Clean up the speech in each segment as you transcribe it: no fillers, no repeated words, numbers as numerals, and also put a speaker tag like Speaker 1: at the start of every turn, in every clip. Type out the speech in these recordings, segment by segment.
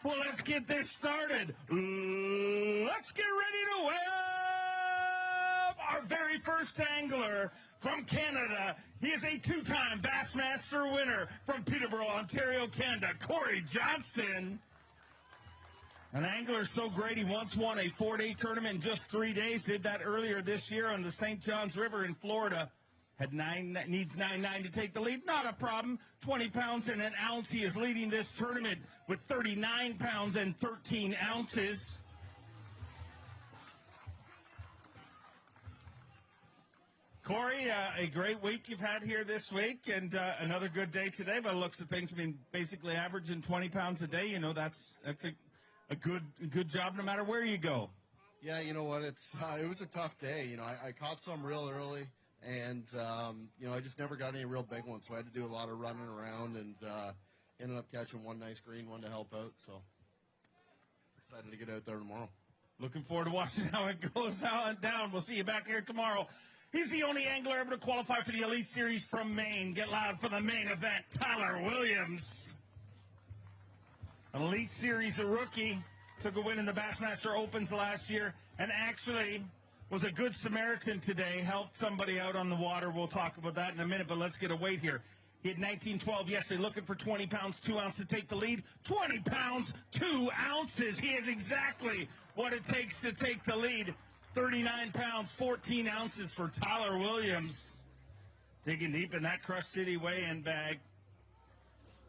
Speaker 1: Well, let's get this started. Let's get ready to welcome our very first angler from Canada. He is a two-time Bassmaster winner from Peterborough, Ontario, Canada, Corey Johnston. An angler so great he once won a 4-day tournament in just 3 days. Did that earlier this year on the St. Johns River in Florida. Needs 9.9 to take the lead. Not a problem. 20 pounds and an ounce. He is leading this tournament with 39 pounds and 13 ounces. Corey, a great week you've had here this week, and another good day today. By the looks of things, I mean, basically averaging 20 pounds a day. You know, that's a good job no matter where you go.
Speaker 2: Yeah, you know what? It was a tough day. You know, I caught some real early. And, I just never got any real big ones, so I had to do a lot of running around and ended up catching one nice green one to help out. So excited to get out there tomorrow.
Speaker 1: Looking forward to watching how it goes down. We'll see you back here tomorrow. He's the only angler ever to qualify for the Elite Series from Maine. Get loud for the main event, Tyler Williams. An Elite Series, a rookie, took a win in the Bassmaster Opens last year, and actually was a good Samaritan today, helped somebody out on the water. We'll talk about that in a minute, but let's get a weight here. He had 1912 yesterday, looking for 20 pounds, 2 ounces to take the lead. 20 pounds, 2 ounces. He is exactly what it takes to take the lead. 39 pounds, 14 ounces for Tyler Williams. Digging deep in that Crush City weigh-in bag.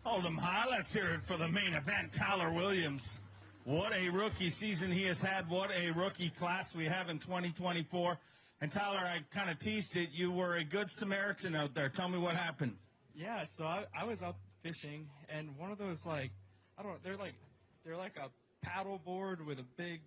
Speaker 1: Hold him high. Let's hear it for the main event, Tyler Williams. What a rookie season he has had. What a rookie class we have in 2024. And Tyler, I kind of teased it. You were a good Samaritan out there. Tell me what happened.
Speaker 3: Yeah, so I was out fishing, and one of those, they're like a paddle board with a big,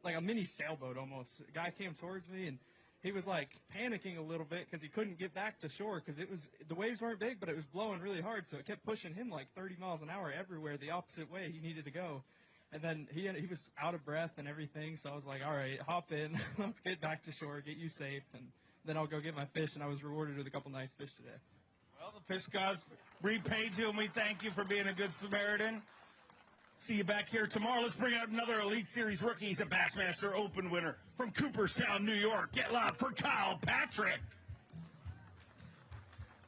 Speaker 3: like a mini sailboat almost. A guy came towards me, and he was like panicking a little bit because he couldn't get back to shore because the waves weren't big, but it was blowing really hard, so it kept pushing him like 30 miles an hour everywhere the opposite way he needed to go. And then he was out of breath and everything, so I was like, all right, hop in. Let's get back to shore, get you safe, and then I'll go get my fish. And I was rewarded with a couple nice fish today.
Speaker 1: Well, the fish gods repaid you, and we thank you for being a good Samaritan. See you back here tomorrow. Let's bring out another Elite Series rookie. He's a Bassmaster Open winner from Cooperstown, New York. Get loud for Kyle Patrick.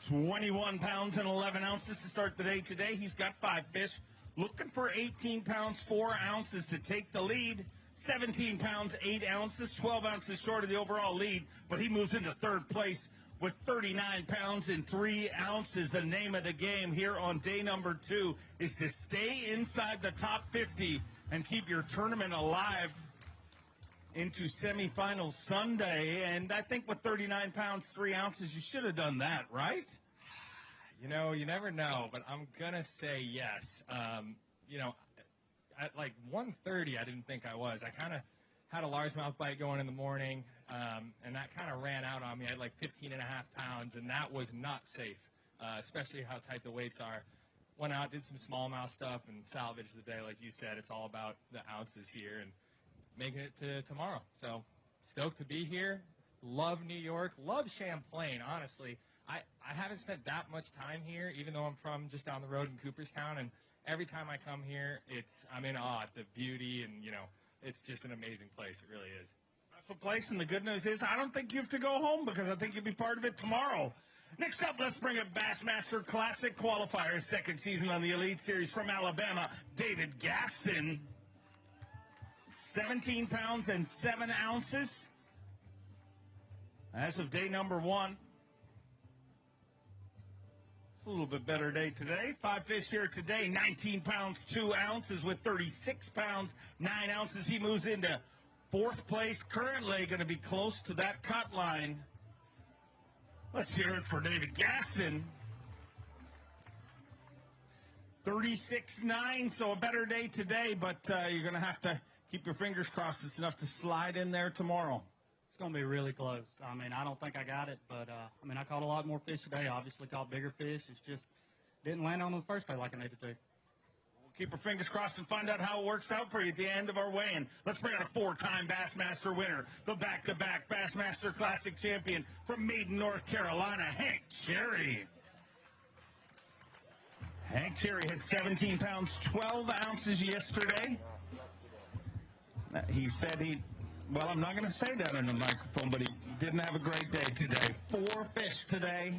Speaker 1: 21 pounds and 11 ounces to start the day today. He's got 5 fish. Looking for 18 pounds, 4 ounces to take the lead. 17 pounds, 8 ounces, 12 ounces short of the overall lead, but he moves into third place with 39 pounds and 3 ounces. The name of the game here on day number 2 is to stay inside the top 50 and keep your tournament alive into semifinals Sunday. And I think with 39 pounds, 3 ounces, you should have done that, right?
Speaker 4: You know, you never know, but I'm going to say yes. At like 1:30, I didn't think I was. I kind of had a largemouth bite going in the morning, and that kind of ran out on me. I had like 15 and a half pounds, and that was not safe, especially how tight the weights are. Went out, did some smallmouth stuff, and salvaged the day. Like you said, it's all about the ounces here and making it to tomorrow. So stoked to be here. Love New York. Love Champlain, honestly. I haven't spent that much time here, even though I'm from just down the road in Cooperstown, and every time I come here, I'm in awe at the beauty, and, it's just an amazing place. It really is.
Speaker 1: Special place, and the good news is I don't think you have to go home because I think you'll be part of it tomorrow. Next up, let's bring a Bassmaster Classic qualifier, second season on the Elite Series from Alabama, David Gaston. 17 pounds and 7 ounces as of day number 1. A little bit better day today. 5 fish here today. 19 pounds, 2 ounces with 36 pounds, 9 ounces. He moves into 4th place. Currently going to be close to that cut line. Let's hear it for David Gaston. 36.9, so a better day today, but you're going to have to keep your fingers crossed it's enough to slide in there tomorrow.
Speaker 5: It's going to be really close. I mean, I don't think I got it, but, I caught a lot more fish today. Obviously caught bigger fish. It's just didn't land on the first day like I needed to.
Speaker 1: We'll keep our fingers crossed and find out how it works out for you at the end of our weigh-in. Let's bring out a 4-time Bassmaster winner, the back-to-back Bassmaster Classic champion from Maiden, North Carolina, Hank Cherry. Hank Cherry hit 17 pounds, 12 ounces yesterday. He said well, I'm not going to say that in the microphone, but he didn't have a great day today. 4 fish today.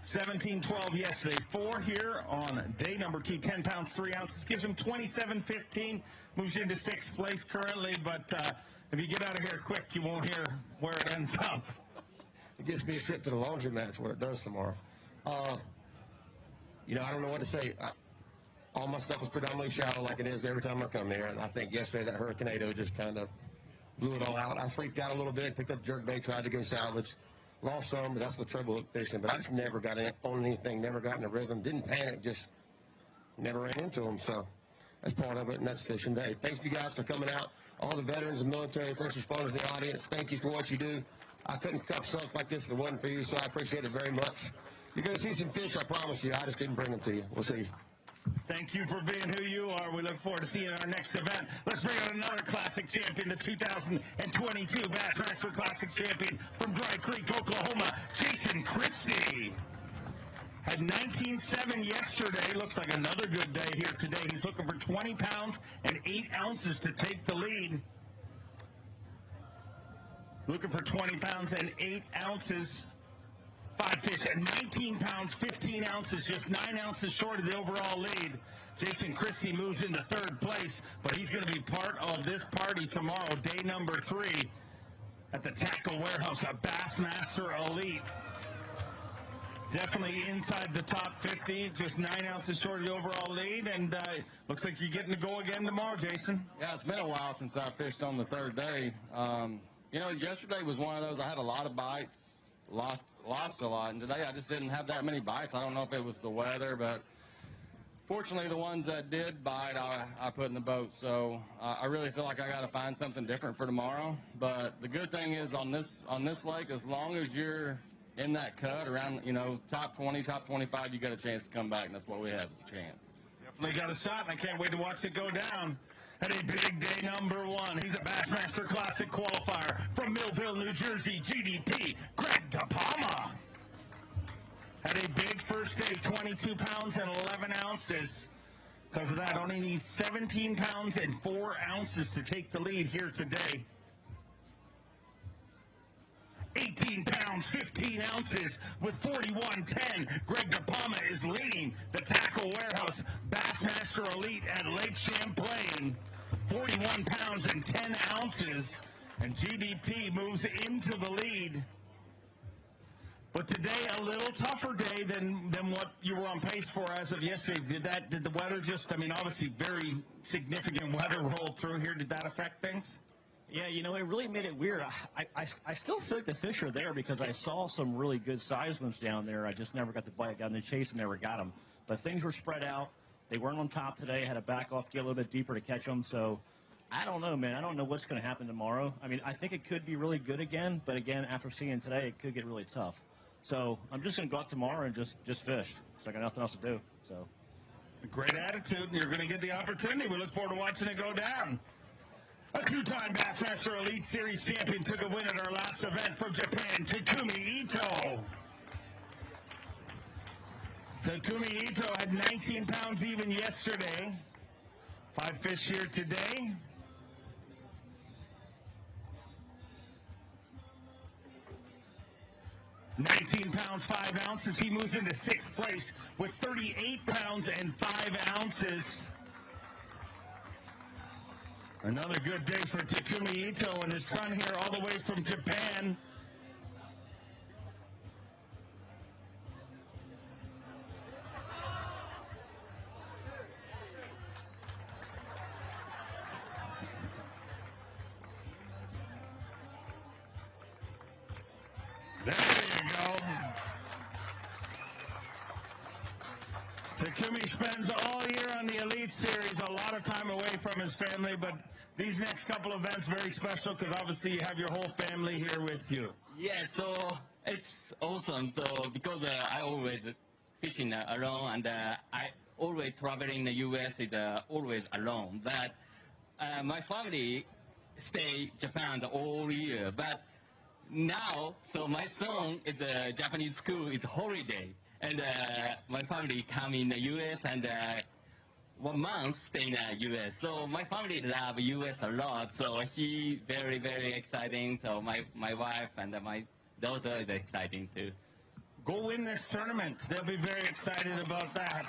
Speaker 1: $17.12 yesterday. 4 here on day number 2. 10 pounds, 3 ounces. Gives him $27.15. Moves into 6th place currently, but if you get out of here quick, you won't hear where it ends up.
Speaker 6: It gives me a trip to the laundromat. That's what it does tomorrow. You know, I don't know what to say. All my stuff is predominantly shallow like it is every time I come here, and I think yesterday that hurricanado just kind of blew it all out. I freaked out a little bit, picked up jerkbait, tried to go salvage, lost some, but that's the trouble with fishing. But I just never got on anything, never got in a rhythm, didn't panic, just never ran into them. So that's part of it, and that's fishing day. Thanks you guys for coming out. All the veterans and military first responders in the audience, thank you for what you do. I couldn't cup sunk like this if it wasn't for you, so I appreciate it very much. You're going to see some fish, I promise you. I just didn't bring them to you. We'll see.
Speaker 1: Thank you for being who you are. We look forward to seeing you in our next event. Let's bring out another Classic champion, the 2022 Bassmaster Classic champion from Dry Creek, Oklahoma, Jason Christie. Had 19.7 yesterday. Looks like another good day here today. He's looking for 20 pounds and 8 ounces to take the lead. Looking for 20 pounds and 8 ounces. 5 fish at 19 pounds, 15 ounces, just 9 ounces short of the overall lead. Jason Christie moves into 3rd place, but he's going to be part of this party tomorrow, day number 3, at the Tackle Warehouse, a Bassmaster Elite. Definitely inside the top 50, just 9 ounces short of the overall lead, and looks like you're getting to go again tomorrow, Jason.
Speaker 7: Yeah, it's been a while since I fished on the 3rd day. You know, yesterday was one of those, I had a lot of bites, lost a lot, and today I just didn't have that many bites. I don't know if it was the weather, but fortunately the ones that did bite, I put in the boat. So I really feel like I got to find something different for tomorrow. But the good thing is on this lake, as long as you're in that cut around, you know, top 20, top 25, you got a chance to come back, and that's what we have is a chance.
Speaker 1: Definitely got a shot, and I can't wait to watch it go down. At a big day number 1, he's a Bassmaster Classic qualifier from Millville, New Jersey, GDP, Greg DiPalma. Had a big first day, 22 pounds and 11 ounces. Because of that, only needs 17 pounds and 4 ounces to take the lead here today. 18 pounds, 15 ounces with 41.10. Greg DiPalma is leading the Tackle Warehouse Bassmaster Elite at Lake Champlain. 41 pounds and 10 ounces. And GDP moves into the lead. But today, a little tougher day than what you were on pace for as of yesterday. Did the weather just, I mean, obviously very significant weather rolled through here. Did that affect things?
Speaker 8: Yeah, you know, it really made it weird. I still think the fish are there because I saw some really good size ones down there. I just never got the bite. Got in the chase and never got them. But things were spread out. They weren't on top today. I had to back off, get a little bit deeper to catch them. So I don't know, man. I don't know what's going to happen tomorrow. I mean, I think it could be really good again. But again, after seeing today, it could get really tough. So I'm just going to go out tomorrow and just fish. So I got nothing else to do. So
Speaker 1: a great attitude, and you're going to get the opportunity. We look forward to watching it go down. A 2-time Bassmaster Elite Series champion took a win at our last event from Japan, Takumi Ito. Takumi Ito had 19 pounds even yesterday. 5 fish here today. $19 pounds, 5 ounces. He moves into 6th place with 38 pounds and 5 ounces. Another good day for Takumi Ito and his son here all the way from Japan. There you go. Takumi spends all year on the Elite Series, a lot of time away from his family, but these next couple events very special because obviously you have your whole family here with you.
Speaker 7: Yeah, so it's awesome. So because I always fishing alone, and I always traveling in the U.S. is always alone. But my family stay Japan all year. But
Speaker 9: now, so my son is a Japanese school. It's holiday, and my family come in the U.S. and 1 month stay in the U.S. So my family love U.S. a lot. So he very very exciting. So my wife and my daughter is exciting too.
Speaker 1: Go win this tournament. They'll be very excited about that.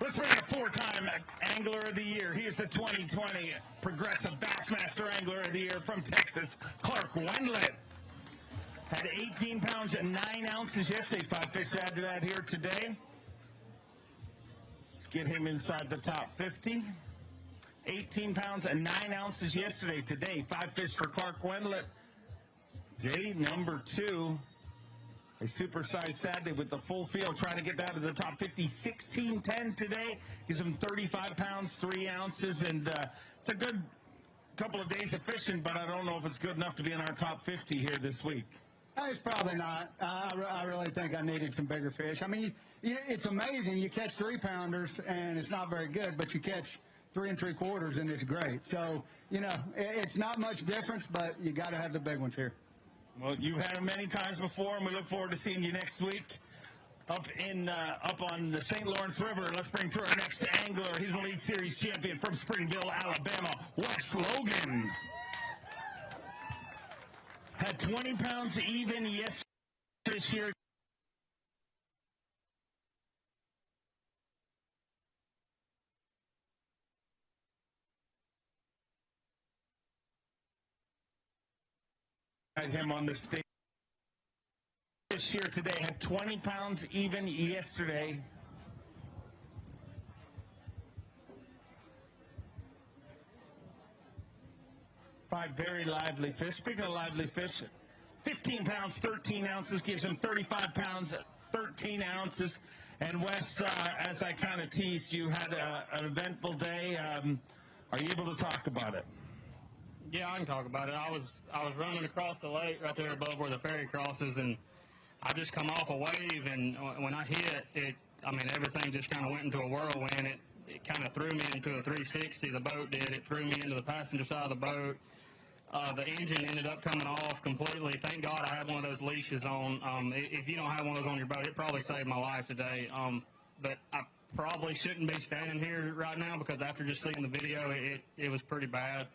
Speaker 1: Let's bring a 4-time Angler of the Year. He is the 2020 Progressive Bassmaster Angler of the Year from Texas, Clark Wendlandt. Had 18 pounds and 9 ounces yesterday. 5 fish added to that here today. Let's get him inside the top 50. 18 pounds and 9 ounces yesterday. Today, 5 fish for Clark Wendlandt. Day number 2. A supersized Saturday with the full field, trying to get down to the top 50. 16-10 today. Gives him 35 pounds, 3 ounces, and it's a good couple of days of fishing, but I don't know if it's good enough to be in our top 50 here this week.
Speaker 10: It's probably not. I really think I needed some bigger fish. I mean, it's amazing. You catch 3-pounders, and it's not very good, but you catch 3 3/4, and it's great. So, it's not much difference, but you got to have the big ones here.
Speaker 1: Well, you've had them many times before, and we look forward to seeing you next week up on the St. Lawrence River. Let's bring through our next angler. He's an Elite Series champion from Springville, Alabama, Wes Logan. Had 20 pounds even yesterday this year. Him on the stage this year today. Had 20 pounds even yesterday. Five very lively fish. Speaking of lively fish, 15 pounds, 13 ounces gives him 35 pounds, 13 ounces. And Wes, as I kind of teased, you had an eventful day. Are you able to talk about it?
Speaker 5: Yeah, I can talk about it. I was running across the lake right there above where the ferry crosses, and I just come off a wave, and when I hit it, everything just kind of went into a whirlwind. It kind of threw me into a 360. The boat did. It threw me into the passenger side of the boat. The engine ended up coming off completely. Thank God I had one of those leashes on. If you don't have one of those on your boat, it probably saved my life today. But I probably shouldn't be standing here right now because after just seeing the video, it was pretty bad.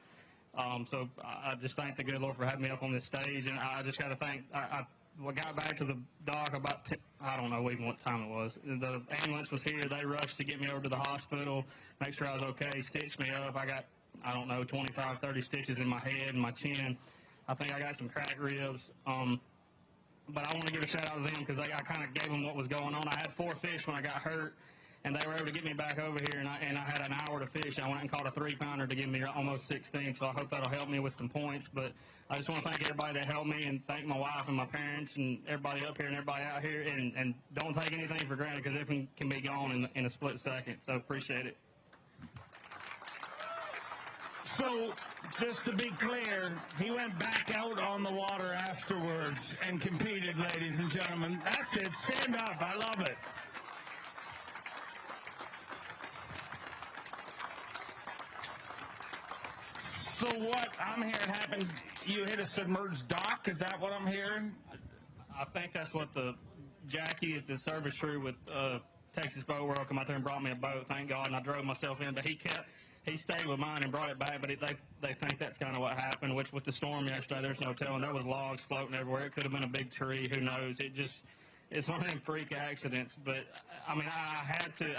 Speaker 5: So I just thank the good Lord for having me up on this stage, and I just got to thank. I got back to the dock about I don't know even what time it was. The ambulance was here. They rushed to get me over to the hospital, make sure I was okay, stitched me up. I got 25, 30 stitches in my head and my chin. I think I got some cracked ribs. But I want to give a shout out to them because I kind of gave them what was going on. I had 4 fish when I got hurt, and they were able to get me back over here, and I had an hour to fish. I went and caught a 3-pounder to give me almost 16, so I hope that'll help me with some points. But I just want to thank everybody that helped me, and thank my wife and my parents and everybody up here and everybody out here, and don't take anything for granted because everything can be gone in a split second, so appreciate it.
Speaker 1: So, just to be clear, he went back out on the water afterwards and competed, ladies and gentlemen. That's it. Stand up. I love it. So what I'm hearing happened, you hit a submerged dock? Is that what I'm hearing?
Speaker 5: I think that's what the Jackie at the service crew with Texas Boat World come out there and brought me a boat, thank God, and I drove myself in. But he stayed with mine and brought it back, but they think that's kind of what happened, which with the storm yesterday, there's no telling. There was logs floating everywhere. It could have been a big tree. Who knows? It's one of them freak accidents. But, I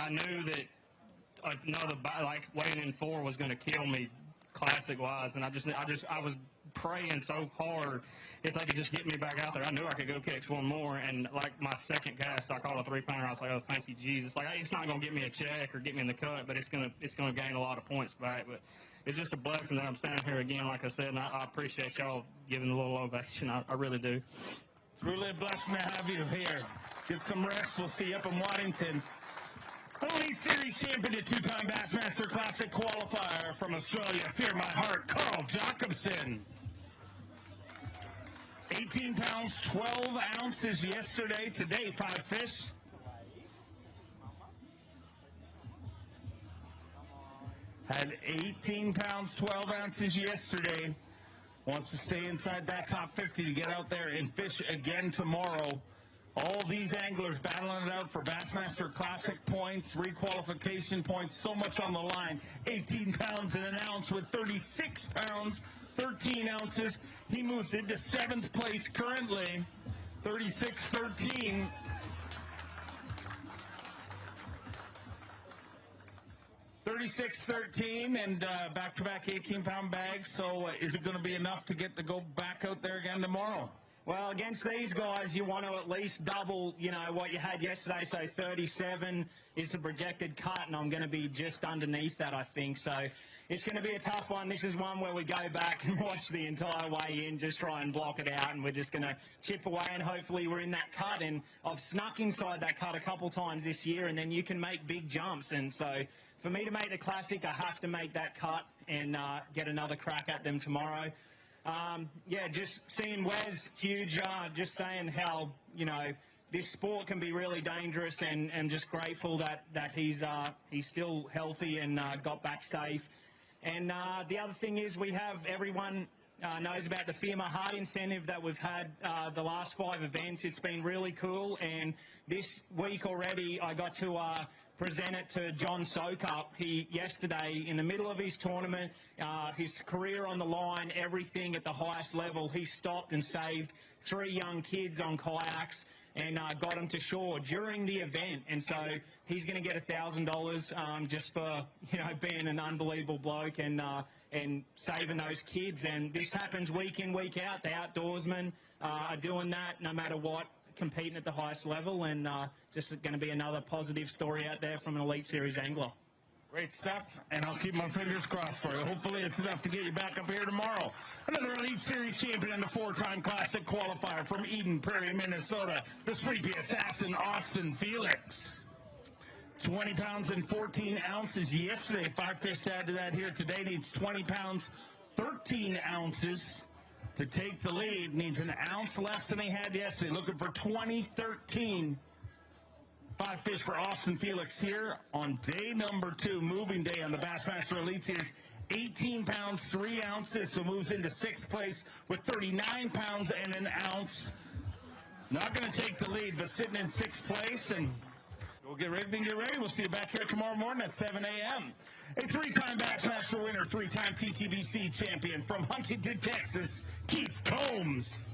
Speaker 5: knew that another, like weighing in 4 was going to kill me classic-wise, and I was praying so hard if they could just get me back out there. I knew I could go catch one more, and like my second cast, I caught a 3-pounder. I was like, oh, thank you, Jesus. Like, it's not going to get me a check or get me in the cut, but it's going to gain a lot of points back. But it's just a blessing that I'm standing here again, like I said, and I appreciate y'all giving a little ovation. I really do.
Speaker 1: It's really a blessing to have you here. Get some rest. We'll see you up in Waddington. Elite Series champion and 2-time Bassmaster Classic qualifier from Australia, Fear My Heart, Carl Jacobson. 18 pounds, 12 ounces yesterday. Today, 5 fish. Had 18 pounds, 12 ounces yesterday. wants to stay inside that top 50 to get out there and fish again tomorrow. All these anglers battling it out for Bassmaster Classic points, requalification points, so much on the line. 18 pounds and an ounce with 36 pounds, 13 ounces. He moves into 7th place currently, 36-13. And back-to-back 18-pound bags. So is it going to be enough to go back out there again tomorrow?
Speaker 11: Well, against these guys, you want to at least double, what you had yesterday. So 37 is the projected cut, and I'm going to be just underneath that, I think. So it's going to be a tough one. This is one where we go back and watch the entire way in, just try and block it out, and we're just going to chip away, and hopefully we're in that cut. And I've snuck inside that cut a couple times this year, and then you can make big jumps. And so for me to make the Classic, I have to make that cut and get another crack at them tomorrow. Just seeing Wes, huge, just saying how, this sport can be really dangerous, and just grateful that he's still healthy and got back safe. And the other thing is we have everyone knows about the FEMA Heart Incentive that we've had the last 5 events. It's been really cool, and this week already I got to present it to John Sokup. He, yesterday, in the middle of his tournament, his career on the line, everything at the highest level, he stopped and saved 3 young kids on kayaks and got them to shore during the event. And so he's going to get $1,000 just for, being an unbelievable bloke and saving those kids. And this happens week in, week out. The outdoorsmen are doing that no matter what, competing at the highest level, and just going to be another positive story out there from an Elite Series angler.
Speaker 1: Great stuff, and I'll keep my fingers crossed for you. Hopefully it's enough to get you back up here tomorrow. Another Elite Series champion and a 4-time Classic qualifier from Eden Prairie, Minnesota, the sleepy assassin, Austin Felix. 20 pounds and 14 ounces yesterday. 5 fish to add to that here today. Needs 20 pounds, 13 ounces. To take the lead, needs an ounce less than he had yesterday. Looking for 2013. 5 fish for Austin Felix here on day number 2, moving day on the Bassmaster Elite Series. 18 pounds, 3 ounces, so moves into 6th place with 39 pounds and an ounce. Not going to take the lead, but sitting in 6th place. And we'll get ready. We'll see you back here tomorrow morning at 7 a.m. A 3-time Bassmaster winner, 3-time TTBC champion from Huntington, Texas, Keith Combs.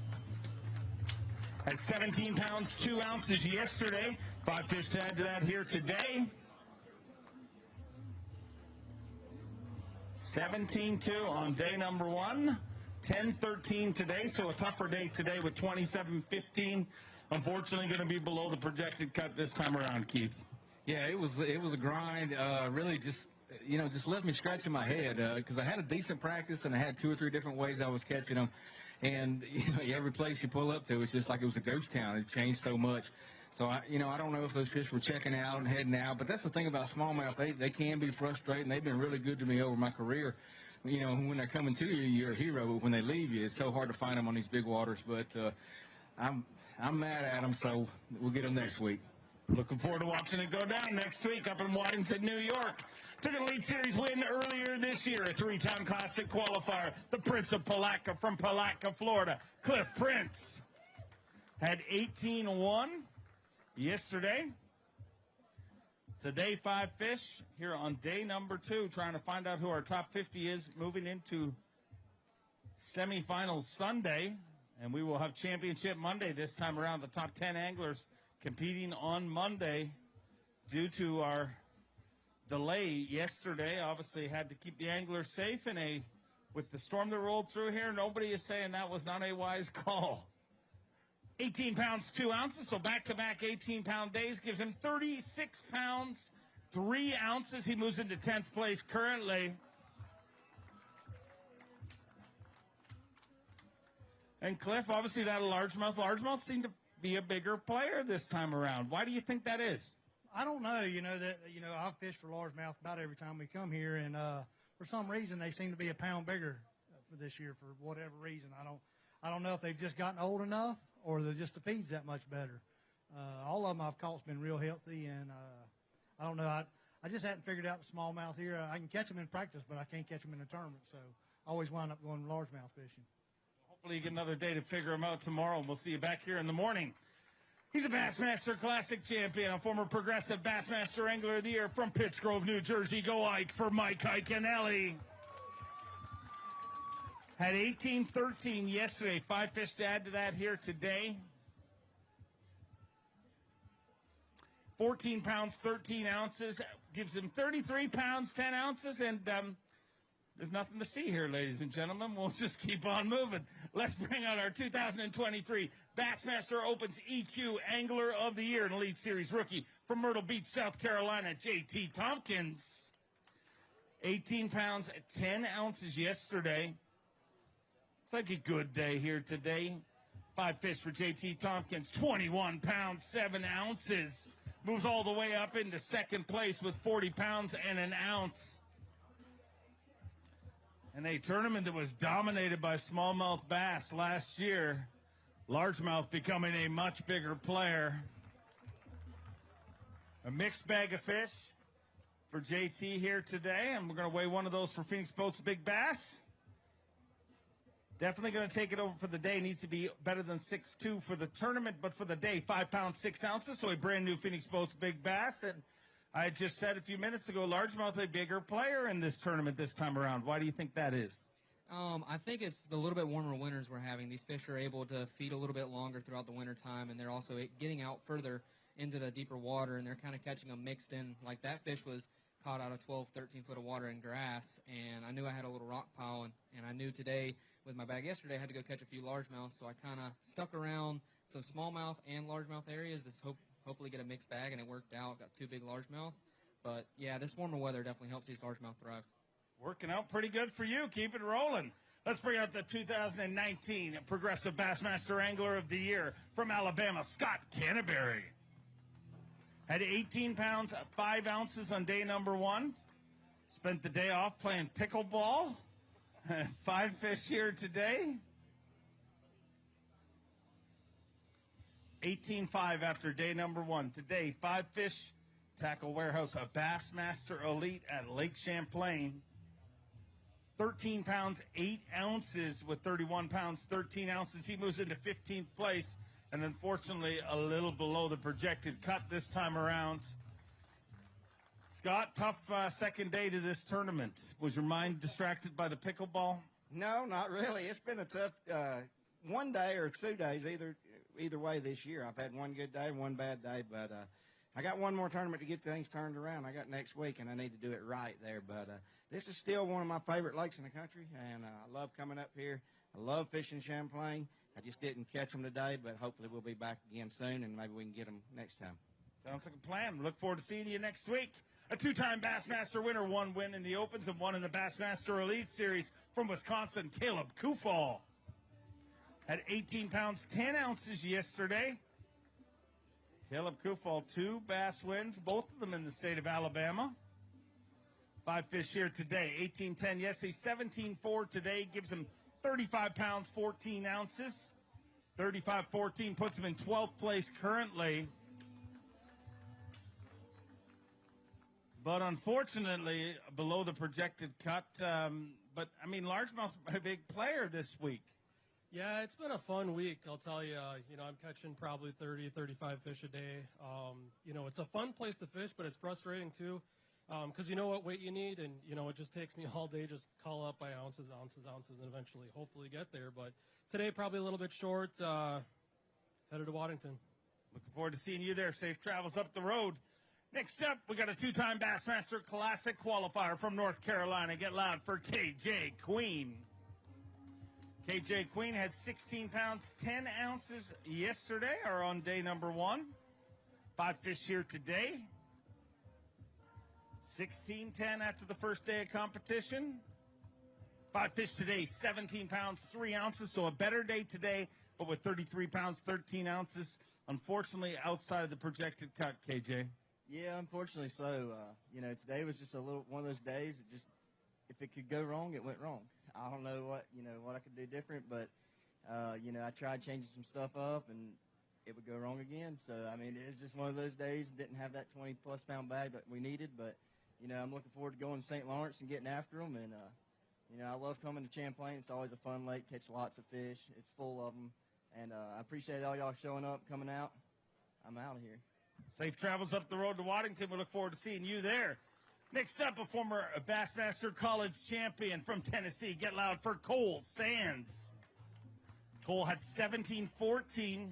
Speaker 1: At 17 pounds, 2 ounces yesterday. 5 fish to add to that here today. 17-2 on day number 1. 10-13 today, so a tougher day today with 27-15. Unfortunately, going to be below the projected cut this time around, Keith.
Speaker 7: Yeah, it was a grind. Really just left me scratching my head because I had a decent practice and I had 2 or 3 different ways I was catching them. And, every place you pull up to, it's just like it was a ghost town. It changed so much. So, I don't know if those fish were checking out and heading out. But that's the thing about smallmouth. They can be frustrating. They've been really good to me over my career. When they're coming to you, you're a hero. But when they leave you, it's so hard to find them on these big waters. But I'm mad at them, so we'll get them next week.
Speaker 1: Looking forward to watching it go down next week up in Waddington, New York. Took an Elite Series win earlier this year, a 3-time Classic qualifier. The Prince of Palatka from Palatka, Florida, Cliff Prince. Had 18-1 yesterday. Today, 5 fish here on day number 2, trying to find out who our top 50 is moving into semifinals Sunday. And we will have championship Monday this time around. The top 10 anglers competing on Monday due to our delay yesterday. Obviously had to keep the anglers safe with the storm that rolled through here. Nobody is saying that was not a wise call. 18 pounds, 2 ounces, so back-to-back 18-pound days gives him 36 pounds, 3 ounces. He moves into 10th place currently. And Cliff, obviously that a largemouth. Largemouth seemed to be a bigger player this time around. Why do you think that is?
Speaker 12: I don't know. I've fished for largemouth about every time we come here, and for some reason they seem to be a pound bigger for this year for whatever reason. I don't know if they've just gotten old enough or the feed's that much better. All of them I've caught's been real healthy, and I don't know. I just hadn't figured out the smallmouth here. I can catch them in practice, but I can't catch them in a tournament, so I always wind up going largemouth fishing.
Speaker 1: Hopefully you get another day to figure him out tomorrow, and we'll see you back here in the morning. He's a Bassmaster Classic champion, a former Progressive Bassmaster Angler of the Year from Pittsgrove, New Jersey. Go Ike for Mike Iconelli. Had 18-13 yesterday. 5 fish to add to that here today. 14 pounds, 13 ounces. Gives him 33 pounds, 10 ounces. And there's nothing to see here, ladies and gentlemen. We'll just keep on moving. Let's bring out our 2023 Bassmaster Opens EQ Angler of the Year and Elite Series rookie from Myrtle Beach, South Carolina, J.T. Tompkins. 18 pounds, 10 ounces yesterday. It's like a good day here today. 5 fish for J.T. Tompkins, 21 pounds, 7 ounces. Moves all the way up into second place with 40 pounds and an ounce. In a tournament that was dominated by smallmouth bass last year, largemouth becoming a much bigger player. A mixed bag of fish for JT here today, and we're going to weigh one of those for Phoenix Boats Big Bass. Definitely going to take it over for the day. Needs to be better than 6'2" for the tournament, but for the day, 5 pounds, 6 ounces. So a brand new Phoenix Boats Big Bass. And I just said a few minutes ago, largemouth a bigger player in this tournament this time around. Why do you think that is?
Speaker 13: I think it's the little bit warmer winters we're having. These fish are able to feed a little bit longer throughout the winter time, and they're also getting out further into the deeper water, and they're kind of catching them mixed in. Like that fish was caught out of 12, 13 foot of water in grass, and I knew I had a little rock pile, and I knew today with my bag yesterday I had to go catch a few largemouth, so I kind of stuck around some smallmouth and largemouth areas to hopefully get a mixed bag, and it worked out. Got 2 big largemouth. But, yeah, this warmer weather definitely helps these largemouth thrive.
Speaker 1: Working out pretty good for you. Keep it rolling. Let's bring out the 2019 Progressive Bassmaster Angler of the Year from Alabama, Scott Canterbury. Had 18 pounds, 5 ounces on day number 1. Spent the day off playing pickleball. 5 fish here today. 18.5 after day number 1. Today, 5 fish. Tackle Warehouse, a Bassmaster Elite at Lake Champlain. 13 pounds, 8 ounces with 31 pounds, 13 ounces. He moves into 15th place, and unfortunately a little below the projected cut this time around. Scott, tough second day to this tournament. Was your mind distracted by the pickleball?
Speaker 14: No, not really. It's been a tough one day or 2 days, either way this year. I've had one good day, one bad day, but I got one more tournament to get things turned around. I got next week, and I need to do it right there. But this is still one of my favorite lakes in the country, and I love coming up here. I love fishing Champlain. I just didn't catch them today, but hopefully we'll be back again soon, and maybe we can get them next time.
Speaker 1: Sounds like a plan. Look forward to seeing you next week. A 2-time Bassmaster winner, 1 win in the Opens and 1 in the Bassmaster Elite Series from Wisconsin, Caleb Kufall. Had 18 pounds, 10 ounces yesterday. Caleb Kufall, 2 bass wins, both of them in the state of Alabama. 5 fish here today. 18-10 yesterday, 17-4 today. Gives him 35 pounds, 14 ounces. 35-14 puts him in 12th place currently. But unfortunately, below the projected cut. But, I mean, largemouth's a big player this week.
Speaker 15: Yeah, it's been a fun week, I'll tell you. I'm catching probably 30, 35 fish a day. It's a fun place to fish, but it's frustrating, too, because you know what weight you need, and, it just takes me all day just call up by ounces, and eventually hopefully get there. But today probably a little bit short, headed to Waddington.
Speaker 1: Looking forward to seeing you there. Safe travels up the road. Next up, we got a 2-time Bassmaster Classic qualifier from North Carolina. Get loud for KJ Queen. KJ Queen had 16 pounds, 10 ounces yesterday, or on day number 1. 5 fish here today. 16-10 after the first day of competition. 5 fish today, 17 pounds, 3 ounces, so a better day today, but with 33 pounds, 13 ounces. Unfortunately, outside of the projected cut, KJ.
Speaker 14: Yeah, unfortunately so. Today was just one of those days that just, if it could go wrong, it went wrong. I don't know what I could do different, but, I tried changing some stuff up, and it would go wrong again. So, it was just one of those days. Didn't have that 20-plus pound bag that we needed, but, I'm looking forward to going to St. Lawrence and getting after them, and,
Speaker 16: You know, I love coming to Champlain. It's always a fun lake, catch lots of fish. It's full of them. And I appreciate all y'all showing up, coming out. I'm out of here.
Speaker 1: Safe travels up the road to Waddington. We look forward to seeing you there. Next up, a former Bassmaster College champion from Tennessee. Get loud for Cole Sands. Cole had 17-14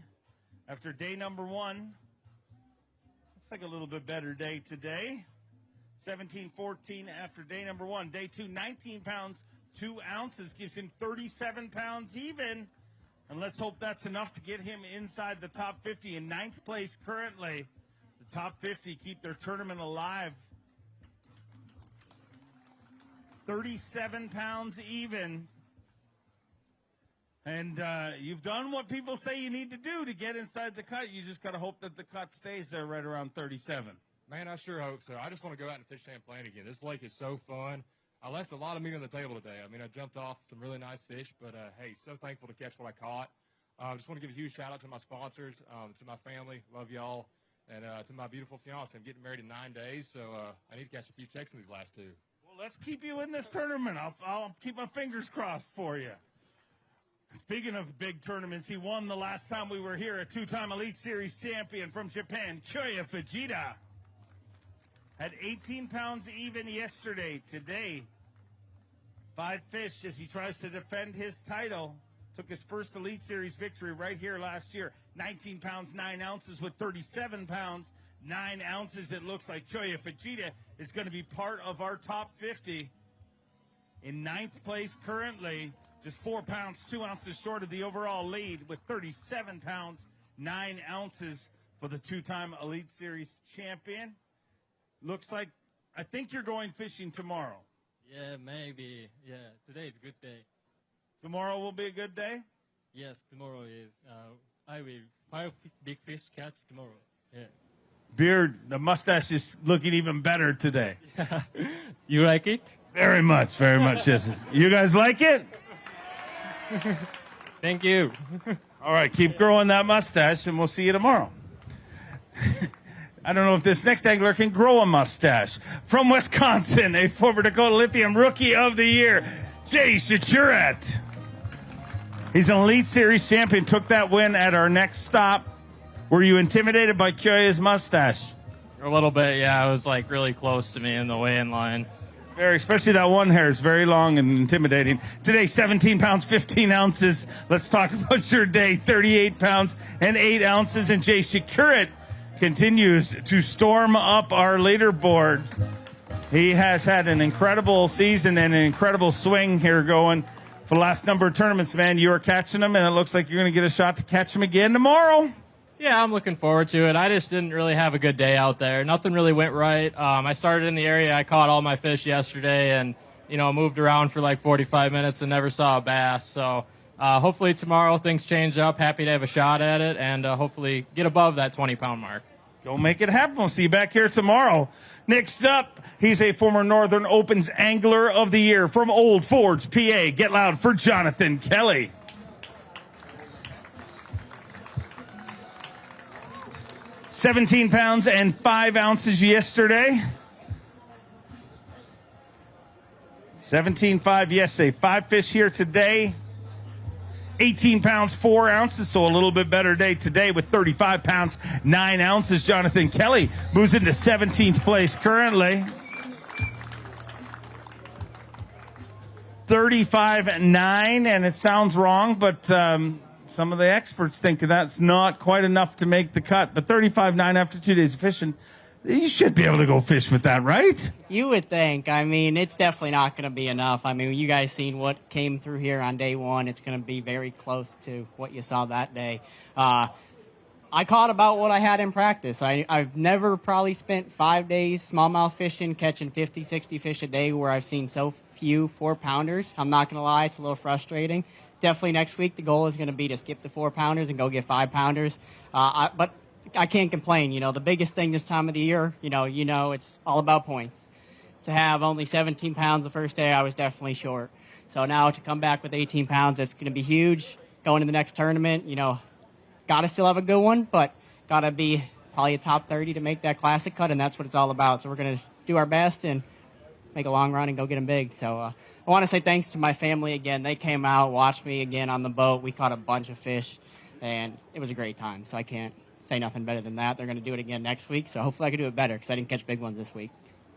Speaker 1: after day number 1. Looks like a little bit better day today. 17-14 after day number 1. Day 2, 19 pounds, 2 ounces, gives him 37 pounds even. And let's hope that's enough to get him inside the top 50 in 9th place currently. The top 50 keep their tournament alive. 37 pounds even. And you've done what people say you need to do to get inside the cut. You just got to hope that the cut stays there right around 37.
Speaker 17: Man, I sure hope so. I just want to go out and fish Champlain again. This lake is so fun. I left a lot of meat on the table today. I mean, I jumped off some really nice fish, but hey, so thankful to catch what I caught. I just want to give a huge shout out to my sponsors, to my family, love y'all, and to my beautiful fiance. I'm getting married in 9 days, so I need to catch a few checks in these last 2.
Speaker 1: Well, let's keep you in this tournament. I'll keep my fingers crossed for you. Speaking of big tournaments, he won the last time we were here, a 2-time Elite Series champion from Japan, Kyoya Fujita. Had 18 pounds even yesterday. Today, 5 fish as he tries to defend his title. Took his first Elite Series victory right here last year. 19 pounds, 9 ounces with 37 pounds, 9 ounces. It looks like Kyoya Fujita is going to be part of our top 50. In 9th place currently, just 4 pounds, 2 ounces short of the overall lead with 37 pounds, 9 ounces for the 2-time Elite Series champion. Looks like, I think you're going fishing tomorrow.
Speaker 18: Yeah, maybe. Yeah, today is a good day.
Speaker 1: Tomorrow will be a good day?
Speaker 18: Yes, tomorrow is. I will 5 big fish catch tomorrow. Yeah.
Speaker 1: Beard, the mustache is looking even better today.
Speaker 18: You like it?
Speaker 1: Very much, yes. You guys like it?
Speaker 18: Thank you.
Speaker 1: All right, keep growing that mustache, and we'll see you tomorrow. I don't know if this next angler can grow a mustache. From Wisconsin, a former Dakota Lithium Rookie of the Year, Jay Shakuret. He's an Elite Series champion, took that win at our next stop. Were you intimidated by Kyoya's mustache?
Speaker 18: A little bit, yeah. It was like really close to me in the weigh-in line.
Speaker 1: Very, especially that one hair is very long and intimidating. Today, 17 pounds, 15 ounces. Let's talk about your day. 38 pounds and 8 ounces. And Jay Shakuret continues to storm up our leaderboard. He has had an incredible season and an incredible swing here going for the last number of tournaments, man. You are catching him, and it looks like you're going to get a shot to catch him again tomorrow.
Speaker 18: Yeah, I'm looking forward to it. I just didn't really have a good day out there. Nothing really went right. I started in the area. I caught all my fish yesterday and, moved around for like 45 minutes and never saw a bass. So hopefully tomorrow things change up. Happy to have a shot at it and hopefully get above that 20-pound mark.
Speaker 1: Go make it happen. We'll see you back here tomorrow. Next up, he's a former Northern Opens Angler of the Year from Old Forge, PA. Get loud for Jonathan Kelly. $17 pounds and 5 ounces yesterday. 17.5 yesterday. 5 fish here today. 18 pounds, 4 ounces, so a little bit better day today with 35 pounds, 9 ounces. Jonathan Kelly moves into 17th place currently. 35.9, and it sounds wrong, but some of the experts think that's not quite enough to make the cut. But 35.9 after 2 days of fishing, you should be able to go fish with that, right?
Speaker 19: You would think. I mean, it's definitely not going to be enough. I mean, you guys seen what came through here on day 1. It's going to be very close to what you saw that day. I caught about what I had in practice. I've never probably spent 5 days smallmouth fishing, catching 50, 60 fish a day where I've seen so few 4-pounders. I'm not going to lie, it's a little frustrating. Definitely next week the goal is going to be to skip the 4-pounders and go get 5-pounders. But I can't complain. The biggest thing this time of the year, it's all about points. To have only 17 pounds the first day, I was definitely short. So now to come back with 18 pounds, that's going to be huge. Going to the next tournament, got to still have a good one, but got to be probably a top 30 to make that classic cut, and that's what it's all about. So we're going to do our best and make a long run and go get them big. So I want to say thanks to my family again. They came out, watched me again on the boat. We caught a bunch of fish, and it was a great time. So I can't say nothing better than that. They're going to do it again next week, so hopefully I can do it better because I didn't catch big ones this week.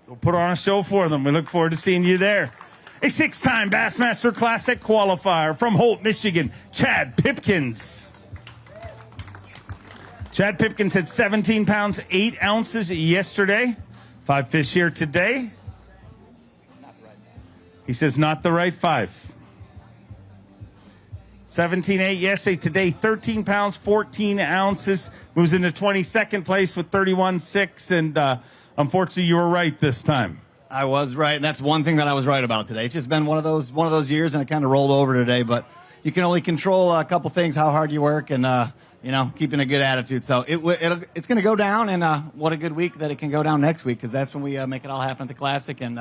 Speaker 1: We'll put on a show for them. We look forward to seeing you there. A 6-time Bassmaster Classic qualifier from Holt, Michigan, Chad Pipkins. Chad Pipkins had 17 pounds, 8 ounces yesterday. 5 fish here today. He says not the right 5. 17.8 yesterday. Today, 13 pounds, 14 ounces. Moves into 22nd place with 31.6. And unfortunately, you were right this time.
Speaker 20: I was right, and that's one thing that I was right about today. It's just been one of those years, and it kind of rolled over today. But you can only control a couple things, how hard you work, and keeping a good attitude. So it's going to go down, and what a good week that it can go down next week, because that's when we make it all happen at the Classic, and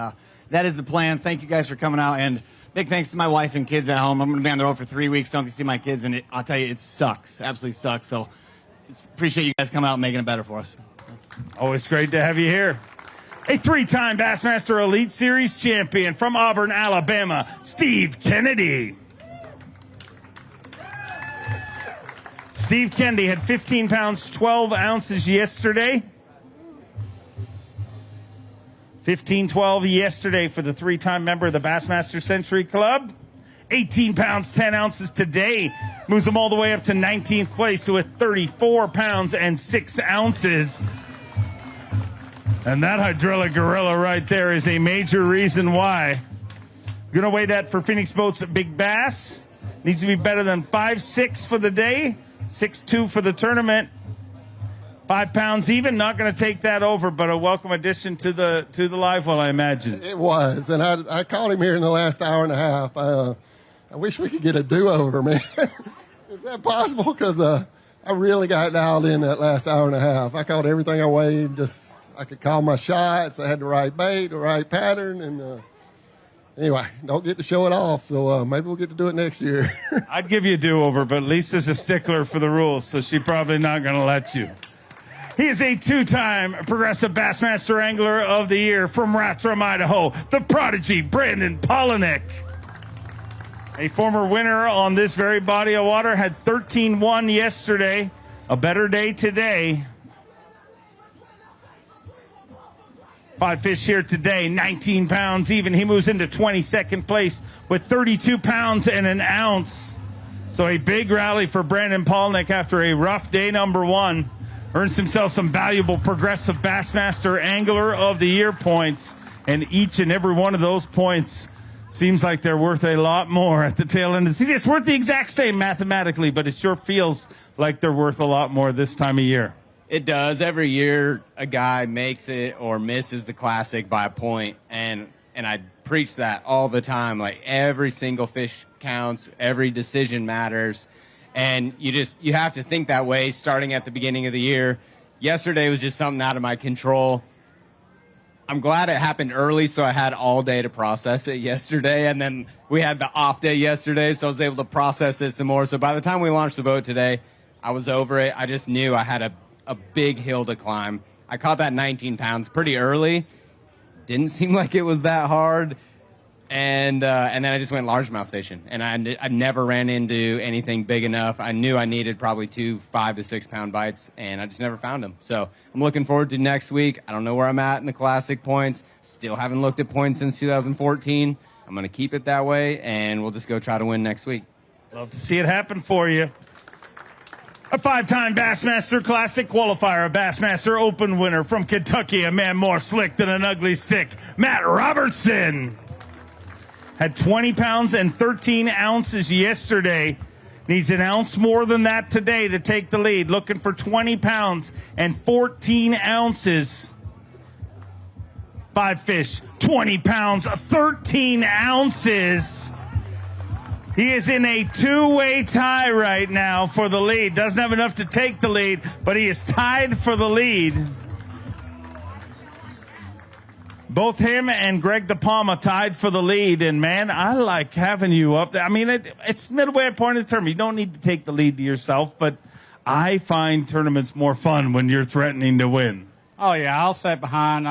Speaker 20: that is the plan. Thank you guys for coming out, and big thanks to my wife and kids at home. I'm going to be on the road for 3 weeks. Don't get to see my kids, and I'll tell you, it sucks. Absolutely sucks. So appreciate you guys coming out and making it better for us.
Speaker 1: Always great to have you here. A 3-time Bassmaster Elite Series champion from Auburn, Alabama, Steve Kennedy. Steve Kennedy had 15 pounds, 12 ounces yesterday. 15-12 yesterday for the 3-time member of the Bassmaster Century Club. 18 pounds, 10 ounces today. Moves him all the way up to 19th place with 34 pounds and 6 ounces. And that hydraulic gorilla right there is a major reason why. Going to weigh that for Phoenix Boats at Big Bass. Needs to be better than 5'6" for the day, 6'2" for the tournament. 5 pounds even, not going to take that over, but a welcome addition to the live well, I imagine.
Speaker 21: It was, and I caught him here in the last hour and a half. I wish we could get a do-over, man. Is that possible? Because I really got dialed in that last hour and a half. I caught everything I weighed, I could call my shots. I had the right bait, the right pattern, and anyway, don't get to show it off. So maybe we'll get to do it next year.
Speaker 1: I'd give you a do-over, but Lisa's a stickler for the rules, so she's probably not going to let you. He is a 2-time Progressive Bassmaster Angler of the Year from Rathdrum, Idaho, the prodigy Brandon Polinick. A former winner on this very body of water, had 13-1 yesterday. A better day today. 5 fish here today, 19 pounds even. He moves into 22nd place with 32 pounds and an ounce. So a big rally for Brandon Polnick after a rough day number 1. Earns himself some valuable Progressive Bassmaster Angler of the Year points. And each and every one of those points seems like they're worth a lot more at the tail end of the season. It's worth the exact same mathematically, but it sure feels like they're worth a lot more this time of year.
Speaker 22: It does. Every year a guy makes it or misses the Classic by a point, and I preach that all the time. Like, every single fish counts, every decision matters, and you have to think that way starting at the beginning of the year. Yesterday was just something out of my control. I'm glad it happened early, so I had all day to process it yesterday, and then we had the off day yesterday, so I was able to process it some more. So by the time we launched the boat today, I was over it. I just knew I had a big hill to climb. I caught that 19 pounds pretty early. Didn't seem like it was that hard. And then I just went largemouth fishing. And I never ran into anything big enough. I knew I needed probably 2 5 to 6 pound bites, and I just never found them. So I'm looking forward to next week. I don't know where I'm at in the Classic points. Still haven't looked at points since 2014. I'm going to keep it that way, and we'll just go try to win next week.
Speaker 1: Love to see it happen for you. A 5-time Bassmaster Classic qualifier, a Bassmaster Open winner from Kentucky, a man more slick than an ugly stick, Matt Robertson. Had 20 pounds and 13 ounces yesterday. Needs an ounce more than that today to take the lead. Looking for 20 pounds and 14 ounces. 5 fish, 20 pounds, 13 ounces. He is in a 2-way tie right now for the lead. Doesn't have enough to take the lead, but he is tied for the lead. Both him and Greg DiPalma tied for the lead, and man, I like having you up there. I mean, it's midway point of the tournament. You don't need to take the lead to yourself, but I find tournaments more fun when you're threatening to win.
Speaker 23: Oh, yeah, I'll sit behind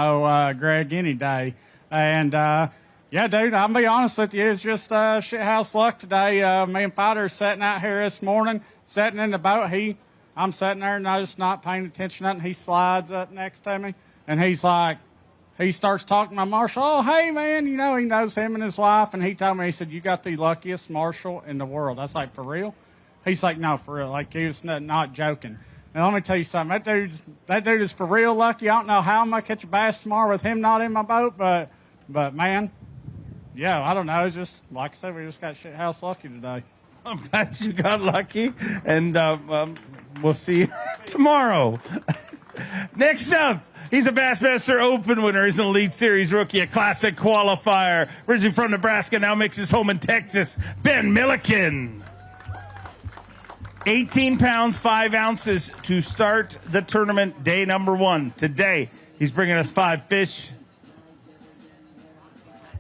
Speaker 23: Greg any day.
Speaker 2: And, yeah, dude, I'll be honest with you. It's just shithouse luck today. Me and Potter sitting out here this morning, sitting in the boat. I'm sitting there and just not paying attention to nothing. He slides up next to me, and he starts talking to my marshal. Oh, hey, man, he knows him and his wife. And he told me, he said, you got the luckiest marshal in the world. I was like, for real? He's like, no, for real. Like, he was not joking. And let me tell you something. That dude is for real lucky. I don't know how I'm going to catch a bass tomorrow with him not in my boat, but man, yeah, I don't know. It's just, like I said, we just got shithouse lucky today.
Speaker 1: I'm glad you got lucky, and we'll see you tomorrow. Next up, he's a Bassmaster Open winner. He's an Elite Series rookie, a Classic qualifier. Originally from Nebraska, now makes his home in Texas. Ben Milliken. 18 pounds, 5 ounces to start the tournament, day number 1. Today, he's bringing us 5 fish.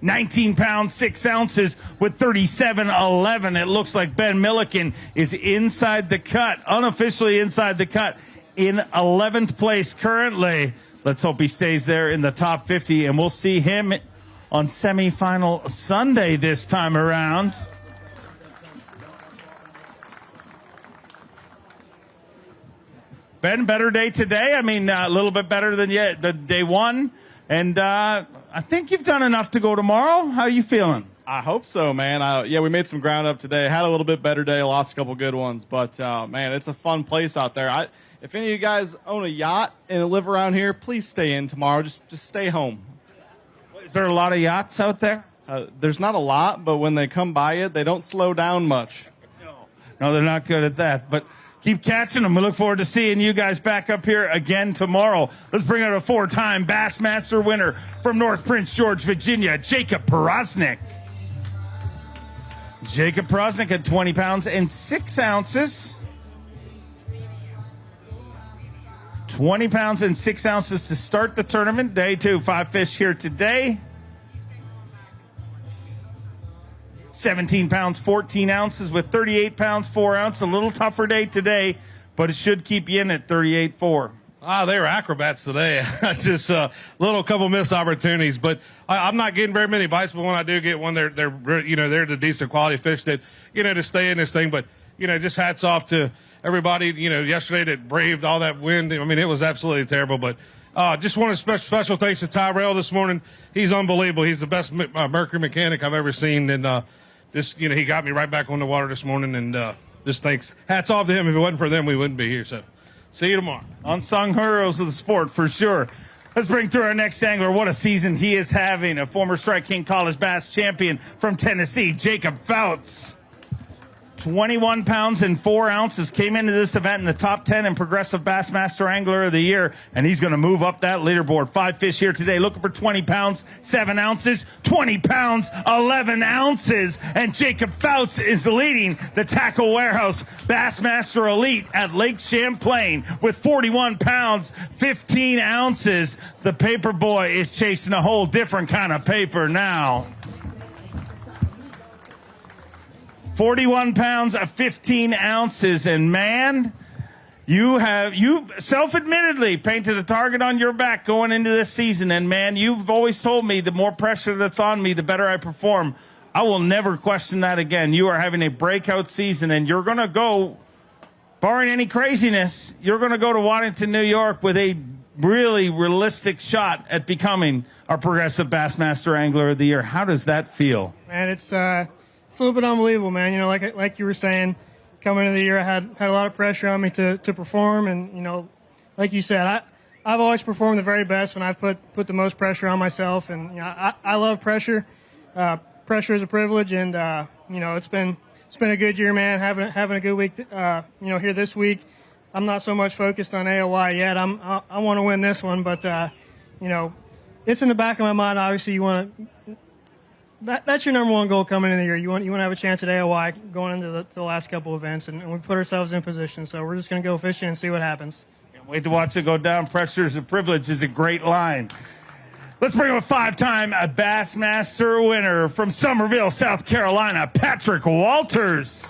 Speaker 1: 19 pounds, 6 ounces with 37.11. It looks like Ben Milliken is inside the cut, unofficially inside the cut, in 11th place currently. Let's hope he stays there in the top 50, and we'll see him on semifinal Sunday this time around. Ben, better day today. I mean, a little bit better than the day 1. And I think you've done enough to go tomorrow. How are you feeling?
Speaker 3: I hope so, man. Yeah, we made some ground up today. Had a little bit better day. Lost a couple good ones. But, man, it's a fun place out there. If any of you guys own a yacht and live around here, please stay in tomorrow. Just stay home.
Speaker 1: Is there a lot of yachts out there?
Speaker 3: There's not a lot, but when they come by it, they don't slow down much.
Speaker 1: No, they're not good at that. But keep catching them. We look forward to seeing you guys back up here again tomorrow. Let's bring out a 4-time Bassmaster winner from North Prince George, Virginia, Jacob Porosnik. Jacob Porosnik had 20 pounds and 6 ounces. 20 pounds and 6 ounces to start the tournament. Day 2, 5 fish here today. 17 pounds, 14 ounces with 38 pounds, 4 ounces. A little tougher day today, but it should keep you in at 38.4.
Speaker 23: They were acrobats today. Just a couple missed opportunities, but I'm not getting very many bites. But when I do get one, they're the decent quality fish that to stay in this thing. But just hats off to everybody. Yesterday that braved all that wind. I mean, it was absolutely terrible. But just want to special thanks to Tyrell this morning. He's unbelievable. He's the best Mercury mechanic I've ever seen, and he got me right back on the water this morning. And just thanks, hats off to him. If it wasn't for them, we wouldn't be here. So. See you tomorrow.
Speaker 1: Unsung heroes of the sport, for sure. Let's bring through our next angler. What a season he is having. A former Strike King College Bass champion from Tennessee, Jacob Foutz. 21 pounds and 4 ounces. Came into this event in the top 10 in Progressive Bassmaster Angler of the Year, and he's going to move up that leaderboard. 5 fish here today, looking for 20 pounds, 7 ounces, 20 pounds, 11 ounces. And Jacob Foutz is leading the Tackle Warehouse Bassmaster Elite at Lake Champlain with 41 pounds, 15 ounces. The paper boy is chasing a whole different kind of paper now. 41 pounds of 15 ounces. And man, you self-admittedly painted a target on your back going into this season. And man, you've always told me the more pressure that's on me, the better I perform. I will never question that again. You are having a breakout season, and you're going to go, barring any craziness, you're going to go to Waddington, New York with a really realistic shot at becoming our Progressive Bassmaster Angler of the Year. How does that feel?
Speaker 24: Man, it's a little bit unbelievable, man. Like you were saying, coming into the year, I had a lot of pressure on me to perform, and like you said, I've always performed the very best when I've put the most pressure on myself, and I love pressure. Pressure is a privilege, and it's been a good year, man. Having a good week, here this week. I'm not so much focused on AOY yet. I want to win this one, but it's in the back of my mind. Obviously, you want to. That's your number one goal coming into the year. You want to have a chance at AOY going into the last couple events, and we put ourselves in position. So we're just going to go fishing and see what happens.
Speaker 1: Can't wait to watch it go down. Pressure is a privilege is a great line. Let's bring up a 5-time Bassmaster winner from Somerville, South Carolina, Patrick Walters.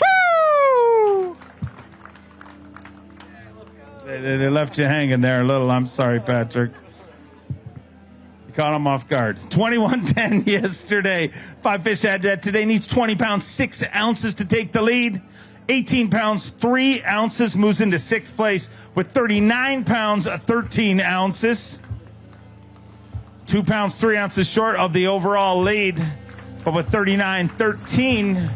Speaker 1: Woo! They left you hanging there a little. I'm sorry, Patrick. You caught him off guard. 21-10 yesterday. 5 fish to add to that today. Needs 20 pounds, 6 ounces to take the lead. 18 pounds, 3 ounces moves into 6th place with 39 pounds, 13 ounces. 2 pounds, 3 ounces short of the overall lead. But with 39-13,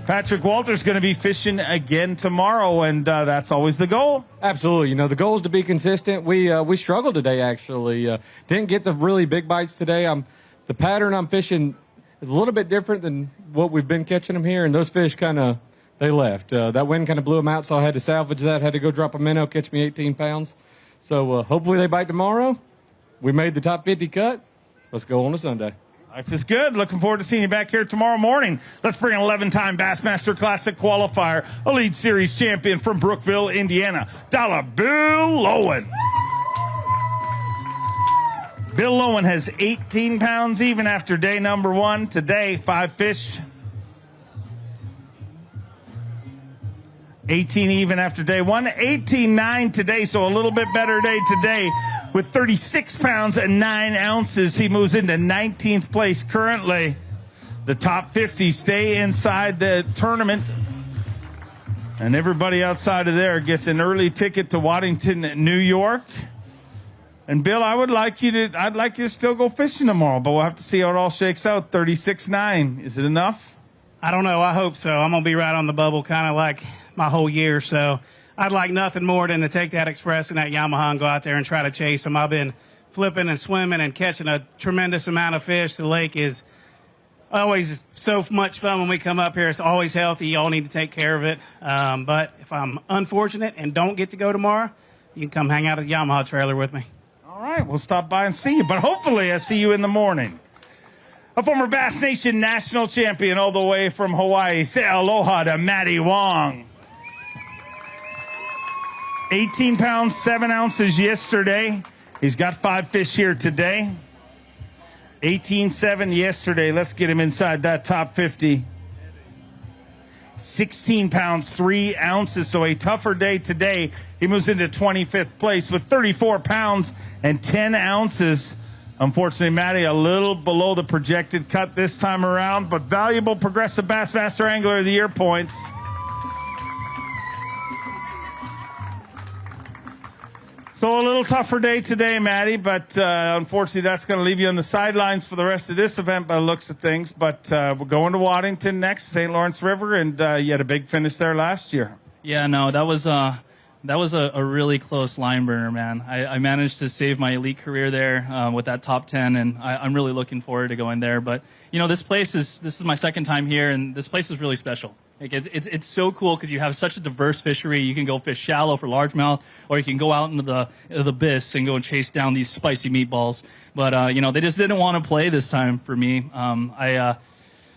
Speaker 1: Patrick Walter's going to be fishing again tomorrow, and that's always the goal.
Speaker 4: Absolutely. You know, the goal is to be consistent. We struggled today, actually. Didn't get the really big bites today. The pattern I'm fishing is a little bit different than what we've been catching them here, and those fish they left. That wind kind of blew them out, so I had to salvage that. Had to go drop a minnow, catch me 18 pounds. So hopefully they bite tomorrow. We made the top 50 cut. Let's go on to Sunday.
Speaker 1: Life is good. Looking forward to seeing you back here tomorrow morning. Let's bring an 11-time Bassmaster Classic qualifier, Elite Series champion from Brookville, Indiana, Bill Lowen. Bill Lowen has 18 pounds even after day number 1. Today, 5 fish. 18 even after day 1. 18-9 today, so a little bit better day today. With 36 pounds and 9 ounces, he moves into 19th place currently. The top 50 stay inside the tournament. And everybody outside of there gets an early ticket to Waddington, New York. And Bill, I'd like you to still go fishing tomorrow, but we'll have to see how it all shakes out. 36-9. Is it enough?
Speaker 6: I don't know. I hope so. I'm going to be right on the bubble kind of like my whole year, so I'd like nothing more than to take that Express and that Yamaha and go out there and try to chase them. I've been flipping and swimming and catching a tremendous amount of fish. The lake is always so much fun when we come up here. It's always healthy. You all need to take care of it. But if I'm unfortunate and don't get to go tomorrow, you can come hang out at the Yamaha trailer with me.
Speaker 1: All right, we'll stop by and see you, but hopefully I see you in the morning. A former Bass Nation national champion all the way from Hawaii. Say aloha to Matty Wong. 18 pounds, 7 ounces yesterday. He's got 5 fish here today. 18.7 yesterday. Let's get him inside that top 50. 16 pounds, 3 ounces. So a tougher day today. He moves into 25th place with 34 pounds and 10 ounces. Unfortunately, Matty, a little below the projected cut this time around, but valuable Progressive Bassmaster Angler of the Year points. So a little tougher day today, Matty, but unfortunately that's going to leave you on the sidelines for the rest of this event by the looks of things. But we're going to Waddington next, St. Lawrence River, and you had a big finish there last year.
Speaker 8: Yeah, no, that was a really close line burner, man. I managed to save my elite career there with that top 10, and I'm really looking forward to going there. But you know, this is my second time here, and this place is really special. Like it's so cool because you have such a diverse fishery. You can go fish shallow for largemouth, or you can go out into the B.A.S. and go and chase down these spicy meatballs. But you know, they just didn't want to play this time for me. I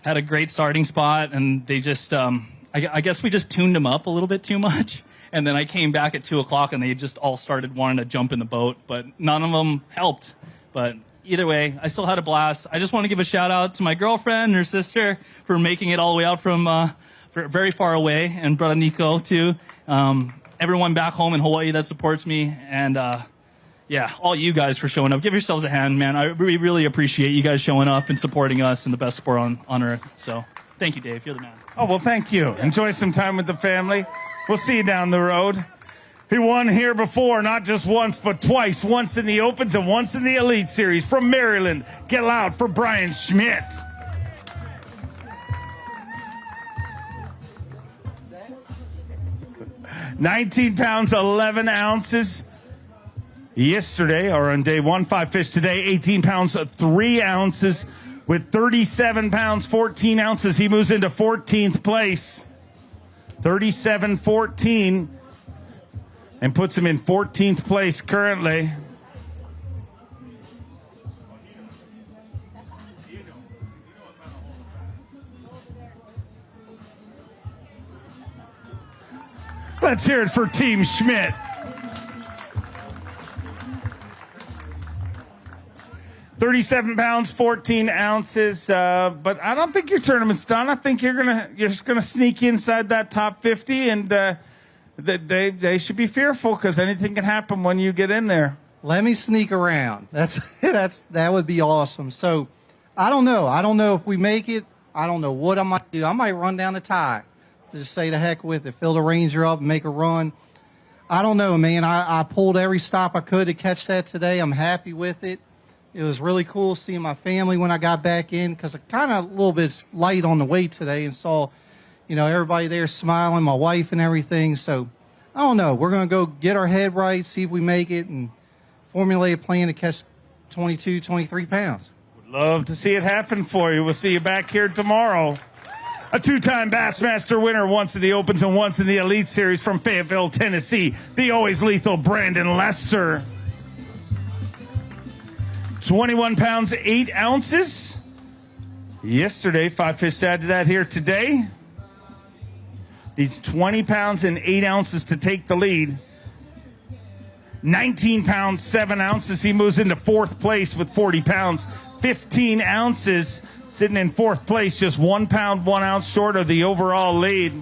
Speaker 8: had a great starting spot, and they just I guess we just tuned them up a little bit too much. And then I came back at 2 o'clock, and they just all started wanting to jump in the boat, but none of them helped. But either way, I still had a blast. I just want to give a shout out to my girlfriend and her sister for making it all the way out from very far away, and brother Nico too. Everyone back home in Hawaii that supports me, and yeah, all you guys for showing up. Give yourselves a hand, man. We really appreciate you guys showing up and supporting us in the best sport on earth. So thank you, Dave. You're the man.
Speaker 1: Oh, well, thank you. Enjoy some time with the family. We'll see you down the road. He won here before, not just once, but twice. Once in the Opens and once in the Elite Series. From Maryland, get loud for Brian Schmidt. $19 pounds, 11 ounces yesterday, or on day 1. 5 fish today, 18 pounds, 3 ounces. With 37 pounds, 14 ounces, he moves into 14th place. 37-14 and puts him in 14th place currently. Let's hear it for Team Schmidt. 37 pounds, 14 ounces, but I don't think your tournament's done. I think you're just gonna sneak inside that top 50, and they should be fearful because anything can happen when you get in there.
Speaker 5: let me sneak around. That would be awesome. So I don't know. I don't know if we make it. I don't know what I might do. I might run down the tie. Just say the heck with it. Fill the Ranger up and make a run. I don't know, man. I pulled every stop I could to catch that today. I'm happy with it. It was really cool seeing my family when I got back in because I kind of a little bit light on the way today and saw, everybody there smiling, my wife and everything. So I don't know. We're going to go get our head right, see if we make it, and formulate a plan to catch 22, 23 pounds.
Speaker 1: Love to see it happen for you. We'll see you back here tomorrow. A two-time Bassmaster winner, once in the Opens and once in the Elite Series from Fayetteville, Tennessee, the always lethal Brandon Lester. 21 pounds, 8 ounces. Yesterday, 5 fish to add to that here today. He's 20 pounds and 8 ounces to take the lead. 19 pounds, 7 ounces. He moves into 4th place with 40 pounds, 15 ounces. Sitting in 4th place, just 1 pound, 1 ounce short of the overall lead.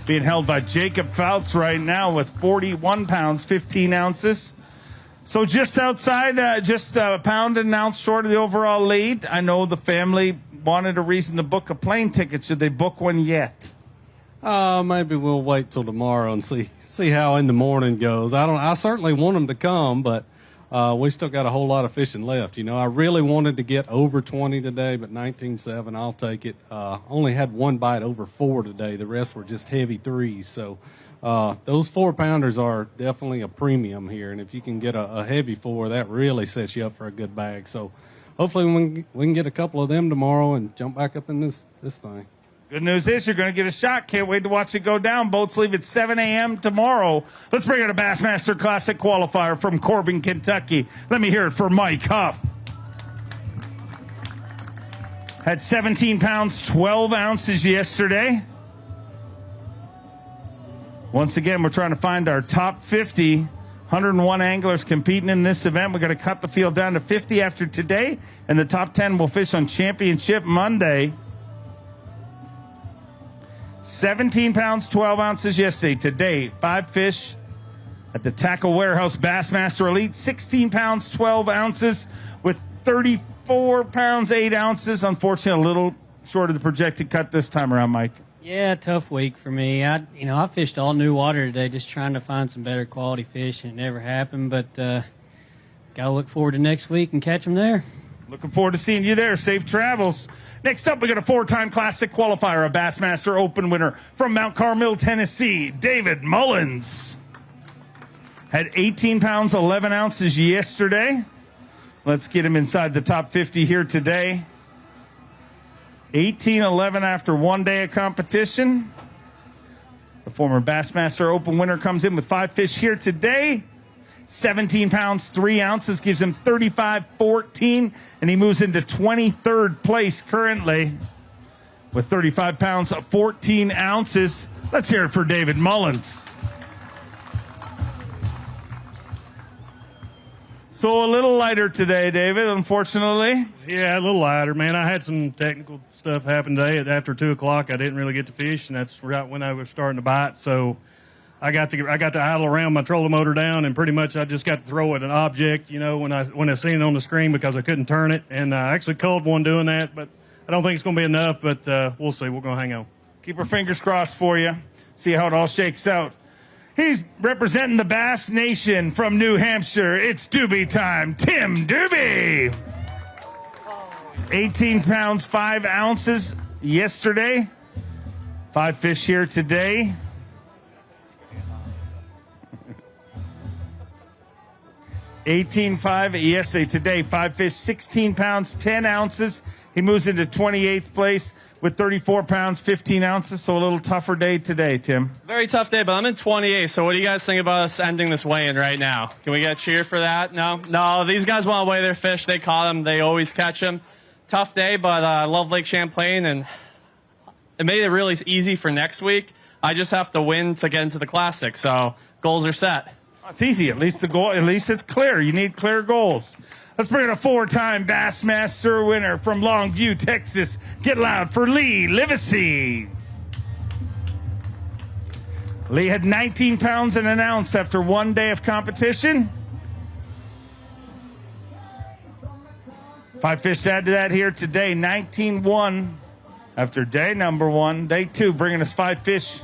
Speaker 1: Being held by Jacob Foutz right now with 41 pounds, 15 ounces. So just outside, just a pound and an ounce short of the overall lead. I know the family wanted a reason to book a plane ticket. Should they book one yet?
Speaker 9: Maybe we'll wait till tomorrow and see how in the morning goes. I certainly want them to come, but we still got a whole lot of fishing left. I really wanted to get over 20 today, but 19.7, I'll take it. Only had one bite over 4 today. The rest were just heavy 3s. So those 4-pounders are definitely a premium here. And if you can get a heavy 4, that really sets you up for a good bag. So hopefully we can get a couple of them tomorrow and jump back up in this thing.
Speaker 1: Good news is you're going to get a shot. Can't wait to watch it go down. Boats leave at 7 a.m. tomorrow. Let's bring out a Bassmaster Classic qualifier from Corbin, Kentucky. Let me hear it for Mike Huff. Had 17 pounds, 12 ounces yesterday. Once again, we're trying to find our top 50. 101 anglers competing in this event. We're going to cut the field down to 50 after today, and the top 10 will fish on Championship Monday. 17 pounds, 12 ounces yesterday. Today, 5 fish at the Tackle Warehouse Bassmaster Elite. 16 pounds, 12 ounces with 34 pounds, 8 ounces. Unfortunately, a little short of the projected cut this time around, Mike.
Speaker 10: Yeah, tough week for me. I fished all new water today just trying to find some better quality fish, and it never happened. But got to look forward to next week and catch them there.
Speaker 1: Looking forward to seeing you there. Safe travels. Next up, we got a 4-time Classic qualifier, a Bassmaster Open winner from Mount Carmel, Tennessee, David Mullins. Had 18 pounds, 11 ounces yesterday. Let's get him inside the top 50 here today. 18-11 after 1 day of competition. The former Bassmaster Open winner comes in with 5 fish here today. 17 pounds, 3 ounces, gives him 35-14, and he moves into 23rd place currently with 35 pounds, 14 ounces. Let's hear it for David Mullins. So a little lighter today, David, unfortunately.
Speaker 11: Yeah, a little lighter, man. I had some technical stuff happen today. After 2 o'clock, I didn't really get to fish, and that's right when I was starting to bite. So I got to idle around my trolling motor down, and pretty much I just got to throw at an object, when I seen it on the screen because I couldn't turn it. And I actually culled one doing that, but I don't think it's going to be enough. But we'll see. We're going to hang on.
Speaker 1: Keep our fingers crossed for you. See how it all shakes out. He's representing the Bass Nation from New Hampshire. It's Doobie time. Tim Doobie. 18 pounds, 5 ounces yesterday. 5 fish here today. $18.5 yesterday. Today, 5 fish, 16 pounds, 10 ounces. He moves into 28th place with 34 pounds, 15 ounces. So a little tougher day today, Tim.
Speaker 25: Very tough day, but I'm in 28th. So what do you guys think about us ending this weigh-in right now? Can we get a cheer for that? No, these guys want to weigh their fish. They caught them. They always catch them. Tough day, but I love Lake Champlain, and it made it really easy for next week. I just have to win to get into the Classic, so goals are set.
Speaker 1: It's easy. At least it's clear. You need clear goals. Let's bring in a 4-time Bassmaster winner from Longview, Texas. Get loud for Lee Livesey. Lee had 19 pounds and an ounce after 1 day of competition. 5 fish to add to that here today, 19-1 after day number 1. Day 2 bringing us 5 fish.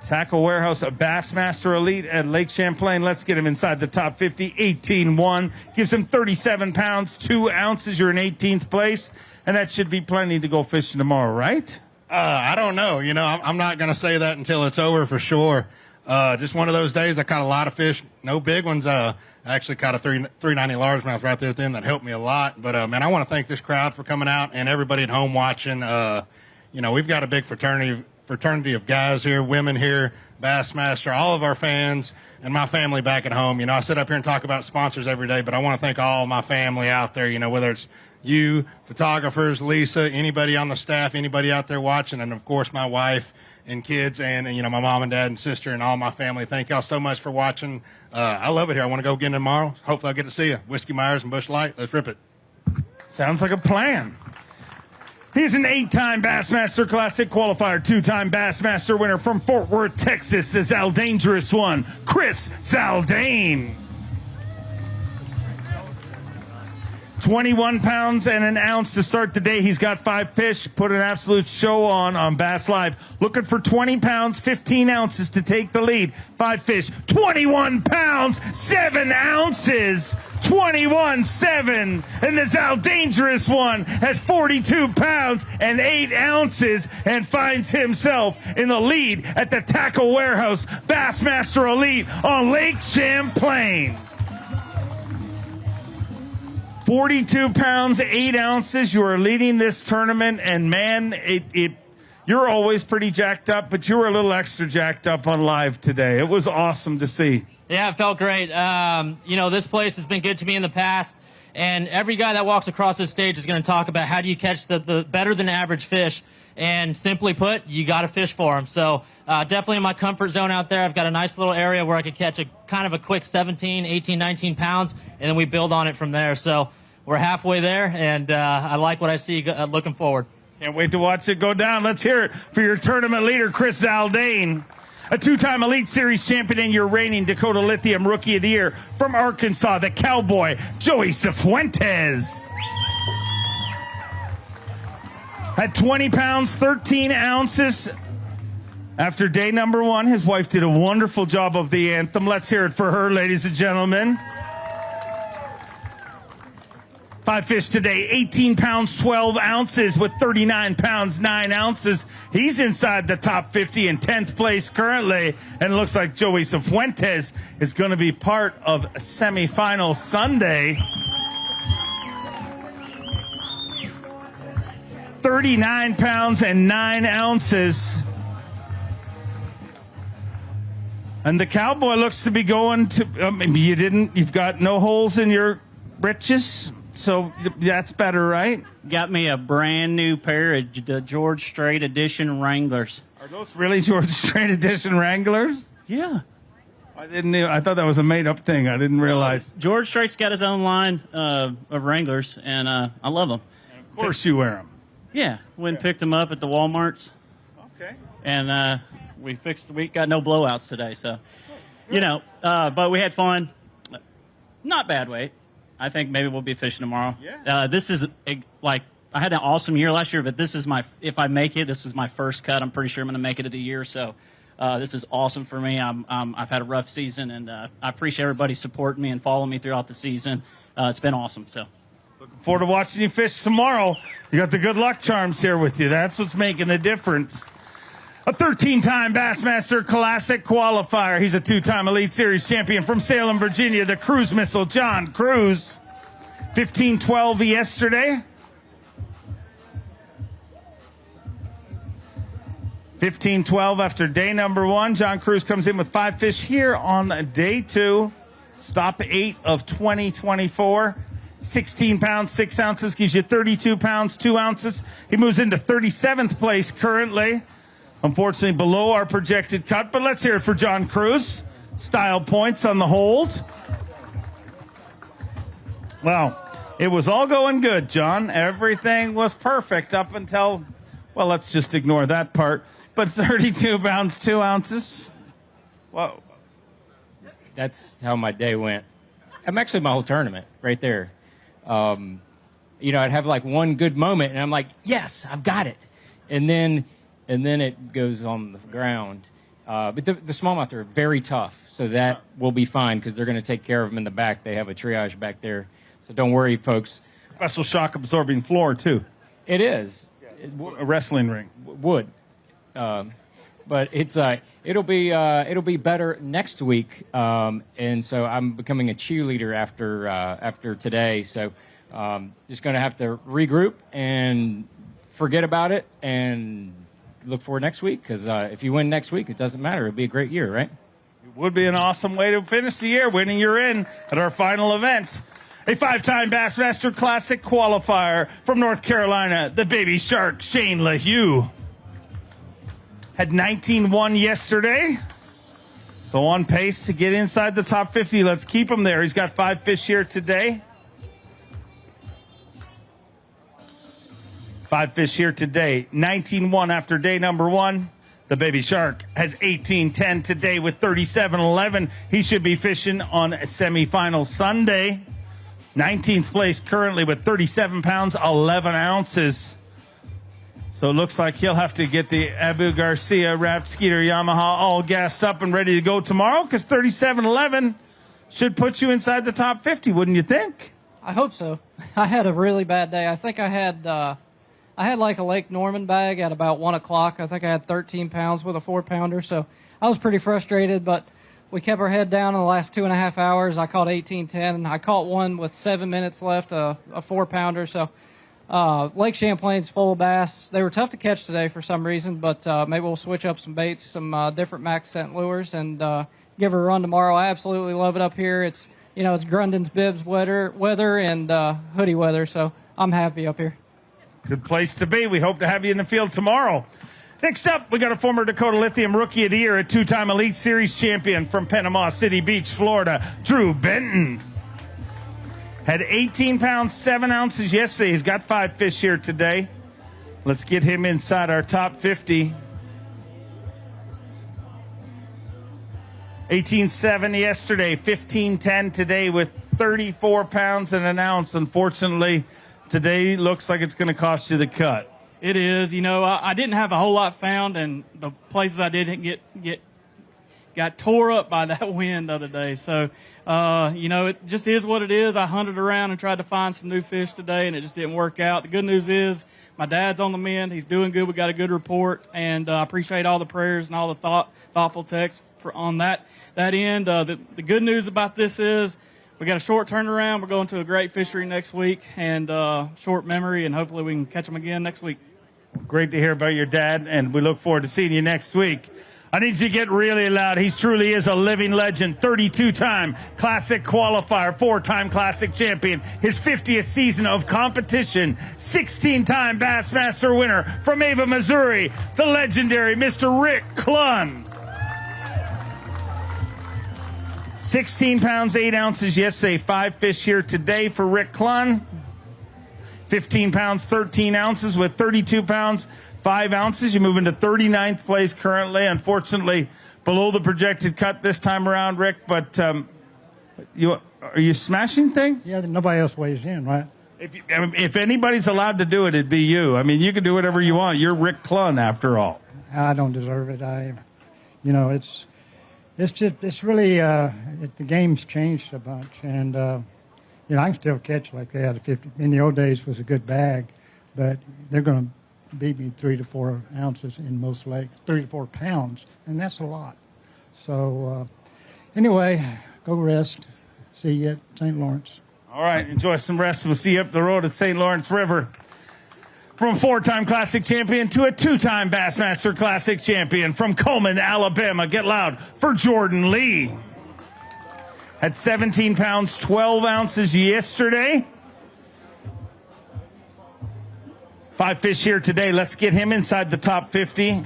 Speaker 1: Tackle Warehouse Bassmaster Elite at Lake Champlain. Let's get him inside the top 50. 18-1. Gives him 37 pounds, 2 ounces. You're in 18th place. And that should be plenty to go fishing tomorrow, right?
Speaker 7: I don't know. You know, I'm not going to say that until it's over for sure. Just one of those days. I caught a lot of fish. No big ones. I actually caught a 390 largemouth right there at the end that helped me a lot. But, man, I want to thank this crowd for coming out and everybody at home watching. You know, we've got a big fraternity of guys here, women here, Bassmaster, all of our fans, and my family back at home. You know, I sit up here and talk about sponsors every day, but I want to thank all my family out there, you know, whether it's you, photographers, Lisa, anybody on the staff, anybody out there watching, and, of course, my wife and kids and you know, my mom and dad and sister and all my family. Thank y'all so much for watching. I love it here. I want to go again tomorrow. Hopefully I'll get to see you. Whiskey Myers and Busch Light. Let's rip it.
Speaker 1: Sounds like a plan. He's an 8-time Bassmaster Classic qualifier, 2-time Bassmaster winner from Fort Worth, Texas. The Zaldangerous one, Chris Zaldain. 21 pounds and an ounce to start the day. He's got 5 fish. Put an absolute show on Bass Live. Looking for 20 pounds, 15 ounces to take the lead. 5 fish, 21 pounds, 7 ounces. 21-7. And the Zaldangerous one has 42 pounds and 8 ounces and finds himself in the lead at the Tackle Warehouse Bassmaster Elite on Lake Champlain. 42 pounds, 8 ounces. You are leading this tournament, and man, you're always pretty jacked up, but you were a little extra jacked up on live today. It was awesome to see.
Speaker 12: Yeah, it felt great. You know, this place has been good to me in the past, and every guy that walks across this stage is going to talk about how do you catch the better than average fish. And simply put, you got to fish for them. So definitely in my comfort zone out there. I've got a nice little area where I could catch a kind of a quick 17, 18, 19 pounds, and then we build on it from there. So we're halfway there, and I like what I see looking forward.
Speaker 1: Can't wait to watch it go down. Let's hear it for your tournament leader, Chris Zaldain. A 2-time Elite Series champion and your reigning Dakota Lithium Rookie of the Year from Arkansas, the Cowboy, Joey Cifuentes. At 20 pounds, 13 ounces. After day number 1, his wife did a wonderful job of the anthem. Let's hear it for her, ladies and gentlemen. 5 fish today, 18 pounds, 12 ounces with 39 pounds, 9 ounces. He's inside the top 50 in 10th place currently. And it looks like Joey Cifuentes is going to be part of semifinal Sunday. 39 pounds and 9 ounces. And the Cowboy looks to be going to, maybe you've got no holes in your britches. So that's better, right?
Speaker 13: Got me a brand new pair of the George Strait Edition Wranglers.
Speaker 1: Are those really George Strait Edition Wranglers?
Speaker 13: Yeah.
Speaker 1: I thought that was a made-up thing. I didn't realize.
Speaker 13: George Strait's got his own line of Wranglers, and I love them.
Speaker 1: And of course you wear them.
Speaker 13: Yeah. Went and picked them up at the Walmarts.
Speaker 1: Okay.
Speaker 13: And we got no blowouts today, so, you know, but we had fun. Not bad weight. I think maybe we'll be fishing tomorrow. Yeah. This is I had an awesome year last year, but this is if I make it, this is my first cut. I'm pretty sure I'm going to make it of the year. So this is awesome for me. I've had a rough season, and I appreciate everybody supporting me and following me throughout the season. It's been awesome. So
Speaker 1: looking forward to watching you fish tomorrow. You got the good luck charms here with you. That's what's making the difference. A 13-time Bassmaster Classic qualifier. He's a 2-time Elite Series champion from Salem, Virginia, the cruise missile, John Cruz. 15-12 yesterday. 15-12 after day number 1. John Cruz comes in with 5 fish here on day 2. Stop 8 of 2024. 16 pounds, 6 ounces gives you 32 pounds, 2 ounces. He moves into 37th place currently. Unfortunately, below our projected cut, but let's hear it for John Cruz. Style points on the hold. Well, it was all going good, John. Everything was perfect up until, well, let's just ignore that part. But 32 pounds, 2 ounces. Whoa.
Speaker 22: That's how my day went. I'm actually my whole tournament right there.
Speaker 14: I'd have like one good moment, and I'm like, yes, I've got it, and then it goes on the ground. But the smallmouth are very tough, so that will be fine because they're going to take care of them in the back. They have a triage back there, so don't worry, folks.
Speaker 1: Special shock absorbing floor too.
Speaker 14: It is
Speaker 1: a wrestling ring.
Speaker 14: Wood, but it'll be better next week, and so I'm becoming a cheerleader after today. So just going to have to regroup and forget about it and look for next week, because if you win next week, it doesn't matter. It'll be a great year, right?
Speaker 1: It would be an awesome way to finish the year, winning your in at our final event. A 5-time Bassmaster Classic qualifier from North Carolina, the Baby Shark, Shane LaHue. Had 19-1 yesterday, so on pace to get inside the top 50. Let's keep him there. He's got 5 fish here today. 5 fish here today. 19-1 after day number 1. The Baby Shark has 18-10 today with 37-11. He should be fishing on semifinal Sunday. 19th place currently with 37 pounds, 11 ounces. So it looks like he'll have to get the Abu Garcia Wrapped Skeeter Yamaha all gassed up and ready to go tomorrow, because 37-11 should put you inside the top 50, wouldn't you think?
Speaker 15: I hope so. I had a really bad day. I think I had like a Lake Norman bag at about 1 o'clock. I think I had 13 pounds with a 4-pounder, so I was pretty frustrated, but we kept our head down in the last 2.5 hours. I caught 18-10. I caught one with 7 minutes left, a 4-pounder. So Lake Champlain's full of bass. They were tough to catch today for some reason, but maybe we'll switch up some baits, some different max scent lures, and give her a run tomorrow. I absolutely love it up here. It's Grundon's Bibs weather and hoodie weather, so I'm happy up here.
Speaker 1: Good place to be. We hope to have you in the field tomorrow. Next up, we got a former Dakota Lithium Rookie of the Year, a 2-time Elite Series champion from Panama City Beach, Florida, Drew Benton. Had 18 pounds, 7 ounces yesterday. He's got 5 fish here today. Let's get him inside our top 50. 18.7 yesterday, 15.10 today with 34 pounds and an ounce. Unfortunately, today looks like it's going to cost you the cut.
Speaker 6: It is. I didn't have a whole lot found, and the places I didn't got tore up by that wind the other day. So, it just is what it is. I hunted around and tried to find some new fish today, and it just didn't work out. The good news is my dad's on the mend. He's doing good. We got a good report, and I appreciate all the prayers and all the thoughtful texts on that end. The good news about this is we got a short turnaround. We're going to a great fishery next week, and short memory, and hopefully we can catch them again next week.
Speaker 1: Great to hear about your dad, and we look forward to seeing you next week. I need you to get really loud. He truly is a living legend. 32-time Classic qualifier, 4-time Classic champion, his 50th season of competition, 16-time Bassmaster winner from Ava, Missouri, the legendary Mr. Rick Clunn. 16 pounds, 8 ounces yesterday, 5 fish here today for Rick Clunn. 15 pounds, 13 ounces with 32 pounds, 5 ounces. You move into 39th place currently. Unfortunately, below the projected cut this time around, Rick. But are you smashing things?
Speaker 16: Yeah, nobody else weighs in, right?
Speaker 1: If anybody's allowed to do it, it'd be you. I mean, you can do whatever you want. You're Rick Clunn, after all.
Speaker 16: I don't deserve it. It's really the game's changed a bunch, and I can still catch like that. In the old days, was a good bag, but they're going to beat me 3 to 4 ounces in most lakes, 3 to 4 pounds, and that's a lot. So anyway, go rest. See you at St. Lawrence.
Speaker 1: All right, enjoy some rest. We'll see you up the road at St. Lawrence River. From a 4-time Classic champion to a 2-time Bassmaster Classic champion from Coleman, Alabama. Get loud for Jordan Lee. At 17 pounds, 12 ounces yesterday. 5 fish here today. Let's get him inside the top 50.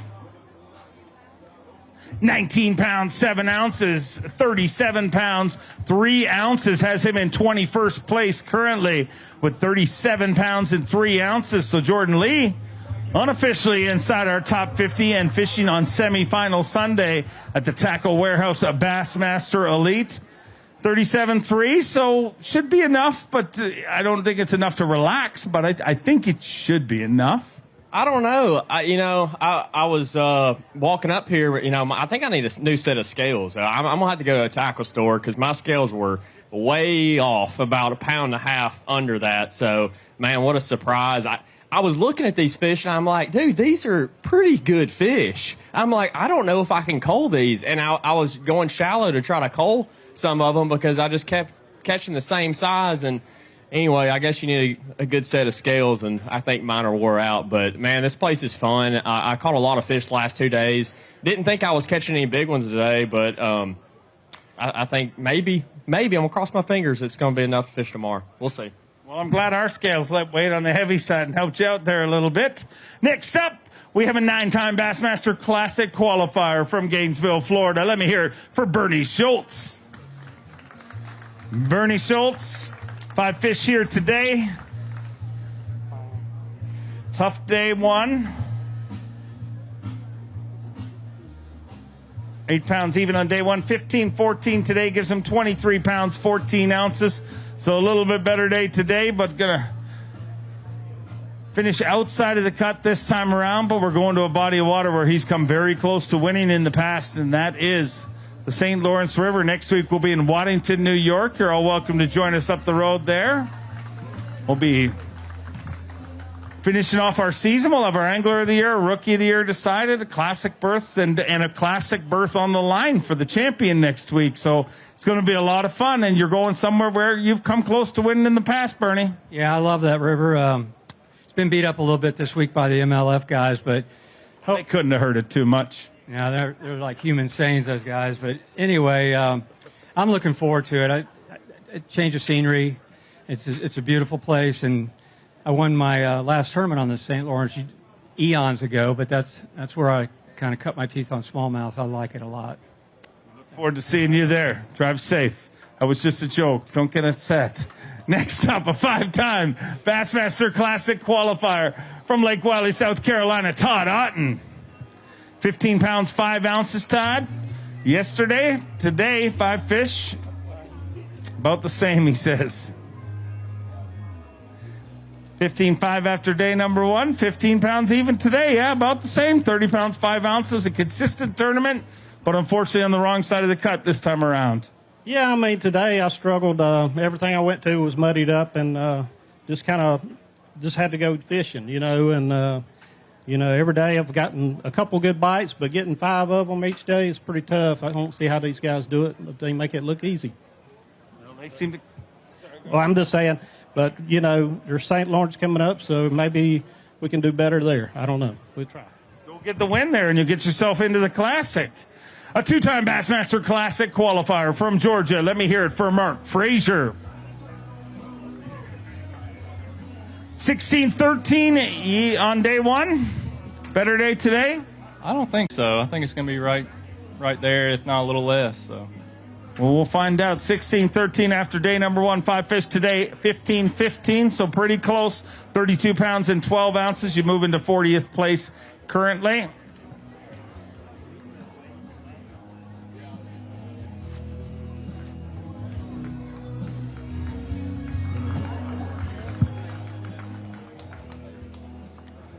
Speaker 1: 19 pounds, 7 ounces, 37 pounds, 3 ounces has him in 21st place currently with 37 pounds and 3 ounces. So Jordan Lee unofficially inside our top 50 and fishing on semifinal Sunday at the Tackle Warehouse Bassmaster Elite. 37.3, so should be enough, but I don't think it's enough to relax, but I think it should be enough.
Speaker 25: I don't know. I was walking up here. I think I need a new set of scales. I'm gonna have to go to a tackle store because my scales were way off, about 1.5 pounds under that. So, man, what a surprise! I was looking at these fish and I'm like, dude, these are pretty good fish. I'm like, I don't know if I can cull these, and I was going shallow to try to cull some of them because I just kept catching the same size. And anyway, I guess you need a good set of scales, and I think mine are wore out. But, man, this place is fun. I caught a lot of fish the last 2 days. Didn't think I was catching any big ones today, but I think maybe I'm going to cross my fingers it's going to be enough to fish tomorrow. We'll see.
Speaker 1: Well, I'm glad our scales let weight on the heavy side and helped you out there a little bit. Next up, we have a 9-time Bassmaster Classic qualifier from Gainesville, Florida. Let me hear it for Bernie Schultz. Bernie Schultz, 5 fish here today. Tough day 1. 8 pounds even on day 1. 15-14 today gives him 23 pounds, 14 ounces. So a little bit better day today, but gonna finish outside of the cut this time around. But we're going to a body of water where he's come very close to winning in the past, and that is the St. Lawrence River. Next week we'll be in Waddington, New York. You're all welcome to join us up the road there. We'll be finishing off our season. We'll have our Angler of the Year, Rookie of the Year decided, a classic berth, and a classic berth on the line for the champion next week. So it's going to be a lot of fun, and you're going somewhere where you've come close to winning in the past, Bernie.
Speaker 16: Yeah, I love that river. It's been beat up a little bit this week by the MLF guys, but
Speaker 1: they couldn't have hurt it too much.
Speaker 16: Yeah, they're like human saints, those guys. But anyway, I'm looking forward to it. A change of scenery. It's a beautiful place, and I won my last tournament on the St. Lawrence eons ago. But that's where I kind of cut my teeth on smallmouth. I like it a lot.
Speaker 1: Look forward to seeing you there. Drive safe. That was just a joke. Don't get upset. Next up, a 5-time Bassmaster Classic qualifier from Lake Wiley, South Carolina, Todd Otten. 15 pounds, 5 ounces, Todd. Yesterday, today, 5 fish. About the same, he says. 15.5 after day number 1. 15 pounds even today. Yeah, about the same. 30 pounds, 5 ounces. A consistent tournament, but unfortunately on the wrong side of the cut this time around.
Speaker 17: Yeah, I mean, today I struggled. Everything I went to was muddied up, and just had to go fishing, and every day I've gotten a couple good bites, but getting 5 of them each day is pretty tough. I don't see how these guys do it, but they make it look easy.
Speaker 1: Well, they seem to.
Speaker 17: Well, I'm just saying, but there's St. Lawrence coming up, so maybe we can do better there. I don't know. We'll try.
Speaker 1: Go get the win there, and you'll get yourself into the Classic. A 2-time Bassmaster Classic qualifier from Georgia. Let me hear it for Mark Frazier. 16-13 on day 1. Better day today?
Speaker 8: I don't think so. I think it's going to be right there, if not a little less. So,
Speaker 1: well, we'll find out. 16-13 after day number 1. 5 fish today, 15-15, so pretty close. 32 pounds and 12 ounces. You move into 40th place currently.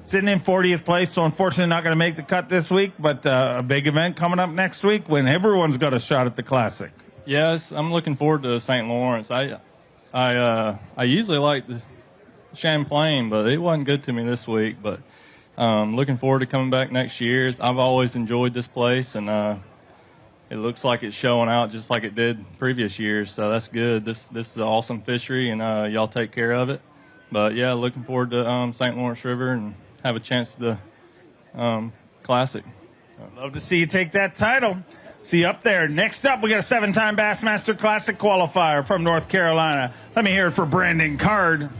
Speaker 1: Sitting in 40th place, so unfortunately not going to make the cut this week, but a big event coming up next week when everyone's got a shot at the Classic.
Speaker 8: yes, I'm looking forward to St. Lawrence. I usually like the Champlain, but it wasn't good to me this week. But looking forward to coming back next year. I've always enjoyed this place, and it looks like it's showing out just like it did previous years. So that's good. This is an awesome fishery, and y'all take care of it. But yeah, looking forward to St. Lawrence River and have a chance to the Classic.
Speaker 1: Love to see you take that title. See you up there. Next up, we got a 7-time Bassmaster Classic qualifier from North Carolina. Let me hear it for Brandon Card.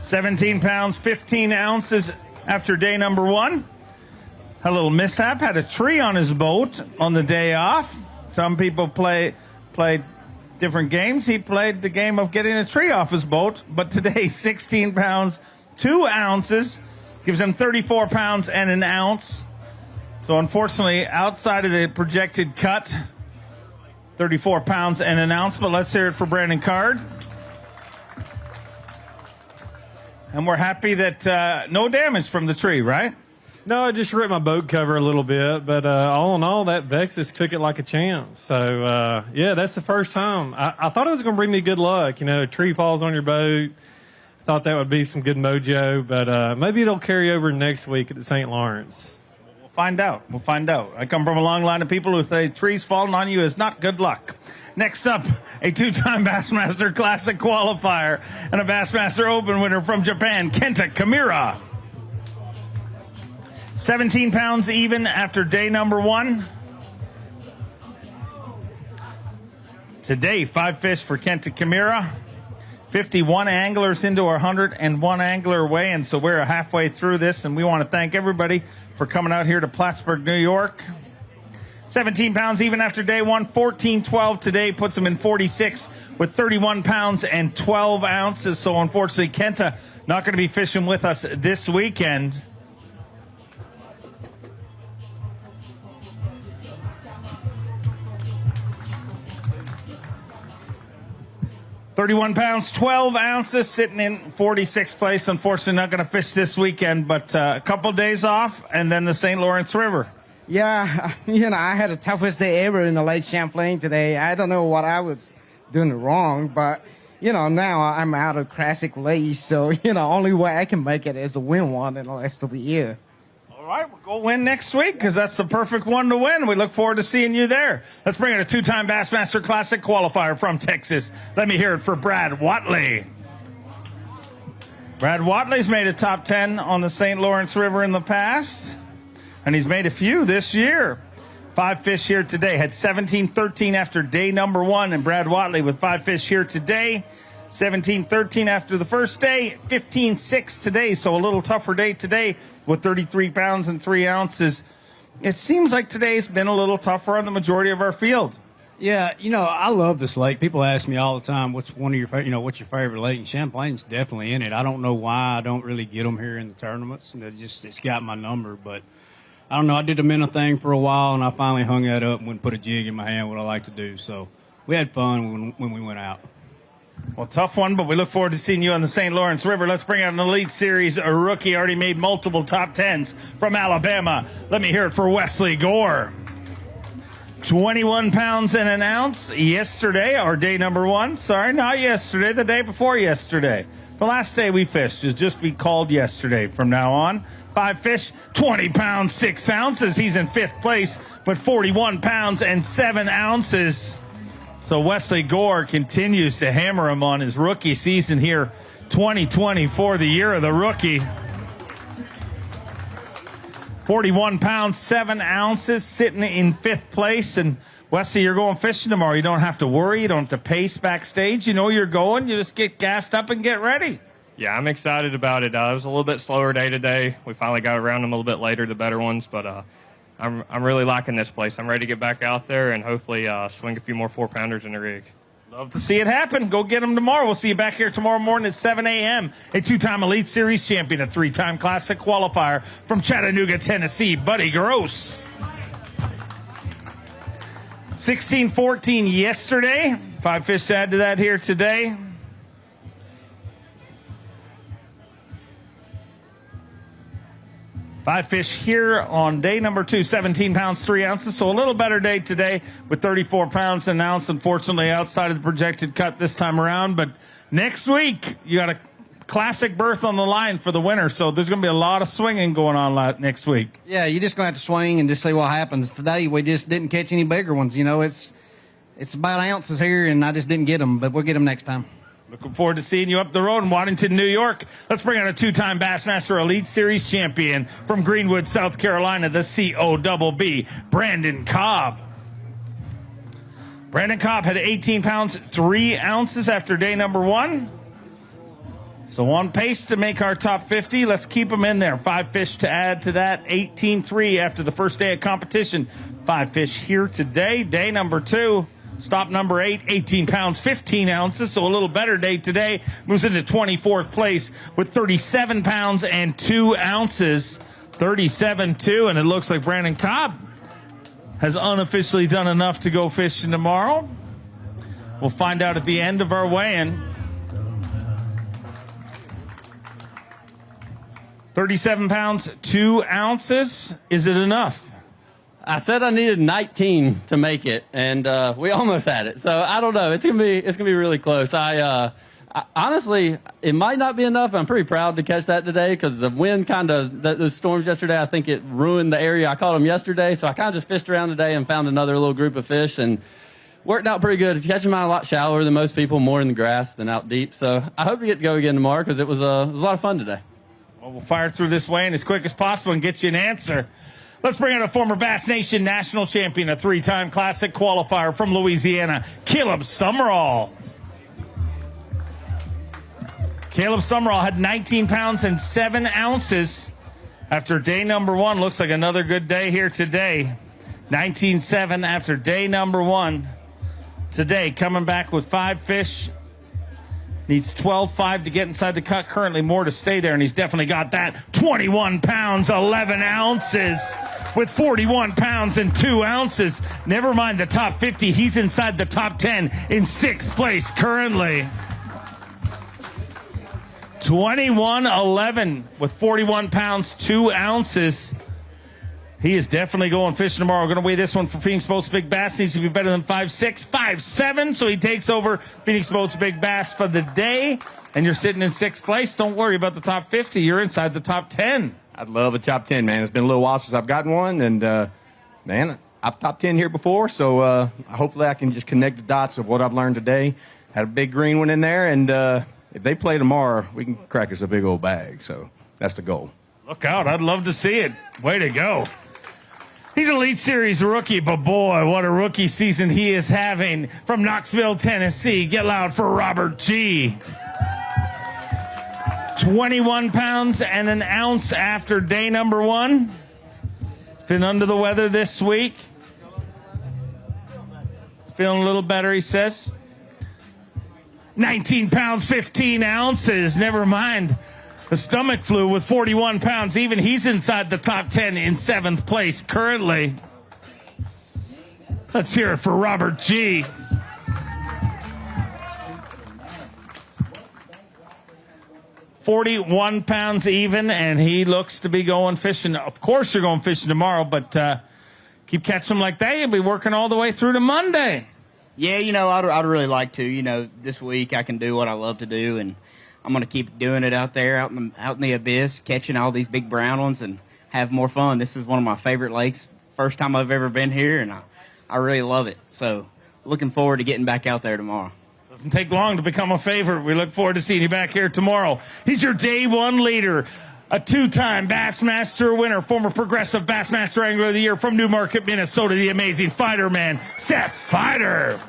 Speaker 1: 17 pounds, 15 ounces after day number 1. Had a little mishap. Had a tree on his boat on the day off. Some people play different games. He played the game of getting a tree off his boat. But today, 16 pounds, 2 ounces. Gives him 34 pounds and an ounce. So unfortunately, outside of the projected cut, 34 pounds and an ounce, but let's hear it for Brandon Card. And we're happy that no damage from the tree, right?
Speaker 4: No, I just ripped my boat cover a little bit, but all in all, that B.A.S.S took it like a champ. So, yeah, that's the first time. I thought it was going to bring me good luck. You know, a tree falls on your boat. Thought that would be some good mojo, but maybe it'll carry over next week at the St. Lawrence.
Speaker 1: We'll find out. We'll find out. I come from a long line of people who say trees falling on you is not good luck. Next up, a 2-time Bassmaster Classic qualifier and a Bassmaster Open winner from Japan, Kenta Kimura. 17 pounds even after day number 1. Today, 5 fish for Kenta Kimura. 51 anglers into our 101 angler weigh, and so we're halfway through this, and we want to thank everybody for coming out here to Plattsburgh, New York. 17 pounds even after day 1. 14-12 today puts him in 46 with 31 pounds and 12 ounces. So unfortunately, Kenta not going to be fishing with us this weekend. £31, 12 ounces, sitting in 46th place. Unfortunately, not going to fish this weekend, but a couple days off, and then the St. Lawrence River.
Speaker 2: Yeah, you know, I had the toughest day ever in the Lake Champlain today. I don't know what I was doing wrong, but, you know, now I'm out of classic lace, so, you know, only way I can make it is to win one in the rest of the year.
Speaker 1: All right, we'll go win next week because that's the perfect one to win. We look forward to seeing you there. Let's bring in a 2-time Bassmaster Classic qualifier from Texas. Let me hear it for Brad Watley. Brad Watley's made a top 10 on the St. Lawrence River in the past, and he's made a few this year. 5 fish here today. Had 17-13 after day number 1, and Brad Watley with 5 fish here today. 17-13 after the first day, 15-6 today, so a little tougher day today with 33 pounds and 3 ounces. It seems like today's been a little tougher on the majority of our field.
Speaker 18: Yeah, you know, I love this lake. People ask me all the time, what's your favorite lake? And Champlain's definitely in it. I don't know why I don't really get them here in the tournaments. And it's got my number, but I don't know. I did the minnow thing for a while, and I finally hung that up and went and put a jig in my hand, what I like to do. So we had fun when we went out.
Speaker 1: Well, tough one, but we look forward to seeing you on the St. Lawrence River. Let's bring out an Elite Series a rookie, already made multiple top 10s from Alabama. Let me hear it for Wesley Gore. 21 pounds and an ounce yesterday, or day number 1. Sorry, not yesterday, the day before yesterday. The last day we fished will just be called yesterday from now on. 5 fish, 20 pounds, 6 ounces. He's in 5th place with 41 pounds and 7 ounces. So Wesley Gore continues to hammer him on his rookie season here, 2024, the year of the rookie. 41 pounds, 7 ounces, sitting in 5th place. And Wesley, you're going fishing tomorrow. You don't have to worry. You don't have to pace backstage. You know you're going. You just get gassed up and get ready.
Speaker 19: Yeah, I'm excited about it. It was a little bit slower day today. We finally got around them a little bit later, the better ones, but I'm really liking this place. I'm ready to get back out there and hopefully swing a few more 4-pounders in the rig.
Speaker 1: Love to see it happen. Go get them tomorrow. We'll see you back here tomorrow morning at 7 a.m. A 2-time Elite Series champion, a 3-time Classic qualifier from Chattanooga, Tennessee, Buddy Gross. 16-14 yesterday. 5 fish to add to that here today. Five fish here on day number 2, 17 pounds, 3 ounces. So a little better day today with 34 pounds an ounce. Unfortunately, outside of the projected cut this time around. But next week, you got a classic berth on the line for the winner. So there's going to be a lot of swinging going on next week.
Speaker 2: Yeah, you're just going to have to swing and just see what happens. Today, we just didn't catch any bigger ones. You know, it's about ounces here, and I just didn't get them. But we'll get them next time.
Speaker 1: Looking forward to seeing you up the road in Waddington, New York. Let's bring out a 2-time Bassmaster Elite Series champion from Greenwood, South Carolina, the COBB, Brandon Cobb. Brandon Cobb had 18 pounds, 3 ounces after day number 1. So on pace to make our top 50. Let's keep him in there. 5 fish to add to that. 18-3 after the first day of competition. 5 fish here today. Day number 2. Stop number 8, 18 pounds, 15 ounces, so a little better day today. Moves into 24th place with 37 pounds and 2 ounces, 37-2, and it looks like Brandon Cobb has unofficially done enough to go fishing tomorrow. We'll find out at the end of our weigh-in. 37 pounds, 2 ounces. Is it enough?
Speaker 25: I said I needed 19 to make it, and we almost had it. So I don't know. It's gonna be really close. I honestly, it might not be enough. I'm pretty proud to catch that today because the wind those storms yesterday, I think it ruined the area I caught them yesterday. So I kind of just fished around today and found another little group of fish and worked out pretty good. Catch them out a lot shallower than most people, more in the grass than out deep. So I hope we get to go again tomorrow because it was a lot of fun today.
Speaker 1: Well, we'll fire through this weigh-in as quick as possible and get you an answer. Let's bring in a former Bass Nation national champion, a 3-time classic qualifier from Louisiana, Caleb Summerall. Caleb Summerall had 19 pounds and 7 ounces after day number 1. Looks like another good day here today. 19.7 after day number 1. Today, coming back with 5 fish. Needs 12.5 to get inside the cut. Currently more to stay there, and he's definitely got that. 21 pounds, 11 ounces with 41 pounds and 2 ounces. Never mind the top 50. He's inside the top 10 in 6th place currently. 21.11 with 41 pounds, 2 ounces. He is definitely going fishing tomorrow. Going to weigh this one for Phoenix Boats Big Bass. Needs to be better than 5'6", 5'7", so he takes over Phoenix Boats Big Bass for the day. And you're sitting in 6th place. Don't worry about the top 50. You're inside the top 10.
Speaker 3: I'd love a top 10, man. It's been a little while since I've gotten one, and man, I've top 10 here before, so hopefully I can just connect the dots of what I've learned today. Had a big green one in there, and if they play tomorrow, we can crack us a big old bag. So that's the goal.
Speaker 1: Look out. I'd love to see it. Way to go. He's an Elite Series rookie, but boy, what a rookie season he is having. From Knoxville, Tennessee, get loud for Robert G. 21 pounds and an ounce after day number 1. He's been under the weather this week. He's feeling a little better, he says. 19 pounds, 15 ounces. Never mind the stomach flu with 41 pounds. Even he's inside the top 10 in 7th place currently. Let's hear it for Robert G. $41 pounds even, and he looks to be going fishing. Of course you're going fishing tomorrow, but keep catching them like that. You'll be working all the way through to Monday.
Speaker 20: Yeah, I'd really like to. This week I can do what I love to do, and I'm going to keep doing it out there, out in the abyss, catching all these big brown ones and have more fun. This is one of my favorite lakes. First time I've ever been here, and I really love it. So looking forward to getting back out there tomorrow.
Speaker 1: Doesn't take long to become a favorite. We look forward to seeing you back here tomorrow. He's your day 1 leader, a 2-time Bassmaster winner, former Progressive Bassmaster Angler of the Year from Newmarket, Minnesota, the amazing fighter man, Seth Fighter.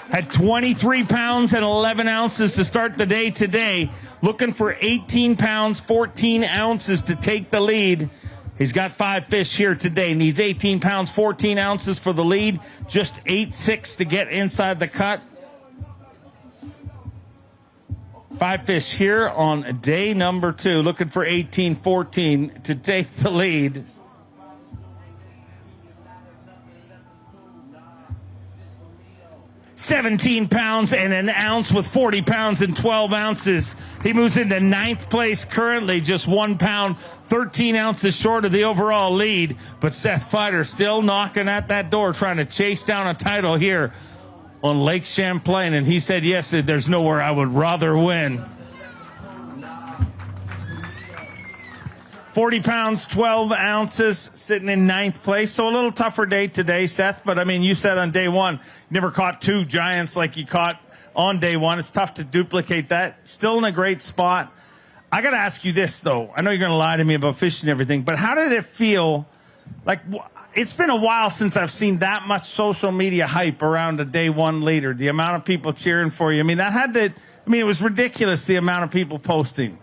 Speaker 1: Had 23 pounds and 11 ounces to start the day today. Looking for 18 pounds, 14 ounces to take the lead. He's got 5 fish here today. Needs 18 pounds, 14 ounces for the lead. Just 8.6 to get inside the cut. 5 fish here on day number 2. Looking for 18, 14 to take the lead. $17 pounds and an ounce with 40 pounds and 12 ounces. He moves into 9th place currently, just 1 pound, 13 ounces short of the overall lead. But Seth Fighter still knocking at that door, trying to chase down a title here on Lake Champlain. And he said, yes, there's nowhere I would rather win. 40 pounds, 12 ounces, sitting in 9th place. So a little tougher day today, Seth. But, I mean, you said on day 1, you never caught 2 giants like you caught on day 1. It's tough to duplicate that. Still in a great spot. I got to ask you this, though. I know you're going to lie to me about fishing and everything, but how did it feel? Like, it's been a while since I've seen that much social media hype around a day 1 leader. The amount of people cheering for you. I mean, it was ridiculous, the amount of people posting.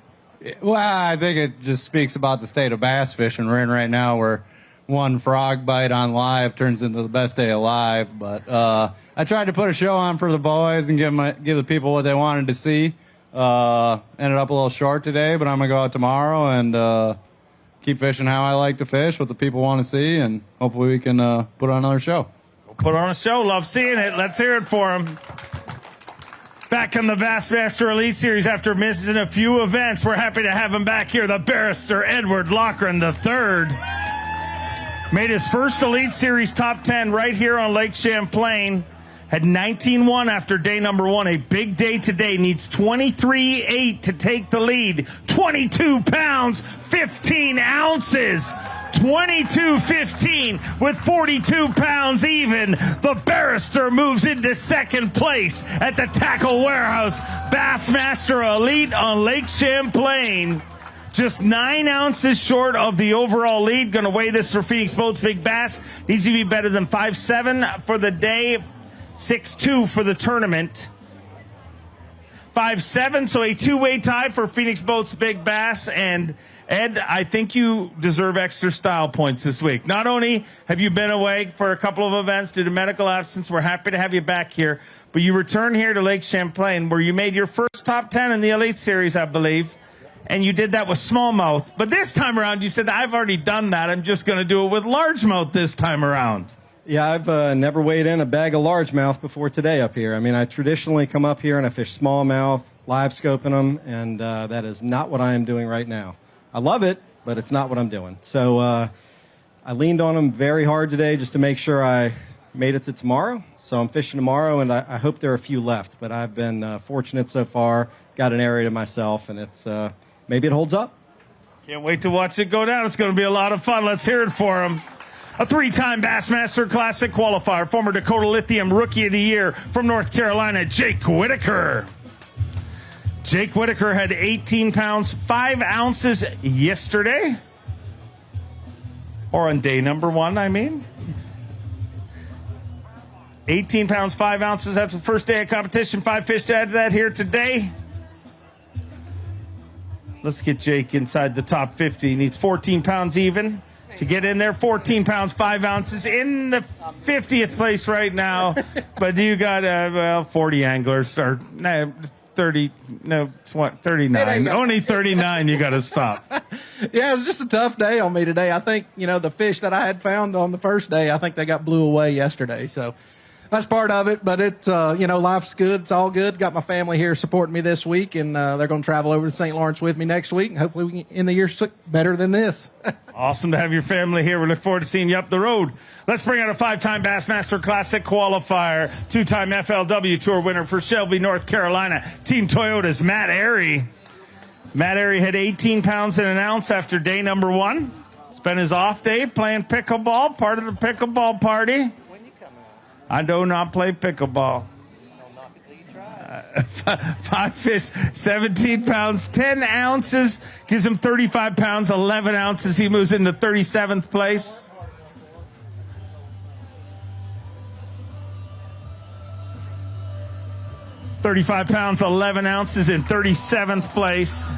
Speaker 4: Well, I think it just speaks about the state of bass fishing we're in right now, where one frog bite on live turns into the best day alive. But I tried to put a show on for the boys and give the people what they wanted to see. Ended up a little short today, but I'm going to go out tomorrow and keep fishing how I like to fish, what the people want to see, and hopefully we can put on another show.
Speaker 1: Put on a show. Love seeing it. Let's hear it for him. Back in the Bassmaster Elite Series after missing a few events. We're happy to have him back here, the barrister Edward Loughran III. Made his first Elite Series top 10 right here on Lake Champlain. Had 19-1 after day number 1. A big day today. Needs 23-8 to take the lead. 22 pounds, 15 ounces. 22-15 with 42 pounds even. The barrister moves into second place at the Tackle Warehouse Bassmaster Elite on Lake Champlain. Just 9 ounces short of the overall lead. Going to weigh this for Phoenix Boats Big Bass. Needs to be better than 5'7" for the day, 6'2" for the tournament. 5'7", so a two-way tie for Phoenix Boats Big Bass. And Ed, I think you deserve extra style points this week. Not only have you been away for a couple of events due to medical absence, we're happy to have you back here, but you return here to Lake Champlain where you made your first top 10 in the Elite Series, I believe. And you did that with smallmouth. But this time around, you said, I've already done that. I'm just going to do it with largemouth this time around.
Speaker 5: Yeah, I've never weighed in a bag of largemouth before today up here. I mean, I traditionally come up here and I fish smallmouth, live scoping them, and that is not what I am doing right now. I love it, but it's not what I'm doing. So I leaned on them very hard today just to make sure I made it to tomorrow. So I'm fishing tomorrow, and I hope there are a few left. But I've been fortunate so far, got an area to myself, and it's maybe it holds up.
Speaker 1: Can't wait to watch it go down. It's going to be a lot of fun. Let's hear it for him. A 3-time Bassmaster Classic qualifier, former Dakota Lithium Rookie of the Year from North Carolina, Jake Whitaker. Jake Whitaker had 18 pounds, 5 ounces yesterday. Or on day number 1, I mean. 18 pounds, 5 ounces. That's the first day of competition. 5 fish to add to that here today. Let's get Jake inside the top 50. He needs 14 pounds even to get in there. 14 pounds, 5 ounces in the 50th place right now. But you got, 40 anglers or 30, no, what, 39. Only 39 you got to stop.
Speaker 9: Yeah, it was just a tough day on me today. I think, the fish that I had found on the first day, I think they got blew away yesterday. So that's part of it, but it's, life's good. It's all good. Got my family here supporting me this week, and they're going to travel over to St. Lawrence with me next week, and hopefully we can end the year better than this.
Speaker 1: Awesome to have your family here. We look forward to seeing you up the road. Let's bring out a 5-time Bassmaster Classic qualifier, 2-time FLW Tour winner for Shelby, North Carolina, Team Toyota's Matt Airy. Matt Airy had 18 pounds and an ounce after day number 1. Spent his off day playing pickleball, part of the pickleball party. I do not play pickleball. 5 fish, 17 pounds, 10 ounces. Gives him 35 pounds, 11 ounces. He moves into 37th place. $35 pounds, 11 ounces in 37th place.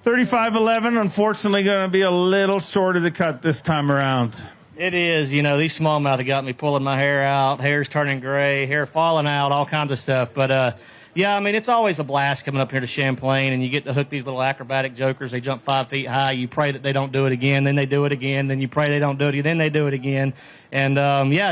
Speaker 1: $35.11, unfortunately, going to be a little short of the cut this time around.
Speaker 12: It is. These smallmouth have got me pulling my hair out, hair's turning gray, hair falling out, all kinds of stuff. But, it's always a blast coming up here to Champlain, and you get to hook these little acrobatic jokers. They jump 5 feet high. You pray that they don't do it again, then they do it again, then you pray they don't do it again, then they do it again. And,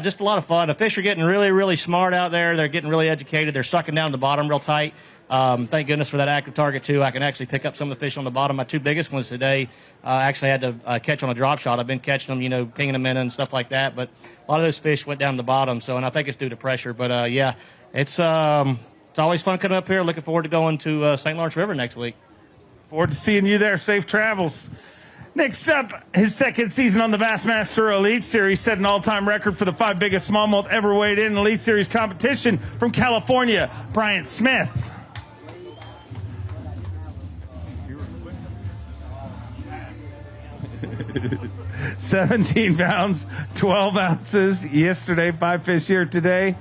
Speaker 12: just a lot of fun. The fish are getting really, really smart out there. They're getting really educated. They're sucking down the bottom real tight. Thank goodness for that active target, too. I can actually pick up some of the fish on the bottom. My 2 biggest ones today actually had to catch on a drop shot. I've been catching them, pinging them in and stuff like that. But a lot of those fish went down the bottom, and I think it's due to pressure. But, it's always fun coming up here. Looking forward to going to St. Lawrence River next week.
Speaker 1: Forward to seeing you there. Safe travels. Next up, his second season on the Bassmaster Elite Series set an all-time record for the 5 biggest smallmouth ever weighed in Elite Series competition from California, Bryant Smith. 17 pounds, 12 ounces yesterday, 5 fish here today.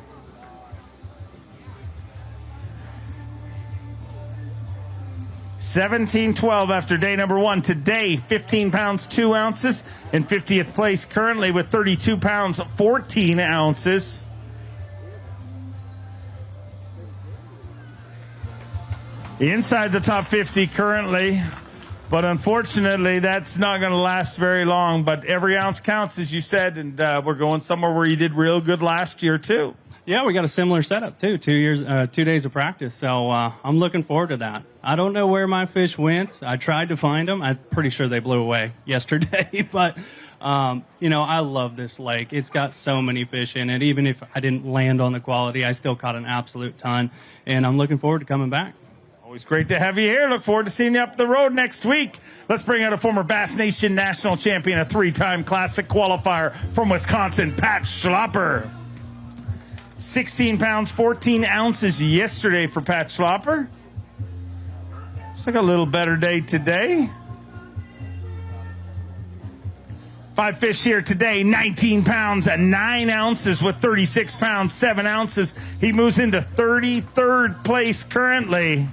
Speaker 1: $17.12 after day number 1. Today, 15 pounds, 2 ounces in 50th place currently with 32 pounds, 14 ounces. Inside the top 50 currently But unfortunately, that's not going to last very long. But every ounce counts, as you said, and we're going somewhere where you did real good last year, too.
Speaker 25: Yeah, we got a similar setup, too. 2 days of practice. So I'm looking forward to that. I don't know where my fish went. I tried to find them. I'm pretty sure they blew away yesterday. But, I love this lake. It's got so many fish in it. Even if I didn't land on the quality, I still caught an absolute ton. And I'm looking forward to coming back.
Speaker 1: Always great to have you here. Look forward to seeing you up the road next week. Let's bring out a former Bass Nation national champion, a 3-time classic qualifier from Wisconsin, Pat Schlopper. 16 pounds, 14 ounces yesterday for Pat Schlopper. Looks like a little better day today. 5 fish here today, 19 pounds and 9 ounces with 36 pounds, 7 ounces. He moves into 33rd place currently.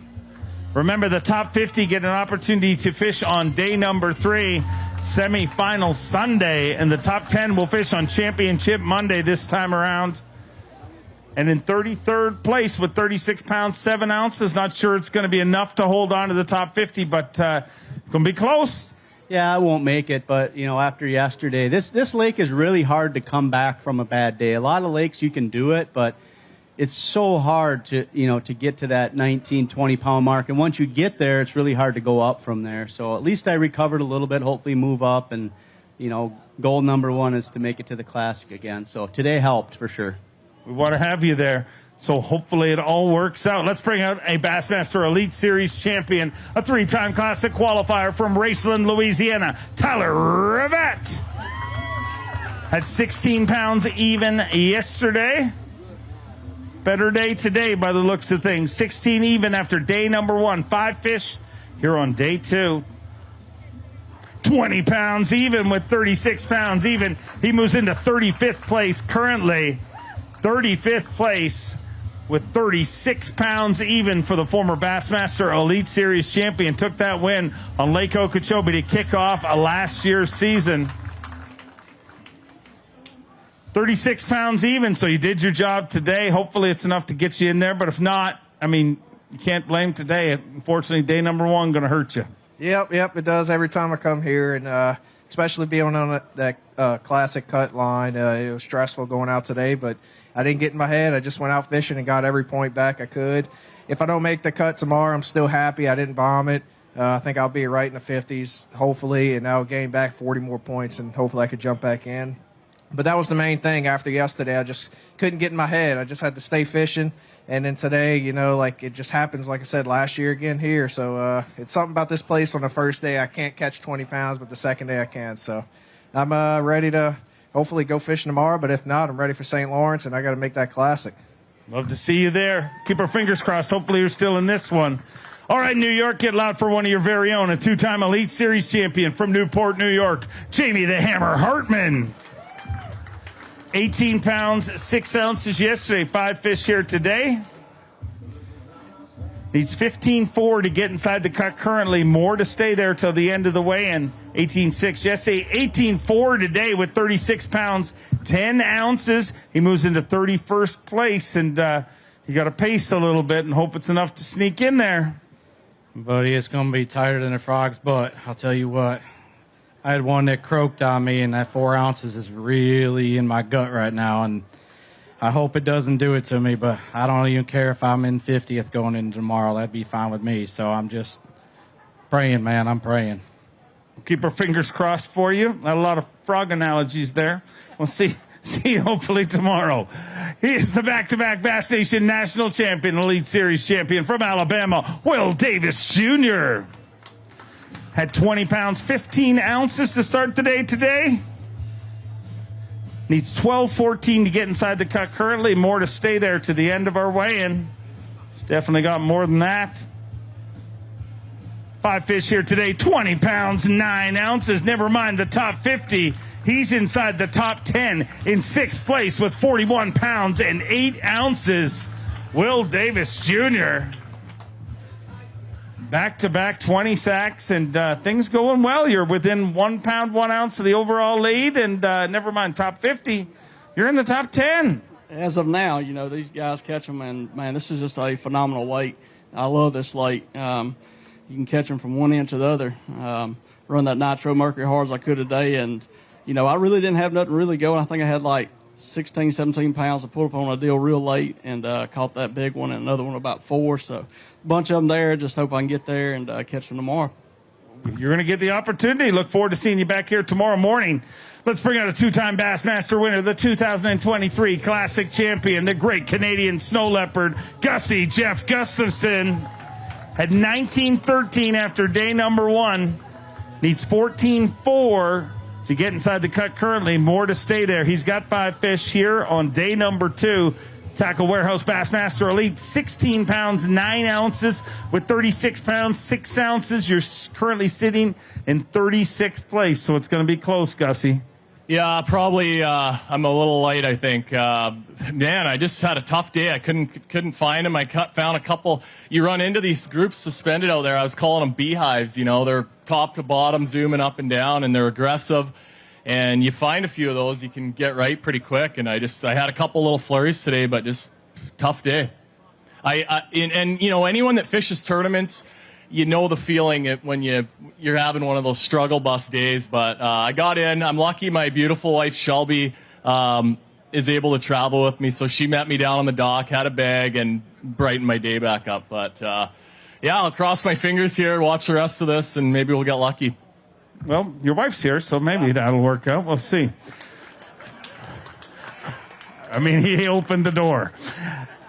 Speaker 1: Remember, the top 50 get an opportunity to fish on day number 3, semifinal Sunday, and the top 10 will fish on championship Monday this time around. And in 33rd place with 36 pounds, 7 ounces. Not sure it's going to be enough to hold on to the top 50, but going to be close.
Speaker 10: Yeah, I won't make it, but, after yesterday, this lake is really hard to come back from a bad day. A lot of lakes you can do it, but it's so hard to get to that 19, 20-pound mark. And once you get there, it's really hard to go up from there. So at least I recovered a little bit, hopefully move up. And, goal number 1 is to make it to the Classic again. So today helped for sure.
Speaker 1: We want to have you there. So hopefully it all works out. Let's bring out a Bassmaster Elite Series champion, a 3-time Classic qualifier from Raceland, Louisiana, Tyler Rivette. Had 16 pounds even yesterday. Better day today by the looks of things. 16 even after day number 1. 5 fish here on day 2. 20 pounds even with 36 pounds even. He moves into 35th place currently. 35th place with 36 pounds even for the former Bassmaster Elite Series champion. Took that win on Lake Okeechobee to kick off last year's season. 36 pounds even, so you did your job today. Hopefully it's enough to get you in there, but if not, you can't blame today. Unfortunately, day number 1 going to hurt you.
Speaker 11: Yep, it does every time I come here, and especially being on that Classic cut line. It was stressful going out today, but I didn't get in my head. I just went out fishing and got every point back I could. If I don't make the cut tomorrow, I'm still happy. I didn't bomb it. I think I'll be right in the 50s, hopefully, and I'll gain back 40 more points, and hopefully I could jump back in. But that was the main thing after yesterday. I just couldn't get in my head. I just had to stay fishing. And then today, it just happens, like I said, last year again here. So it's something about this place on the first day. I can't catch 20 pounds, but the second day I can. So I'm ready to hopefully go fishing tomorrow. But if not, I'm ready for St. Lawrence, and I got to make that Classic.
Speaker 1: Love to see you there. Keep our fingers crossed. Hopefully you're still in this one. All right, New York, get loud for one of your very own, a 2-time Elite Series champion from Newport, New York, Jamie the Hammer Hartman. 18 pounds, 6 ounces yesterday, 5 fish here today. Needs 15.4 to get inside the cut currently. More to stay there till the end of the weigh-in. 18.6 yesterday, 18.4 today with 36 pounds, 10 ounces. He moves into 31st place, and you got to pace a little bit and hope it's enough to sneak in there.
Speaker 21: Buddy, it's going to be tighter than a frog's butt. I'll tell you what. I had one that croaked on me, and that 4 ounces is really in my gut right now, and I hope it doesn't do it to me, but I don't even care if I'm in 50th going into tomorrow. That'd be fine with me. So I'm just praying, man. I'm praying.
Speaker 1: We'll keep our fingers crossed for you. Not a lot of frog analogies there. We'll see you hopefully tomorrow. He is the back-to-back Bass Nation National Champion, Elite Series champion from Alabama, Will Davis Jr. Had 20 pounds, 15 ounces to start the day today. Needs 12.14 to get inside the cut currently. More to stay there to the end of our weigh-in. Definitely got more than that. 5 fish here today, 20 pounds, 9 ounces. Never mind the top 50. He's inside the top 10 in 6th place with 41 pounds and 8 ounces. Will Davis Jr. Back-to-back 20 sacks, and things going well. You're within 1 pound, 1 ounce of the overall lead, and never mind top 50. You're in the top 10.
Speaker 23: As of now, these guys catch them, and, man, this is just a phenomenal lake. I love this lake.
Speaker 7: you can catch them from one end to the other. Run that nitro mercury hard as I could today, and I really didn't have nothing really going. I think I had like 16, 17 pounds. I pulled up on a deal real late and caught that big one and another one about 4. So a bunch of them there. Just hope I can get there and catch them tomorrow.
Speaker 1: You're going to get the opportunity. Look forward to seeing you back here tomorrow morning. Let's bring out a 2-time Bassmaster winner, the 2023 Classic Champion, the great Canadian snow leopard, Gussie Jeff Gustafson. Had 19-13 after day number 1. Needs 14-4 to get inside the cut currently. More to stay there. He's got 5 fish here on day number 2. Tackle Warehouse Bassmaster Elite, 16 pounds, 9 ounces with 36 pounds, 6 ounces. You're currently sitting in 36th place, so it's going to be close, Gussie.
Speaker 19: Yeah, probably. I'm a little light, I think. Man, I just had a tough day. I couldn't find them. Found a couple. You run into these groups suspended out there. I was calling them beehives. They're top to bottom, zooming up and down, and they're aggressive. And you find a few of those, you can get right pretty quick. And I had a couple little flurries today, but just tough day. Anyone that fishes tournaments, the feeling when you're having one of those struggle bus days. But I got in. I'm lucky my beautiful wife, Shelby, is able to travel with me. So she met me down on the dock, had a bag, and brightened my day back up. But, I'll cross my fingers here, watch the rest of this, and maybe we'll get lucky.
Speaker 1: Well, your wife's here, so maybe that'll work out. We'll see. I mean, he opened the door.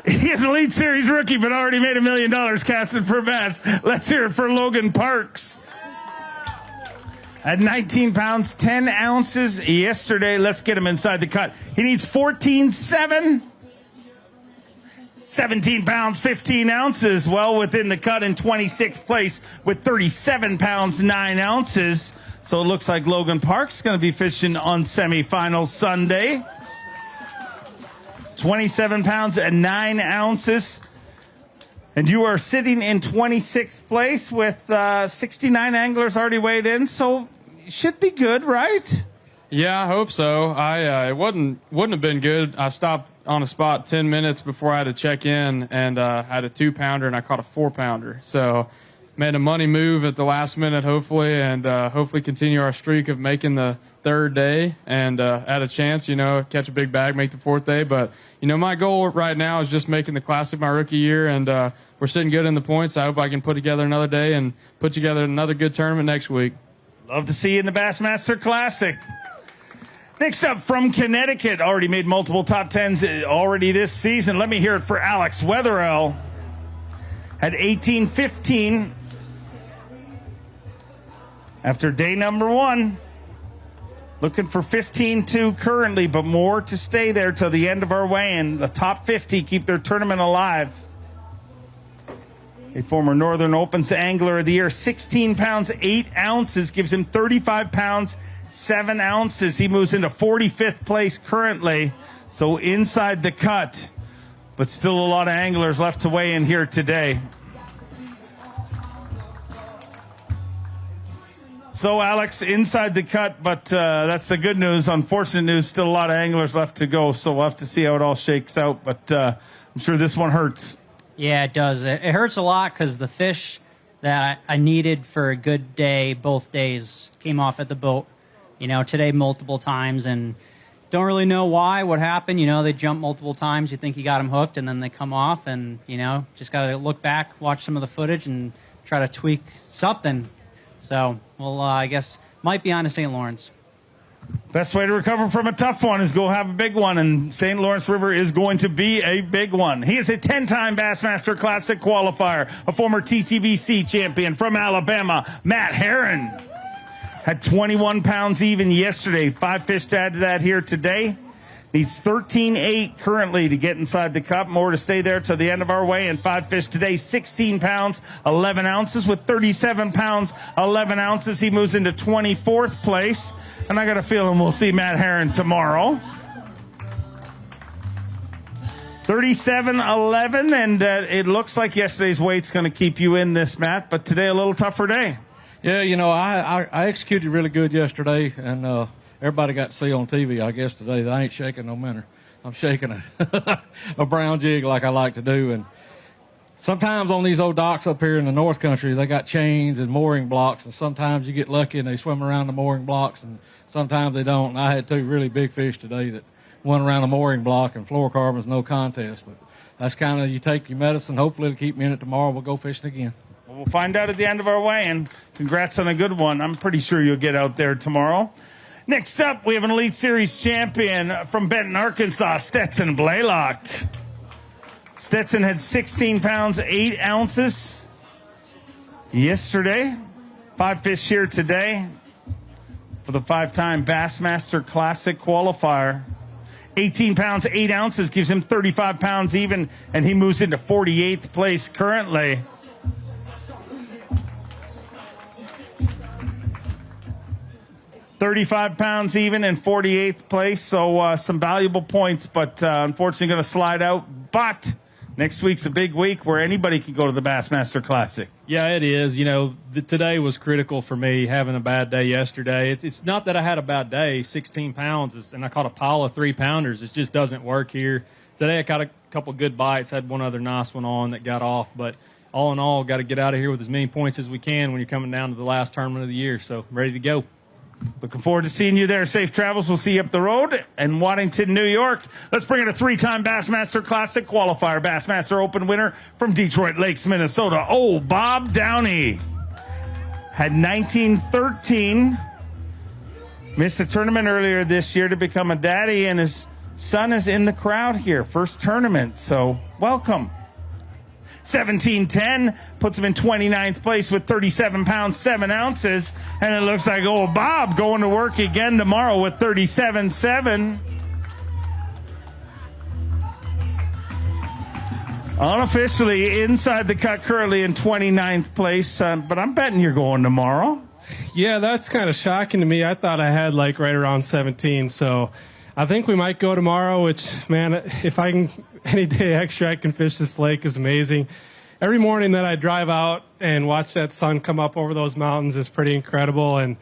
Speaker 1: He is an Elite Series rookie, but already made $1 million casting for bass. Let's hear it for Logan Parks. At 19 pounds, 10 ounces yesterday. Let's get him inside the cut. He needs 14.7. 17 pounds, 15 ounces. Well within the cut in 26th place with 37 pounds, 9 ounces. So it looks like Logan Parks is going to be fishing on semifinals Sunday. 27 pounds and 9 ounces. And you are sitting in 26th place with 69 anglers already weighed in. So it should be good, right?
Speaker 4: Yeah, I hope so. It wouldn't have been good. I stopped on a spot 10 minutes before I had to check in and had a 2-pounder, and I caught a 4-pounder. So made a money move at the last minute, hopefully, and hopefully continue our streak of making the 3rd day and add a chance, catch a big bag, make the 4th day. But, my goal right now is just making the Classic my rookie year, and we're sitting good in the points. I hope I can put together another day and put together another good tournament next week.
Speaker 1: Love to see you in the Bassmaster Classic. Next up from Connecticut, already made multiple top 10s already this season. Let me hear it for Alex Wetherell. Had 18-15 after day number 1. Looking for 15-2 currently, but more to stay there till the end of our weigh-in. The top 50 keep their tournament alive. A former Northern Opens Angler of the Year, 16 pounds, 8 ounces, gives him 35 pounds, 7 ounces. He moves into 45th place currently, so inside the cut, but still a lot of anglers left to weigh in here today. So, Alex, inside the cut, but that's the good news. Unfortunate news, still a lot of anglers left to go, so we'll have to see how it all shakes out, but I'm sure this one hurts.
Speaker 13: Yeah, it does. It hurts a lot because the fish that I needed for a good day both days came off at the boat. Today multiple times, and don't really know why, what happened. They jump multiple times. You think you got them hooked, and then they come off, and, just got to look back, watch some of the footage, and try to tweak something. So, I guess might be on to St. Lawrence.
Speaker 1: Best way to recover from a tough one is go have a big one, and St. Lawrence River is going to be a big one. He is a 10-time Bassmaster Classic qualifier, a former TTBC champion from Alabama, Matt Herron. Had 21 pounds even yesterday. 5 fish to add to that here today. Needs 13.8 currently to get inside the cup. More to stay there till the end of our weigh. And 5 fish today, 16 pounds, 11 ounces. With 37 pounds, 11 ounces, he moves into 24th place. And I got a feeling we'll see Matt Herron tomorrow. 37.11, and it looks like yesterday's weight's going to keep you in this, Matt. But today a little tougher day.
Speaker 21: Yeah, I executed really good yesterday, and everybody got to see on TV, I guess, today that I ain't shaking no minnow. I'm shaking a brown jig like I like to do, and sometimes on these old docks up here in the North Country, they got chains and mooring blocks, and sometimes you get lucky and they swim around the mooring blocks, and sometimes they don't. And I had 2 really big fish today that went around a mooring block, and fluorocarbon's no contest. But that's kind of, you take your medicine. Hopefully it'll keep me in it tomorrow. We'll go fishing again.
Speaker 1: Well, we'll find out at the end of our weigh-in. Congrats on a good one. I'm pretty sure you'll get out there tomorrow. Next up, we have an Elite Series champion from Benton, Arkansas, Stetson Blaylock. Stetson had 16 pounds, 8 ounces yesterday. 5 fish here today for the 5-time Bassmaster Classic qualifier. 18 pounds, 8 ounces gives him 35 pounds even, and he moves into 48th place currently. £35 even in 48th place, so some valuable points, but unfortunately going to slide out. But next week's a big week where anybody can go to the Bassmaster Classic.
Speaker 14: Yeah, it is. You know, today was critical for me, having a bad day yesterday. It's not that I had a bad day. 16 pounds, and I caught a pile of 3-pounders. It just doesn't work here. Today I caught a couple good bites, had one other nice one on that got off, but all in all, got to get out of here with as many points as we can when you're coming down to the last tournament of the year. So, ready to go.
Speaker 1: Looking forward to seeing you there. Safe travels. We'll see you up the road in Waddington, New York. Let's bring in a 3-time Bassmaster Classic qualifier, Bassmaster Open winner from Detroit Lakes, Minnesota. Oh, Bob Downey had 1913. Missed a tournament earlier this year to become a daddy, and his son is in the crowd here. First tournament, so welcome. 1710 puts him in 29th place with 37 pounds, 7 ounces. And it looks like old Bob going to work again tomorrow with 37.7. Unofficially inside the cut currently in 29th place, but I'm betting you're going tomorrow.
Speaker 6: Yeah, that's kind of shocking to me. I thought I had like right around 17, so I think we might go tomorrow, which, man, if I can, any day extra I can fish this lake is amazing. Every morning that I drive out and watch that sun come up over those mountains is pretty incredible, and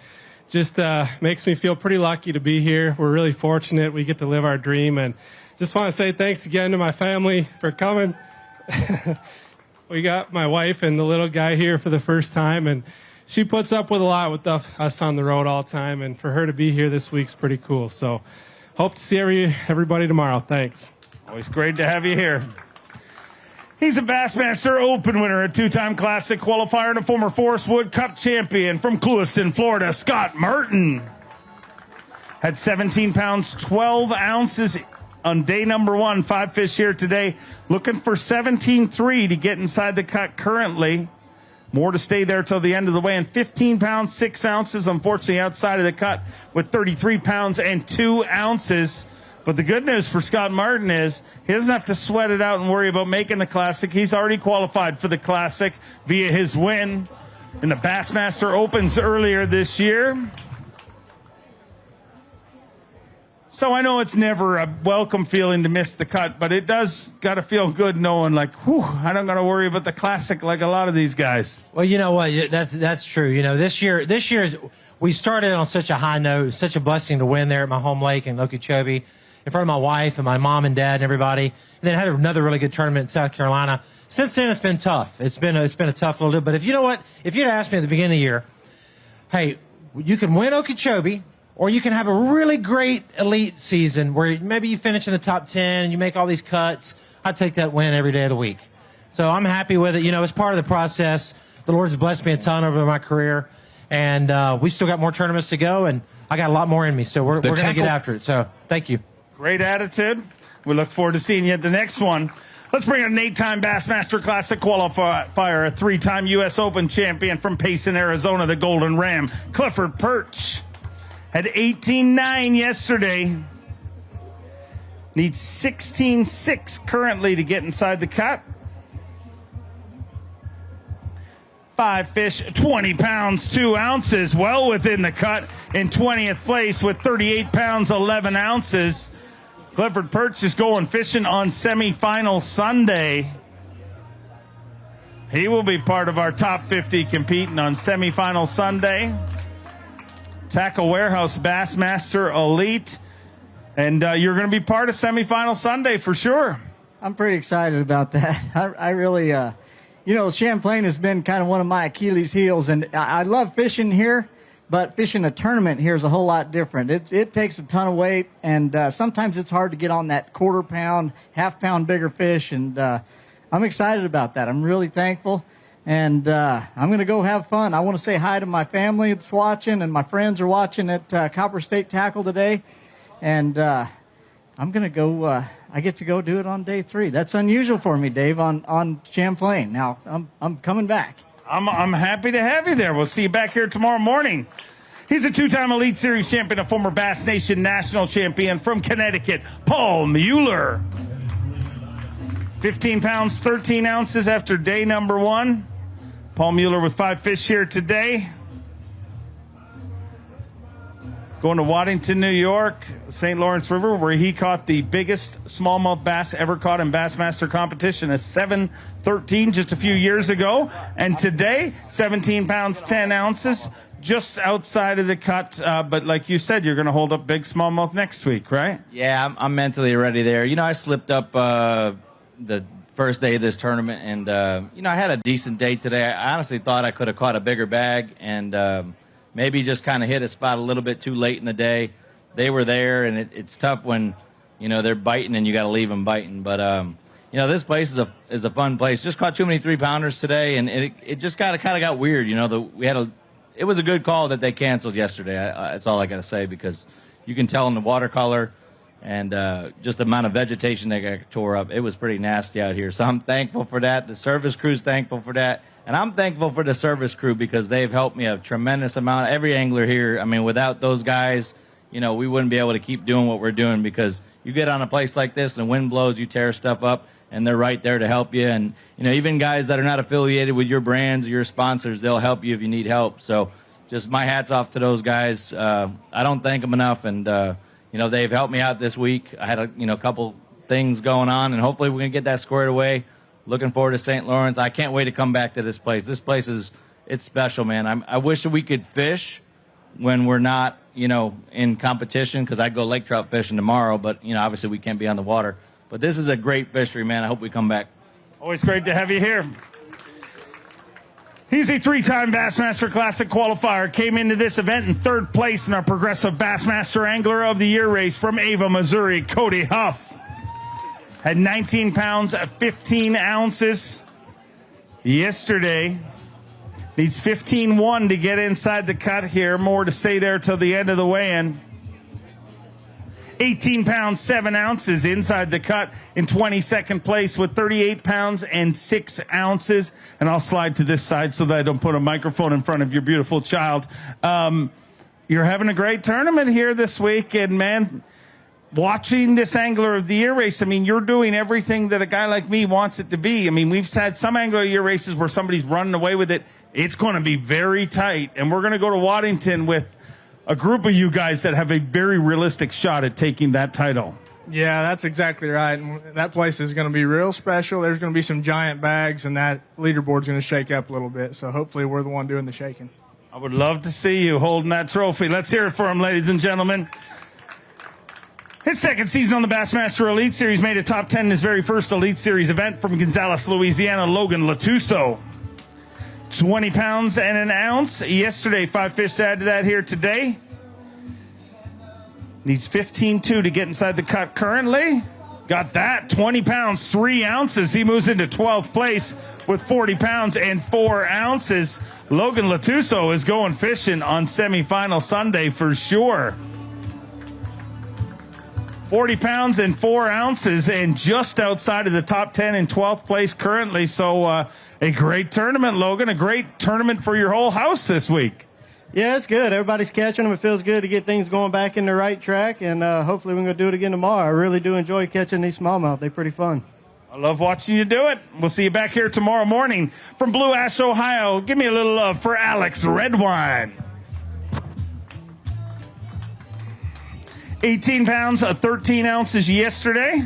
Speaker 6: just makes me feel pretty lucky to be here. We're really fortunate. We get to live our dream, and just want to say thanks again to my family for coming. We got my wife and the little guy here for the first time, and she puts up with a lot with us on the road all the time, and for her to be here this week's pretty cool. So hope to see everybody tomorrow. Thanks.
Speaker 1: Always great to have you here. He's a Bassmaster Open winner, a 2-time Classic qualifier, and a former Forest Wood Cup champion from Clewiston, Florida, Scott Martin. Had 17 pounds, 12 ounces on day number 1. 5 fish here today. Looking for 17.3 to get inside the cut currently. More to stay there till the end of the weigh-in. 15 pounds, 6 ounces, unfortunately outside of the cut with 33 pounds and 2 ounces. But the good news for Scott Martin is he doesn't have to sweat it out and worry about making the Classic. He's already qualified for the Classic via his win in the Bassmaster Opens earlier this year. So I know it's never a welcome feeling to miss the cut, but it does got to feel good knowing, like, whew, I don't got to worry about the Classic like a lot of these guys.
Speaker 15: Well, you know what? That's true. You know, this year we started on such a high note, such a blessing to win there at my home lake in Okeechobee in front of my wife and my mom and dad and everybody. And then had another really good tournament in South Carolina. Since then, it's been tough. It's been a tough little bit. But if you know what, if you'd asked me at the beginning of the year, hey, you can win Okeechobee, or you can have a really great elite season where maybe you finish in the top 10 and you make all these cuts, I'd take that win every day of the week. So I'm happy with it. You know, it's part of the process. The Lord's blessed me a ton over my career, and we still got more tournaments to go, and I got a lot more in me. So we're going to get after it. So thank you.
Speaker 1: Great attitude. We look forward to seeing you at the next one. Let's bring in an 8-time Bassmaster Classic qualifier, a 3-time U.S. Open champion from Payson, Arizona, the Golden Ram, Clifford Perch. Had 18.9 yesterday. Needs 16.6 currently to get inside the cut. 5 fish, 20 pounds, 2 ounces, well within the cut in 20th place with 38 pounds, 11 ounces. Clifford Perch is going fishing on semifinal Sunday. He will be part of our top 50 competing on semifinal Sunday. Tackle Warehouse Bassmaster Elite. And you're going to be part of semifinal Sunday for sure.
Speaker 22: I'm pretty excited about that. I really,
Speaker 16: you know, Champlain has been kind of one of my Achilles heels, and I love fishing here, but fishing a tournament here is a whole lot different. It takes a ton of weight, and sometimes it's hard to get on that quarter pound, half pound bigger fish, and I'm excited about that. I'm really thankful, and I'm going to go have fun. I want to say hi to my family that's watching, and my friends are watching at Copper State Tackle today, and I'm going to go. I get to go do it on day 3. That's unusual for me, Dave, on Champlain. Now, I'm coming back.
Speaker 1: I'm happy to have you there. We'll see you back here tomorrow morning. He's a 2-time Elite Series champion, a former Bass Nation national champion from Connecticut, Paul Mueller. 15 pounds, 13 ounces after day number 1. Paul Mueller with 5 fish here today. Going to Waddington, New York, St. Lawrence River, where he caught the biggest smallmouth bass ever caught in Bassmaster competition, a 713 just a few years ago. And today, 17 pounds, 10 ounces, just outside of the cut. But like you said, you're going to hold up big smallmouth next week, right?
Speaker 17: Yeah, I'm mentally ready there. You know, I slipped up the first day of this tournament, and, you know, I had a decent day today. I honestly thought I could have caught a bigger bag, and maybe just kind of hit a spot a little bit too late in the day. They were there, and it's tough when, you know, they're biting and you got to leave them biting. But, you know, this place is a fun place. Just caught too many 3-pounders today, and it just kind of got weird. You know, it was a good call that they canceled yesterday. That's all I got to say, because you can tell in the watercolor and just the amount of vegetation they got tore up. It was pretty nasty out here. So I'm thankful for that. The service crew's thankful for that. And I'm thankful for the service crew, because they've helped me a tremendous amount. Every angler here, I mean, without those guys, you know, we wouldn't be able to keep doing what we're doing, because you get on a place like this and the wind blows, you tear stuff up, and they're right there to help you. And, you know, even guys that are not affiliated with your brands or your sponsors, they'll help you if you need help. So just my hat's off to those guys. I don't thank them enough. And, you know, they've helped me out this week. I had a couple things going on, and hopefully we're going to get that squared away. Looking forward to St. Lawrence. I can't wait to come back to this place. This place it's special, man. I wish that we could fish when we're not, you know, in competition, because I'd go lake trout fishing tomorrow, but, you know, obviously we can't be on the water. But this is a great fishery, man. I hope we come back.
Speaker 1: Always great to have you here. He's a 3-time Bassmaster Classic qualifier. Came into this event in 3rd place in our Progressive Bassmaster Angler of the Year race from Ava, Missouri, Cody Huff. Had 19 pounds, 15 ounces yesterday. Needs 15-1 to get inside the cut here. More to stay there till the end of the weigh-in. 18 pounds, 7 ounces inside the cut in 22nd place with 38 pounds and 6 ounces. And I'll slide to this side so that I don't put a microphone in front of your beautiful child. You're having a great tournament here this week, and, man, watching this Angler of the Year race, I mean, you're doing everything that a guy like me wants it to be. I mean, we've had some Angler of the Year races where somebody's running away with it. It's going to be very tight, and we're going to go to Waddington with a group of you guys that have a very realistic shot at taking that title.
Speaker 11: Yeah, that's exactly right. And that place is going to be real special. There's going to be some giant bags, and that leaderboard's going to shake up a little bit. So hopefully we're the one doing the shaking.
Speaker 1: I would love to see you holding that trophy. Let's hear it for him, ladies and gentlemen. His 2nd season on the Bassmaster Elite Series, made a top 10 in his very first Elite Series event from Gonzales, Louisiana, Logan Latuso. 20 pounds and an ounce yesterday. 5 fish to add to that here today. Needs 15-2 to get inside the cut currently. Got that. 20 pounds, 3 ounces. He moves into 12th place with 40 pounds and 4 ounces. Logan Latuso is going fishing on semifinal Sunday for sure. 40 pounds and 4 ounces, and just outside of the top 10 in 12th place currently. So a great tournament, Logan, a great tournament for your whole house this week.
Speaker 22: Yeah, it's good. Everybody's catching them. It feels good to get things going back in the right track, and hopefully we're going to do it again tomorrow. I really do enjoy catching these smallmouth. They're pretty fun.
Speaker 1: I love watching you do it. We'll see you back here tomorrow morning. From Blue Ash, Ohio, give me a little love for Alex Redwine. 18 pounds, 13 ounces yesterday.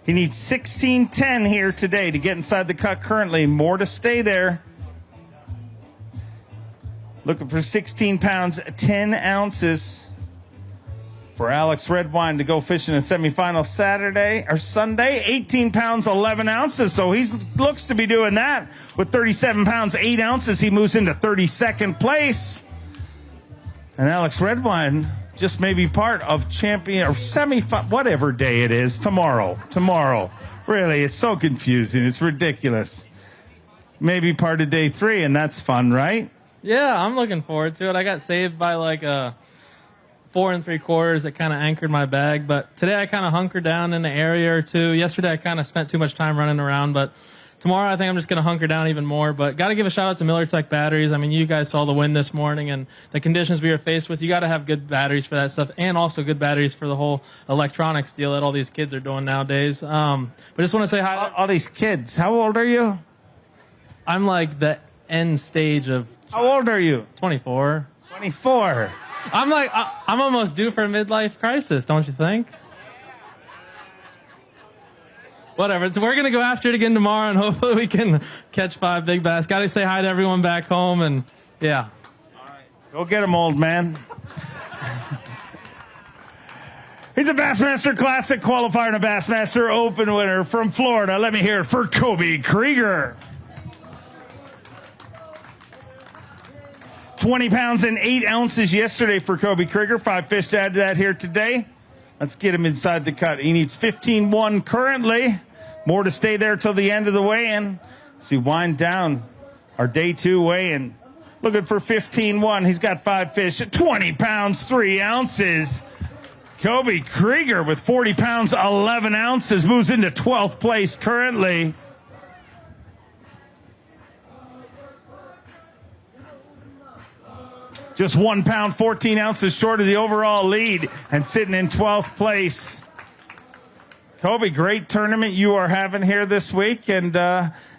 Speaker 1: He needs 16-10 here today to get inside the cut currently. More to stay there. Looking for 16 pounds, 10 ounces. for Alex Redwine to go fishing in semifinal Sunday, 18 pounds, 11 ounces. So he looks to be doing that with 37 pounds, 8 ounces. He moves into 32nd place. And Alex Redwine just may be part of champion or whatever day it is tomorrow. Really, it's so confusing. It's ridiculous. Maybe part of day 3, and that's fun, right?
Speaker 2: Yeah, I'm looking forward to it. I got saved by like a 4 3/4 that kind of anchored my bag, but today I kind of hunkered down in the area or two. Yesterday I kind of spent too much time running around, but tomorrow I think I'm just going to hunker down even more. But got to give a shout out to Miller Tech batteries. I mean, you guys saw the wind this morning and the conditions we were faced with. You got to have good batteries for that stuff, and also good batteries for the whole electronics deal that all these kids are doing nowadays. But just want to say hi.
Speaker 1: All these kids. How old are you?
Speaker 2: I'm like the end stage of.
Speaker 1: How old are you?
Speaker 2: 24.
Speaker 1: 24.
Speaker 2: I'm almost due for a midlife crisis, don't you think? Whatever. So we're going to go after it again tomorrow, and hopefully we can catch 5 big bass. Got to say hi to everyone back home, and yeah.
Speaker 1: All right. Go get him, old man. He's a Bassmaster Classic qualifier and a Bassmaster Open winner from Florida. Let me hear it for Kobe Krieger. 20 pounds and 8 ounces yesterday for Kobe Krieger. 5 fish to add to that here today. Let's get him inside the cut. He needs 15-1 currently. More to stay there till the end of the weigh-in. As we wind down our day 2 weigh-in. Looking for 15-1. He's got 5 fish at 20 pounds, 3 ounces. Kobe Krieger with 40 pounds, 11 ounces. Moves into 12th place currently. Just 1 pound, 14 ounces short of the overall lead and sitting in 12th place. Kobe, great tournament you are having here this week, and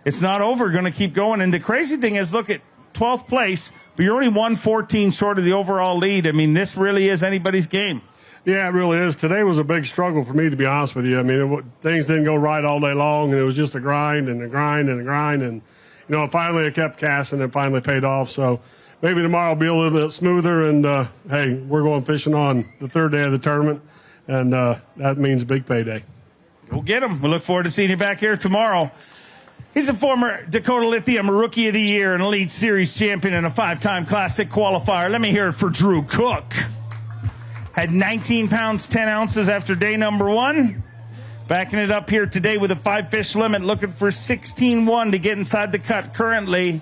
Speaker 1: it's not over. Going to keep going. And the crazy thing is, look at 12th place, but you're only 114 short of the overall lead. I mean, this really is anybody's game.
Speaker 8: Yeah, it really is. Today was a big struggle for me, to be honest with you. I mean, things didn't go right all day long, and it was just a grind and a grind and a grind. And, you know, finally I kept casting and finally paid off. So maybe tomorrow will be a little bit smoother. And, hey, we're going fishing on the 3rd day of the tournament, and that means a big payday.
Speaker 1: Go get him. We look forward to seeing you back here tomorrow. He's a former Dakota Lithium Rookie of the Year, an Elite Series champion, and a 5-time Classic qualifier. Let me hear it for Drew Cook. Had 19 pounds, 10 ounces after day number 1. Backing it up here today with a 5-fish limit, looking for 16-1 to get inside the cut currently.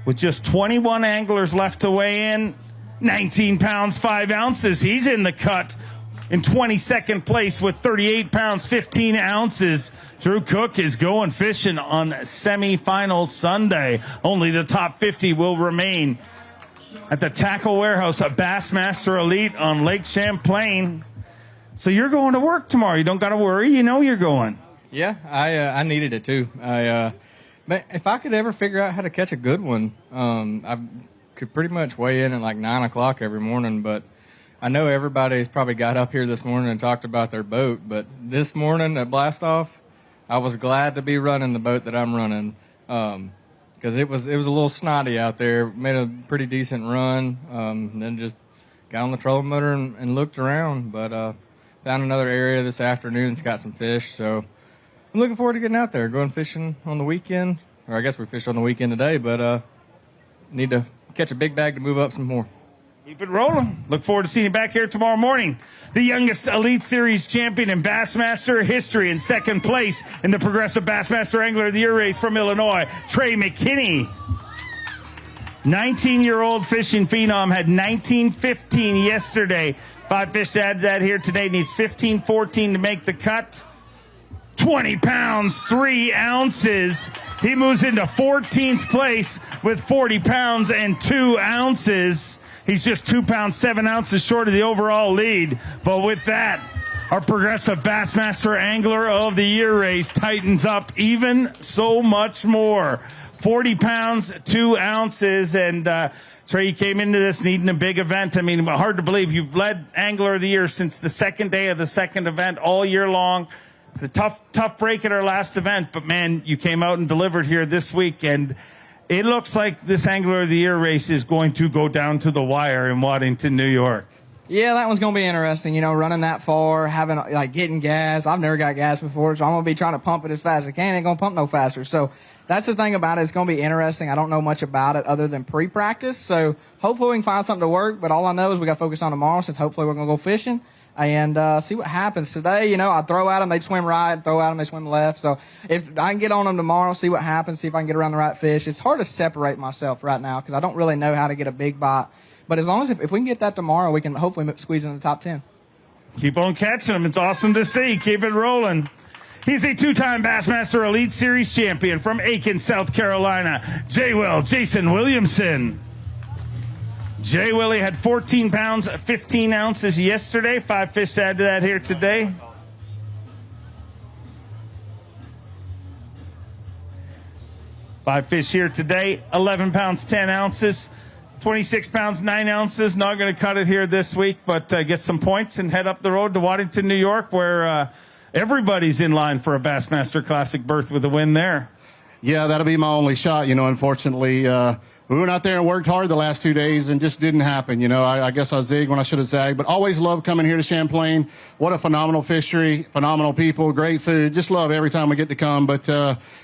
Speaker 1: With just 21 anglers left to weigh in, 19 pounds, 5 ounces. He's in the cut in 22nd place with 38 pounds, 15 ounces. Drew Cook is going fishing on semifinal Sunday. Only the top 50 will remain at the Tackle Warehouse Bassmaster Elite on Lake Champlain. So you're going to work tomorrow. You don't got to worry. You know you're going.
Speaker 18: Yeah, I needed it too. But if I could ever figure out how to catch a good one, I could pretty much weigh in at like 9 o'clock every morning. But I know everybody's probably got up here this morning and talked about their boat. But this morning at Blast Off, I was glad to be running the boat that I'm running. Because it was a little snotty out there. Made a pretty decent run. Then just got on the trolling motor and looked around. But found another area this afternoon. It's got some fish. So I'm looking forward to getting out there, going fishing on the weekend. Or I guess we fished on the weekend today, but need to catch a big bag to move up some more.
Speaker 1: Keep it rolling. Look forward to seeing you back here tomorrow morning. The youngest Elite Series champion in Bassmaster history, in 2nd place in the Progressive Bassmaster Angler of the Year race from Illinois, Trey McKinney. 19-year-old fishing phenom had 19-15 yesterday. 5 fish to add to that here today. Needs 15-14 to make the cut. 20 pounds, 3 ounces. He moves into 14th place with 40 pounds and 2 ounces. He's just 2 pounds, 7 ounces short of the overall lead. But with that, our Progressive Bassmaster Angler of the Year race tightens up even so much more. 40 pounds, 2 ounces. And Trey, you came into this needing a big event. I mean, hard to believe you've led Angler of the Year since the 2nd day of the 2nd event all year long. A tough break at our last event, but man, you came out and delivered here this week, and it looks like this Angler of the Year race is going to go down to the wire in Waddington, New York.
Speaker 3: Yeah, that one's going to be interesting, running that far, getting gas. I've never got gas before, so I'm going to be trying to pump it as fast as I can. Ain't going to pump no faster. So that's the thing about it. It's going to be interesting. I don't know much about it other than pre-practice. So hopefully we can find something to work, but all I know is we got to focus on tomorrow since hopefully we're going to go fishing and see what happens. Today, I throw at them, they swim right, throw at them, they swim left. So if I can get on them tomorrow, see what happens, see if I can get around the right fish. It's hard to separate myself right now because I don't really know how to get a big bite. But as long as if we can get that tomorrow, we can hopefully squeeze in the top 10.
Speaker 1: Keep on catching them. It's awesome to see. Keep it rolling. He's a two-time Bassmaster Elite Series champion from Aiken, South Carolina, Jason Williamson. Jay Willie had 14 pounds, 15 ounces yesterday. 5 fish to add to that here today. Five fish here today, 11 pounds, 10 ounces. 26 pounds, 9 ounces. Not going to cut it here this week, but get some points and head up the road to Waddington, New York, where everybody's in line for a Bassmaster Classic berth with a win there.
Speaker 5: Yeah, that'll be my only shot. Unfortunately, we went out there and worked hard the last 2 days and just didn't happen. I guess I zigged when I should have zagged, but always love coming here to Champlain. What a phenomenal fishery, phenomenal people, great food. Just love every time we get to come. But,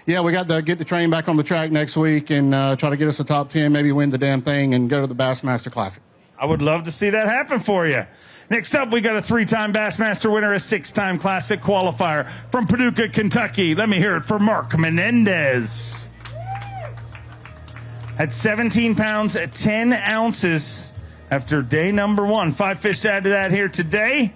Speaker 5: yeah, we got to get the train back on the track next week and try to get us a top 10, maybe win the damn thing and go to the Bassmaster Classic.
Speaker 1: I would love to see that happen for you. Next up, we got a 3-time Bassmaster winner, a 6-time Classic qualifier from Paducah, Kentucky. Let me hear it for Mark Menendez. At 17 pounds, 10 ounces after day number 1. 5 fish to add to that here today.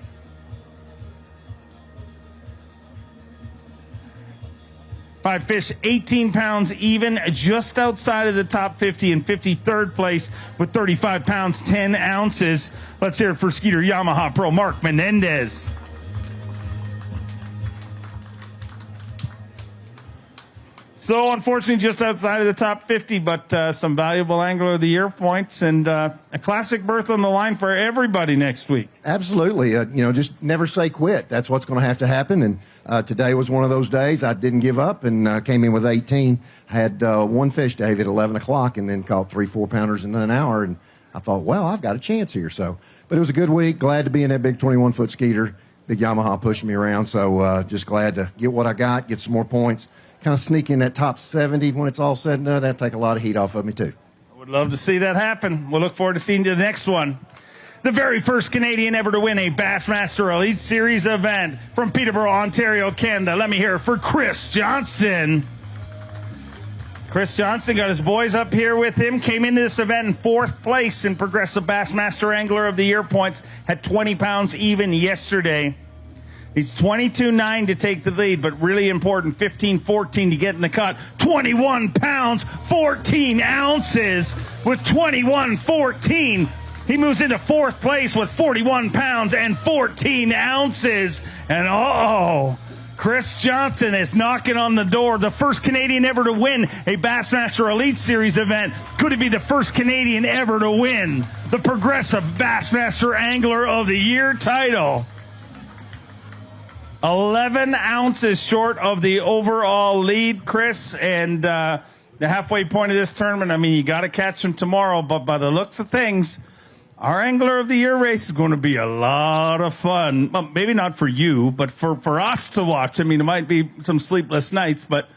Speaker 1: Five fish, 18 pounds even, just outside of the top 50 in 53rd place with 35 pounds, 10 ounces. Let's hear it for Skeeter Yamaha Pro Mark Menendez. So, unfortunately, just outside of the top 50, but some valuable Angler of the Year points and a classic berth on the line for everybody next week.
Speaker 20: Absolutely. Just never say quit. That's what's going to have to happen. And today was one of those days. I didn't give up and came in with 18. Had one fish, Dave, at 11 o'clock and then caught 3 4-pounders in an hour. And I thought, well, I've got a chance here. But it was a good week. Glad to be in that big 21-foot Skeeter. Big Yamaha pushing me around. So just glad to get what I got, get some more points. Kind of sneak in that top 70 when it's all said and done. That'll take a lot of heat off of me, too.
Speaker 1: I would love to see that happen. We'll look forward to seeing the next one. The very first Canadian ever to win a Bassmaster Elite Series event from Peterborough, Ontario, Canada. Let me hear it for Chris Johnston. Chris Johnston got his boys up here with him, came into this event in 4th place in Progressive Bassmaster Angler of the Year points, had 20 pounds even yesterday. He's 22-9 to take the lead, but really important, 15-14 to get in the cut. 21 pounds, 14 ounces with 21-14. He moves into 4th place with 41 pounds and 14 ounces. And Chris Johnston is knocking on the door. The first Canadian ever to win a Bassmaster Elite Series event. Could it be the first Canadian ever to win the Progressive Bassmaster Angler of the Year title? 11 ounces short of the overall lead, Chris, and the halfway point of this tournament, you got to catch them tomorrow, but by the looks of things, our Angler of the Year race is going to be a lot of fun. Well, maybe not for you, but for us to watch. It might be some sleepless nights, but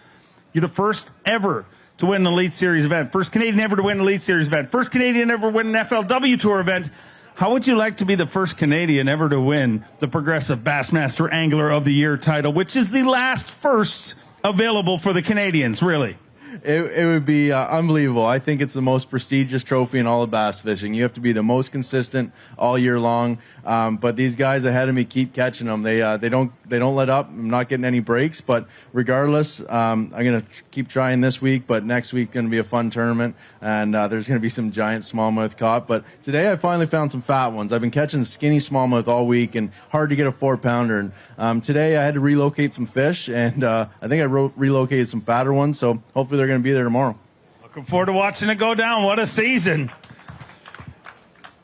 Speaker 1: you're the first ever to win an Elite Series event, first Canadian ever to win an Elite Series event, first Canadian ever to win an FLW Tour event. How would you like to be the first Canadian ever to win the Progressive Bassmaster Angler of the Year title, which is the last first available for the Canadians, really?
Speaker 23: It would be unbelievable. I think it's the most prestigious trophy in all of bass fishing. You have to be the most consistent all year long. But these guys ahead of me keep catching them. They don't let up. I'm not getting any breaks. But regardless, I'm gonna keep trying this week. But next week gonna be a fun tournament, and there's gonna be some giant smallmouth caught. But today I finally found some fat ones. I've been catching skinny smallmouth all week and hard to get a 4-pounder. And today I had to relocate some fish, and I think I relocated some fatter ones. So hopefully they're going to be there tomorrow.
Speaker 1: Looking forward to watching it go down. What a season.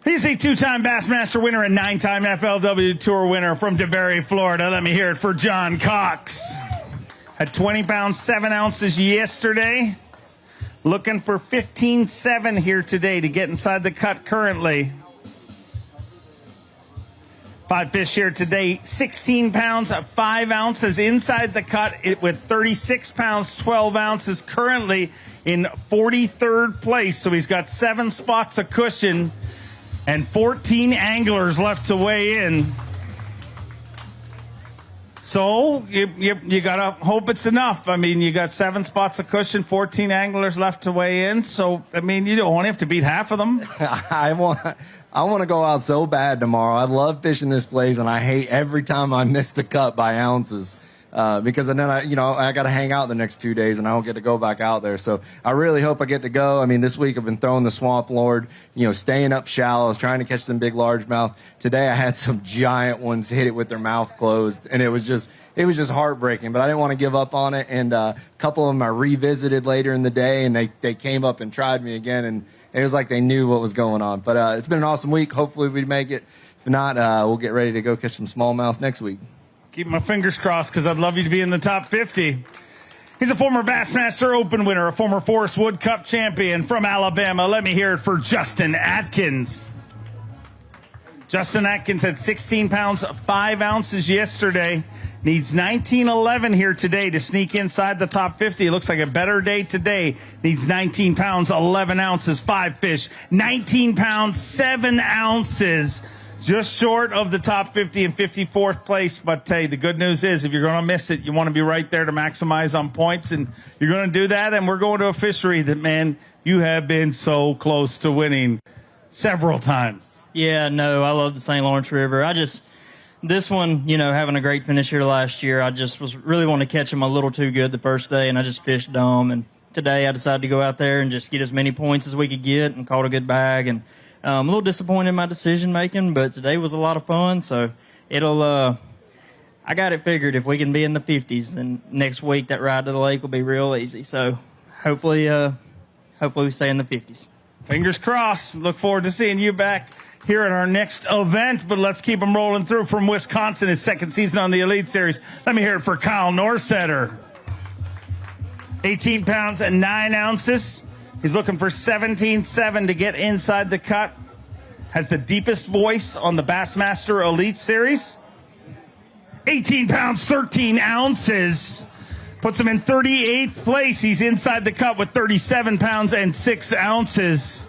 Speaker 1: He's a 2-time Bassmaster winner and 9-time FLW Tour winner from DeBerry, Florida. Let me hear it for John Cox. Had 20 pounds, 7 ounces yesterday. Looking for 15-7 here today to get inside the cut currently. 5 fish here today, 16 pounds, 5 ounces inside the cut with 36 pounds, 12 ounces, currently in 43rd place. So he's got 7 spots of cushion and 14 anglers left to weigh in. So you got to hope it's enough. I mean, you got 7 spots of cushion, 14 anglers left to weigh in. So, I mean, you don't have to beat half of them.
Speaker 9: I want to go out so bad tomorrow. I love fishing this place, and I hate every time I miss the cut by ounces because then I got to hang out the next 2 days, and I don't get to go back out there. So I really hope I get to go. I mean, this week I've been throwing the Swamp Lord, staying up shallows, trying to catch some big largemouth. Today I had some giant ones hit it with their mouth closed, and it was just heartbreaking, but I didn't want to give up on it. And a couple of them I revisited later in the day, and they came up and tried me again, and it was like they knew what was going on. But it's been an awesome week. Hopefully we make it. If not, we'll get ready to go catch some smallmouth next week.
Speaker 1: Keep my fingers crossed because I'd love you to be in the top 50. He's a former Bassmaster Open winner, a former Forest Wood Cup champion from Alabama. Let me hear it for Justin Atkins. Justin Atkins had 16 pounds, 5 ounces yesterday. Needs 19.11 here today to sneak inside the top 50. It looks like a better day today. Needs 19 pounds, 11 ounces, 5 fish. 19 pounds, 7 ounces. Just short of the top 50 in 54th place. But hey, the good news is if you're going to miss it, you want to be right there to maximize on points. And you're going to do that. And we're going to a fishery that, man, you have been so close to winning several times.
Speaker 10: Yeah, no, I love the St. Lawrence River. This one, having a great finish here last year, I just was really wanting to catch them a little too good the first day, and I just fished dumb. And today I decided to go out there and just get as many points as we could get and caught a good bag. And I'm a little disappointed in my decision making, but today was a lot of fun. So I got it figured. If we can be in the 50s, then next week that ride to the lake will be real easy. So hopefully we stay in the 50s.
Speaker 1: Fingers crossed. Look forward to seeing you back here at our next event, but let's keep them rolling through from Wisconsin, his second season on the Elite Series. Let me hear it for Kyle Norsetter. 18 pounds and 9 ounces. He's looking for 17.7 to get inside the cut. Has the deepest voice on the Bassmaster Elite Series. 18 pounds, 13 ounces. Puts him in 38th place. He's inside the cut with 37 pounds and 6 ounces.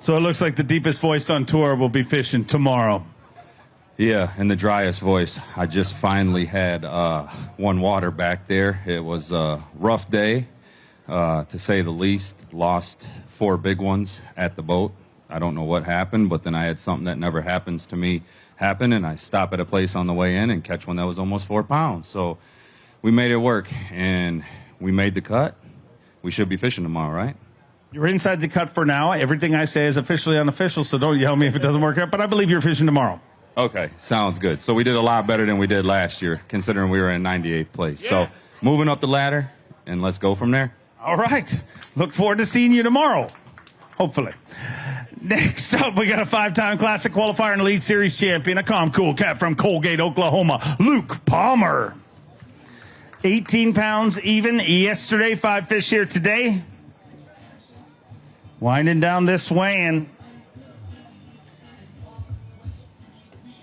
Speaker 1: So it looks like the deepest voice on tour will be fishing tomorrow.
Speaker 12: Yeah, and the driest voice. I just finally had one water back there. It was a rough day, to say the least. Lost 4 big ones at the boat. I don't know what happened, but then I had something that never happens to me happen, and I stop at a place on the way in and catch one that was almost 4 pounds. So we made it work, and we made the cut. We should be fishing tomorrow, right?
Speaker 1: You're inside the cut for now. Everything I say is officially unofficial, so don't yell at me if it doesn't work out. But I believe you're fishing tomorrow.
Speaker 12: Okay, sounds good. So we did a lot better than we did last year, considering we were in 98th place. Yeah. So moving up the ladder, and let's go from there.
Speaker 1: All right. Look forward to seeing you tomorrow, hopefully. Next up, we got a 5-time Classic Qualifier and Elite Series champion, a calm, cool cat from Colgate, Oklahoma, Luke Palmer. 18 pounds even yesterday, 5 fish here today. Winding down this weigh-in.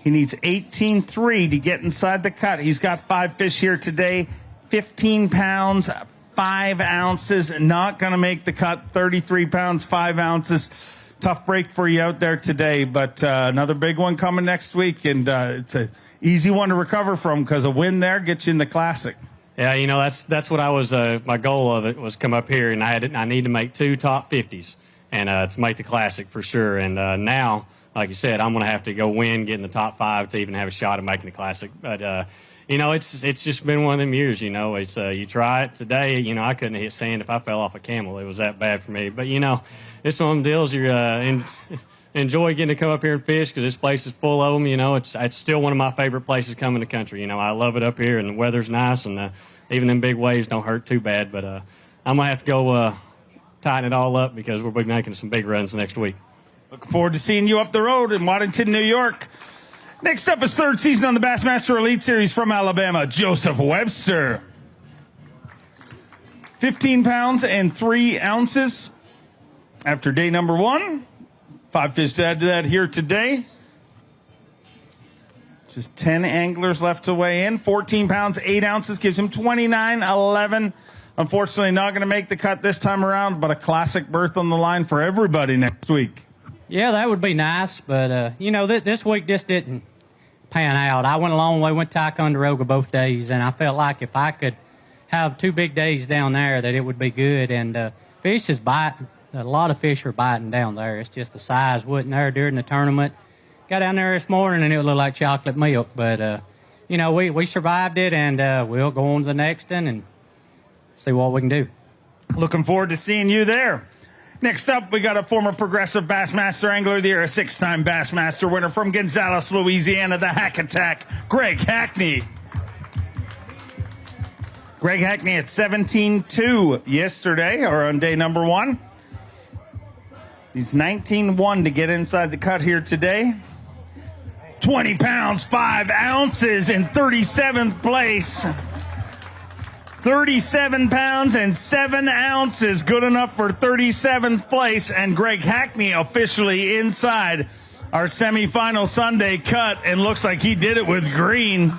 Speaker 1: He needs 18.3 to get inside the cut. He's got 5 fish here today, 15 pounds, 5 ounces. Not going to make the cut, 33 pounds, 5 ounces. Tough break for you out there today, but another big one coming next week, and it's an easy one to recover from because a win there gets you in the Classic.
Speaker 24: Yeah, that's what I was. My goal of it was come up here, and I need to make 2 top 50s, and to make the Classic for sure. And now, like you said, I'm going to have to go win, get in the top 5 to even have a shot at making the Classic. But it's just been one of them years. It's you try it today. I couldn't hit sand if I fell off a camel. It was that bad for me. But it's one of them deals. You enjoy getting to come up here and fish because this place is full of them. It's still one of my favorite places coming in the country. I love it up here, and the weather's nice, and even them big waves don't hurt too bad. But I'm going to have to go tighten it all up because we'll be making some big runs next week.
Speaker 1: Looking forward to seeing you up the road in Waddington, New York. Next up is 3rd season on the Bassmaster Elite Series from Alabama, Joseph Webster. 15 pounds and 3 ounces after day number 1. 5 fish to add to that here today. Just 10 anglers left to weigh in. 14 pounds, 8 ounces gives him 29.11. Unfortunately, not going to make the cut this time around, but a classic berth on the line for everybody next week.
Speaker 4: Yeah, that would be nice, but, this week just didn't pan out. I went a long way, went to Ticonderoga both days, and I felt like if I could have 2 big days down there that it would be good. And fish is biting. A lot of fish are biting down there. It's just the size wasn't there during the tournament. Got down there this morning and it looked like chocolate milk. But, we survived it, and we'll go on to the next one and see what we can do.
Speaker 1: Looking forward to seeing you there. Next up, we got a former Progressive Bassmaster Angler of the Year, a 6-time Bassmaster winner from Gonzales, Louisiana, the Hack Attack, Greg Hackney. Greg Hackney at 17-2 yesterday, or on day number 1. He's 19-1 to get inside the cut here today. 20 pounds, 5 ounces in 37th place. 37 pounds and 7 ounces, good enough for 37th place. And Greg Hackney officially inside our semifinal Sunday cut, and looks like he did it with green.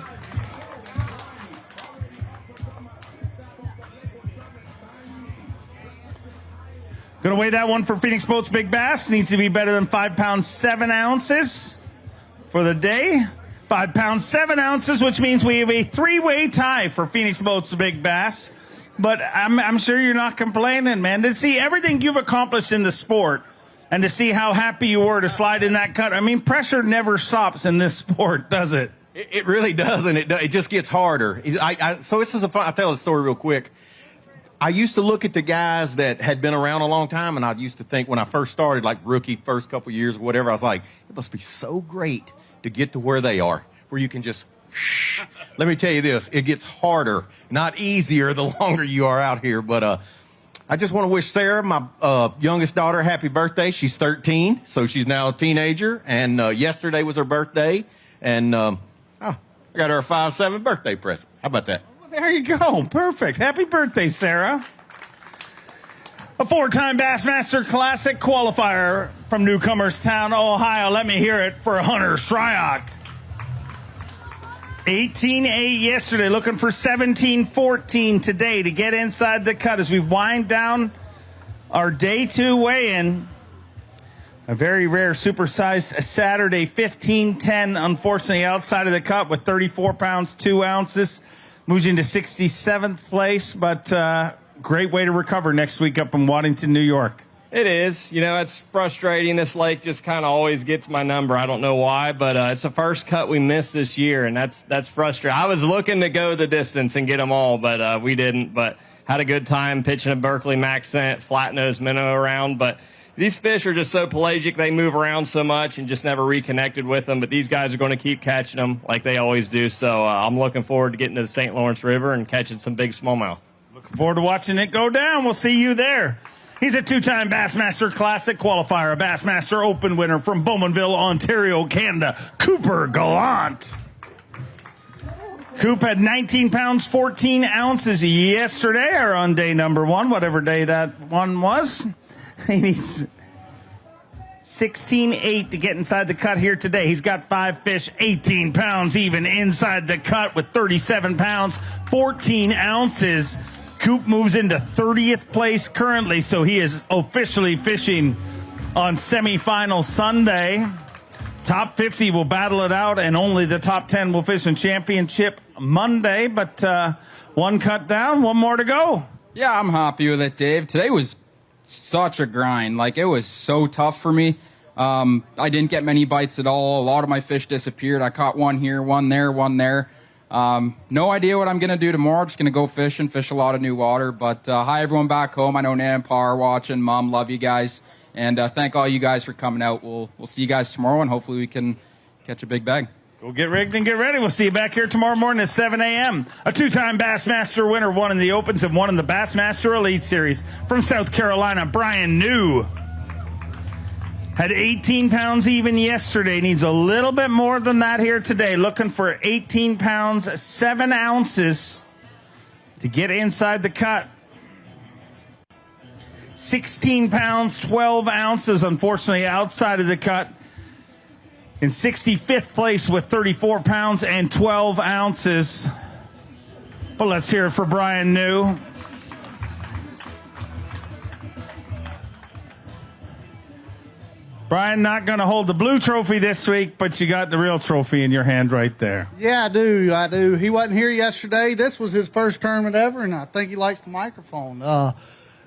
Speaker 1: Going to weigh that one for Phoenix Boats Big Bass. Needs to be better than 5 pounds, 7 ounces for the day. 5 pounds, 7 ounces, which means we have a 3-way tie for Phoenix Boats Big Bass. But I'm sure you're not complaining, man. To see everything you've accomplished in the sport and to see how happy you were to slide in that cut. I mean, pressure never stops in this sport, does it?
Speaker 7: It really doesn't. It just gets harder. So this is I'll tell a story real quick. I used to look at the guys that had been around a long time, and I used to think when I first started, like rookie, first couple years or whatever, I was like, it must be so great to get to where they are, where you can just, let me tell you this, it gets harder, not easier the longer you are out here. But I just want to wish Sarah, my youngest daughter, happy birthday. She's 13, so she's now a teenager, and yesterday was her birthday, and I got her a 5/7 birthday present. How about that?
Speaker 1: There you go. Perfect. Happy birthday, Sarah. A 4-time Bassmaster Classic qualifier from Newcomerstown, Ohio. Let me hear it for Hunter Shryock. 18-8 yesterday, looking for 17-14 today to get inside the cut as we wind down our day 2 weigh-in. A very rare supersized Saturday 15-10, unfortunately outside of the cut with 34 pounds, 2 ounces. Moves into 67th place, but great way to recover next week up in Waddington, New York.
Speaker 13: It is. It's frustrating. This lake just kind of always gets my number. I don't know why, but it's the first cut we missed this year, and that's frustrating. I was looking to go the distance and get them all, but we didn't. But had a good time pitching a Berkeley Max Scent, flat-nosed minnow around, but these fish are just so pelagic. They move around so much and just never reconnected with them. But these guys are going to keep catching them like they always do. So I'm looking forward to getting to the St. Lawrence River and catching some big smallmouth.
Speaker 1: Looking forward to watching it go down. We'll see you there. He's a 2-time Bassmaster Classic qualifier, a Bassmaster Open winner from Bowmanville, Ontario, Canada, Cooper Gallant. Coop had 19 pounds, 14 ounces yesterday, or on day number 1, whatever day that one was. He needs 16-8 to get inside the cut here today. He's got 5 fish, 18 pounds even inside the cut with 37 pounds, 14 ounces. Coop moves into 30th place currently, so he is officially fishing on semifinal Sunday. Top 50 will battle it out, and only the top 10 will fish in championship Monday. But one cut down, one more to go.
Speaker 19: Yeah, I'm happy with it, Dave. Today was such a grind. Like, it was so tough for me. I didn't get many bites at all. A lot of my fish disappeared. I caught one here, one there, one there. No idea what I'm going to do tomorrow. Just going to go fishing, fish a lot of new water. But hi, everyone back home. I know Nan and Pa are watching. Mom, love you guys. And thank all you guys for coming out. We'll see you guys tomorrow, and hopefully we can catch a big bag.
Speaker 1: Go get rigged and get ready. We'll see you back here tomorrow morning at 7 a.m. A 2-time Bassmaster winner, one in the Opens and one in the Bassmaster Elite Series. From South Carolina, Brian New. Had 18 pounds even yesterday. Needs a little bit more than that here today. Looking for 18 pounds, 7 ounces to get inside the cut. 16 pounds, 12 ounces, unfortunately outside of the cut. In 65th place with 34 pounds and 12 ounces. Well, let's hear it for Brian New. Brian, not going to hold the blue trophy this week, but you got the real trophy in your hand right there.
Speaker 6: Yeah, I do. He wasn't here yesterday. This was his first tournament ever, and I think he likes the microphone.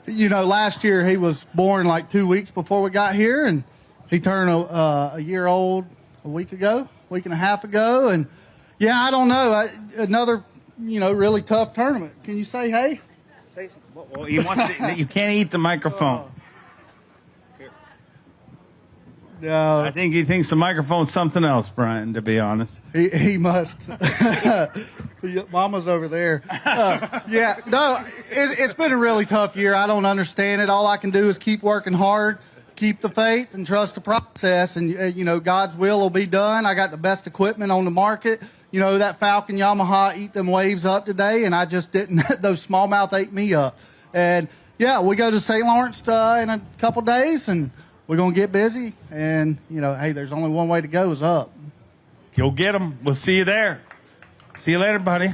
Speaker 6: Last year he was born like 2 weeks before we got here, and he turned a year old a week and a half ago. And, yeah, I don't know. Another, really tough tournament. Can you say hey?
Speaker 1: Say something. Well, he wants to, you can't eat the microphone. I think he thinks the microphone's something else, Brian, to be honest.
Speaker 6: He must. Mama's over there. It's been a really tough year. I don't understand it. All I can do is keep working hard, keep the faith, and trust the process. And, God's will be done. I got the best equipment on the market. That Falcon Yamaha eat them waves up today, and I just didn't. Those smallmouth ate me up. And, we go to St. Lawrence in a couple days, and we're going to get busy, and, hey, there's only one way to go is up.
Speaker 1: Go get them. We'll see you there. See you later, buddy.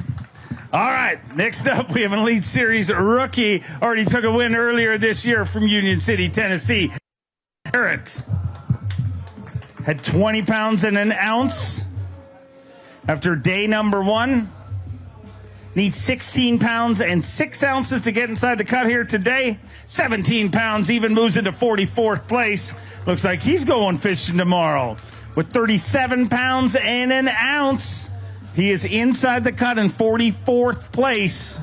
Speaker 1: All right, next up, we have an Elite Series rookie. Already took a win earlier this year from Union City, Tennessee. Garrett had 20 pounds and an ounce after day number 1. Needs 16 pounds and 6 ounces to get inside the cut here today. 17 pounds, even moves into 44th place. Looks like he's going fishing tomorrow. With 37 pounds and an ounce, he is inside the cut in 44th place.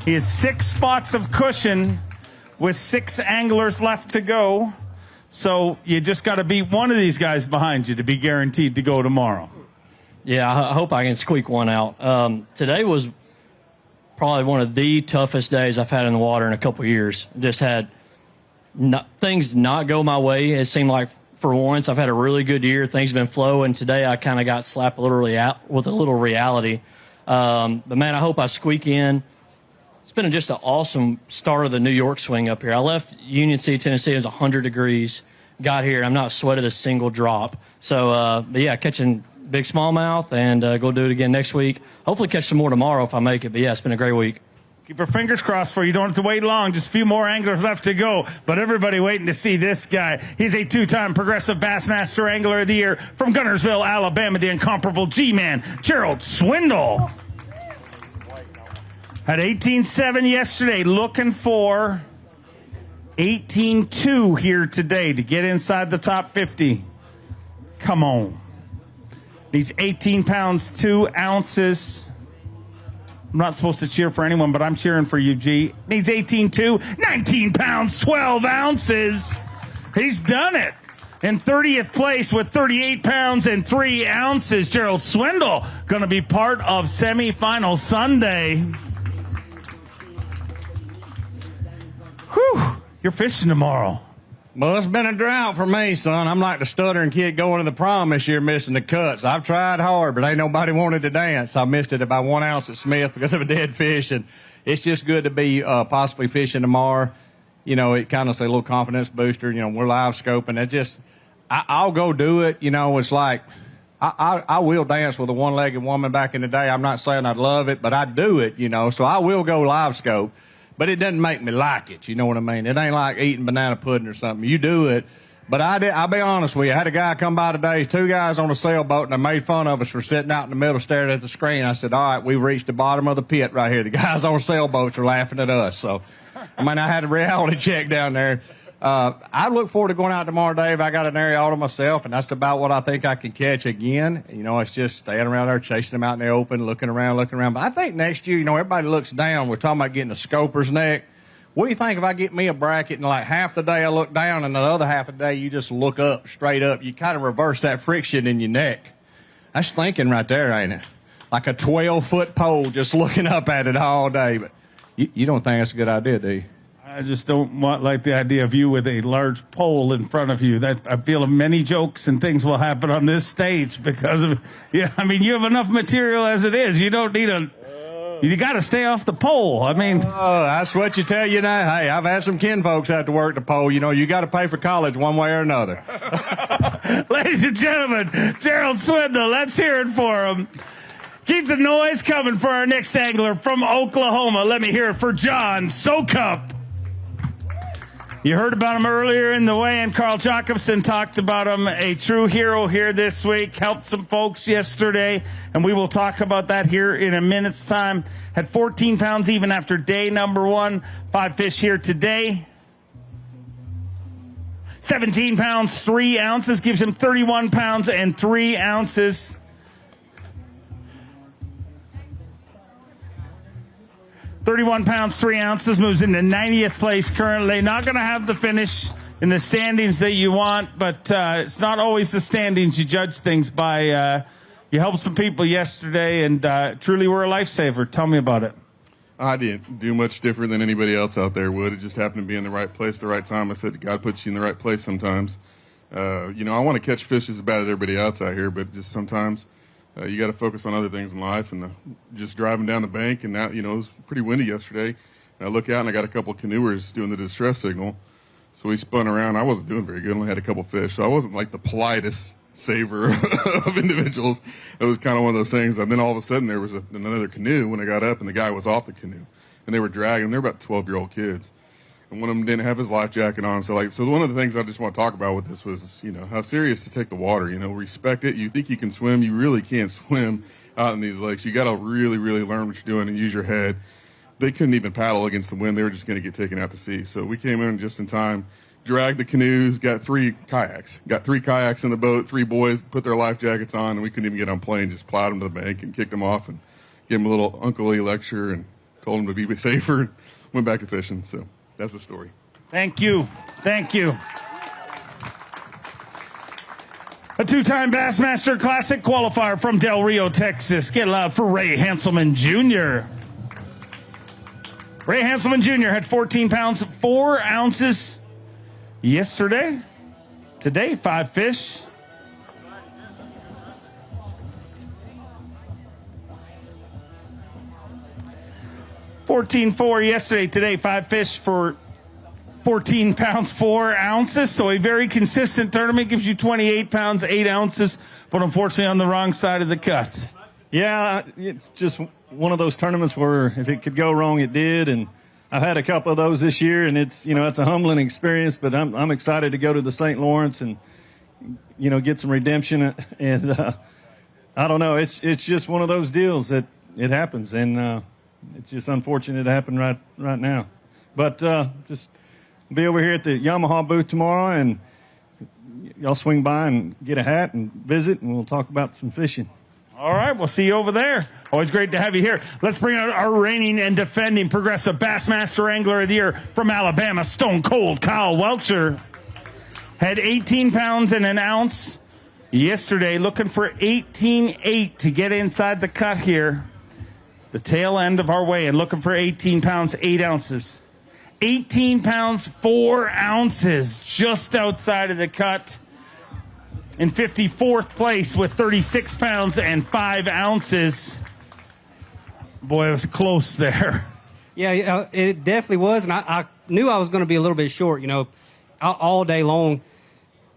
Speaker 1: He has 6 spots of cushion with 6 anglers left to go. So you just got to beat one of these guys behind you to be guaranteed to go tomorrow.
Speaker 24: Yeah, I hope I can squeak one out. Today was probably one of the toughest days I've had in the water in a couple of years. Just had things not go my way. It seemed like for once I've had a really good year. Things have been flowing. Today I kind of got slapped literally out with a little reality. But, man, I hope I squeak in. It's been just an awesome start of the New York swing up here. I left Union City, Tennessee. It was 100 degrees. Got here. I'm not sweated a single drop. So, but, yeah, catching – big smallmouth, and go do it again next week. Hopefully catch some more tomorrow if I make it. But, yeah, it's been a great week.
Speaker 1: Keep your fingers crossed for you. Don't have to wait long. Just a few more anglers left to go. But everybody waiting to see this guy. He's a 2-time Progressive Bassmaster Angler of the Year from Gunnersville, Alabama, the incomparable G-Man, Gerald Swindle. Had 18.7 yesterday, looking for 18.2 here today to get inside the top 50. Come on. Needs 18 pounds, 2 ounces. I'm not supposed to cheer for anyone, but I'm cheering for you, G. Needs 18.2, 19 pounds, 12 ounces. He's done it. In 30th place with 38 pounds and 3 ounces. Gerald Swindle going to be part of semifinal Sunday. Whew. You're fishing tomorrow.
Speaker 14: Well, it's been a drought for me, son. I'm like the stuttering kid going to the prom this year missing the cuts. I've tried hard, but ain't nobody wanted to dance. I missed it by 1 ounce at Smith because of a dead fish, and it's just good to be possibly fishing tomorrow. It kind of say a little confidence booster. We're live scoping. It just, I'll go do it. It's like I will dance with a one-legged woman back in the day. I'm not saying I'd love it, but I do it, so I will go live scope. But it doesn't make me like it, you know what I mean? It ain't like eating banana pudding or something. You do it. But I'll be honest with you. I had a guy come by today, 2 guys on a sailboat, and they made fun of us for sitting out in the middle staring at the screen. I said, all right, we've reached the bottom of the pit right here. The guys on sailboats are laughing at us. So, I had a reality check down there. I look forward to going out tomorrow, Dave. I got an area all to myself, and that's about what I think I can catch again. It's just staying around there, chasing them out in the open, looking around. But I think next year, everybody looks down. We're talking about getting a scoper's neck. What do you think if I get me a bracket and like half the day I look down and the other half of the day you just look up, straight up? You kind of reverse that friction in your neck. That's thinking right there, ain't it? Like a 12-foot pole just looking up at it all day. But you don't think that's a good idea, do you?
Speaker 1: I just don't want the idea of you with a large pole in front of you. That I feel many jokes and things will happen on this stage because of, you have enough material as it is. You don't need You got to stay off the pole. I mean,
Speaker 14: that's what you tell you now. Hey, I've had some kin folks have to work the pole. You know, you got to pay for college one way or another.
Speaker 1: ladies and gentlemen, Gerald Swindle, let's hear it for him. Keep the noise coming for our next angler from Oklahoma. Let me hear it for John Sokup. You heard about him earlier in the weigh-in. Carl Jacobson talked about him, a true hero here this week. Helped some folks yesterday, and we will talk about that here in a minute's time. Had 14 pounds even after day number 1. 5 fish here today. 17 pounds, 3 ounces, gives him 31 pounds and 3 ounces. £31 pounds, 3 ounces, moves into 90th place currently. Not going to have the finish in the standings that you want, but it's not always the standings you judge things by. You helped some people yesterday and truly were a lifesaver. Tell me about it.
Speaker 15: I didn't do much different than anybody else out there would. It just happened to be in the right place at the right time. I said God puts you in the right place sometimes. I want to catch fish as bad as everybody else out here, but just sometimes you got to focus on other things in life. And just driving down the bank, and now, it was pretty windy yesterday. And I look out, and I got a couple of canoers doing the distress signal. So we spun around. I wasn't doing very good. Only had a couple fish. So I wasn't like the politest saver of individuals. It was kind of one of those things. And then all of a sudden there was another canoe when I got up, and the guy was off the canoe. And they were dragging. They're about 12-year-old kids. And one of them didn't have his life jacket on. So one of the things I just want to talk about with this was, how serious to take the water. Respect it. You think you can swim. You really can't swim out in these lakes. You got to really, really learn what you're doing and use your head. They couldn't even paddle against the wind. They were just going to get taken out to sea. So we came in just in time, dragged the canoes, got 3 kayaks. Got 3 kayaks in the boat, 3 boys put their life jackets on, and we couldn't even get on plane. Just plowed them to the bank and kicked them off and gave them a little Uncle Lee lecture and told them to be safer and went back to fishing. So that's the story.
Speaker 1: Thank you. Thank you. A 2-time Bassmaster Classic qualifier from Del Rio, Texas. Get loud for Ray Hanselman Jr. Ray Hanselman Jr. had 14 pounds, 4 ounces yesterday. Today, 5 fish. $14.4 yesterday. Today, 5 fish for 14 pounds, 4 ounces. So a very consistent tournament. Gives you 28 pounds, 8 ounces, but unfortunately on the wrong side of the cut.
Speaker 16: Yeah, it's just one of those tournaments where if it could go wrong, it did. And I've had a couple of those this year, and it's a humbling experience, but I'm excited to go to the St. Lawrence and, get some redemption. And I don't know, it's just one of those deals that it happens. And it's just unfortunate it happened right now. But just be over here at the Yamaha booth tomorrow, and y'all swing by and get a hat and visit, and we'll talk about some fishing.
Speaker 1: All right, we'll see you over there. Always great to have you here. Let's bring out our reigning and defending Progressive Bassmaster Angler of the Year from Alabama, Stone Cold Kyle Welcher. Had 18 pounds and an ounce yesterday, looking for 18.8 to get inside the cut here. The tail end of our weigh-in, looking for 18 pounds, 8 ounces. 18 pounds, 4 ounces, just outside of the cut. In 54th place with 36 pounds and 5 ounces. Boy, it was close there.
Speaker 17: Yeah, it definitely was, and I knew I was going to be a little bit short, all day long.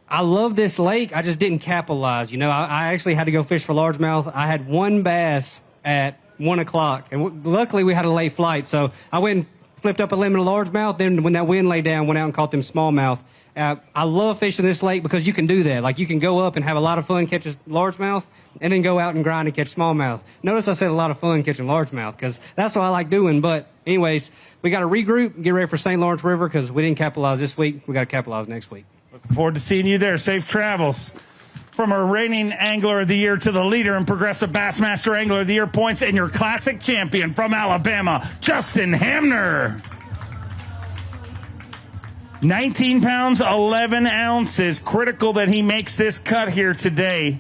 Speaker 17: I love this lake. I just didn't capitalize. I actually had to go fish for largemouth. I had 1 bass at 1 o'clock, and luckily we had a late flight, so I went and flipped up a lemon largemouth. Then when that wind laid down, went out and caught them smallmouth. I love fishing this lake because you can do that. Like, you can go up and have a lot of fun, catch a largemouth, and then go out and grind and catch smallmouth. Notice I said a lot of fun catching largemouth because that's what I like doing. But anyways, we got to regroup and get ready for St. Lawrence River because we didn't capitalize this week. We got to capitalize next week.
Speaker 1: Looking forward to seeing you there. Safe travels. From our reigning Angler of the Year to the leader in Progressive Bassmaster Angler of the Year points and your classic champion from Alabama, Justin Hamner. 19 pounds, 11 ounces. Critical that he makes this cut here today.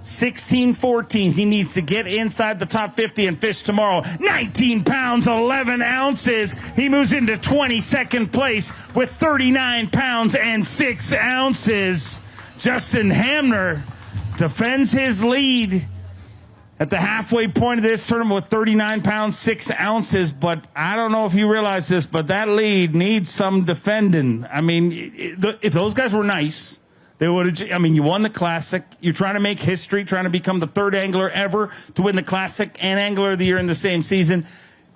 Speaker 1: 16-14. He needs to get inside the top 50 and fish tomorrow. 19 pounds, 11 ounces. He moves into 22nd place with 39 pounds and 6 ounces. Justin Hamner defends his lead at the halfway point of this tournament with 39 pounds, 6 ounces. But I don't know if you realize this, but that lead needs some defending. I mean, if those guys were nice, they would have. I mean, you won the Classic. You're trying to make history, trying to become the 3rd angler ever to win the Classic and Angler of the Year in the same season.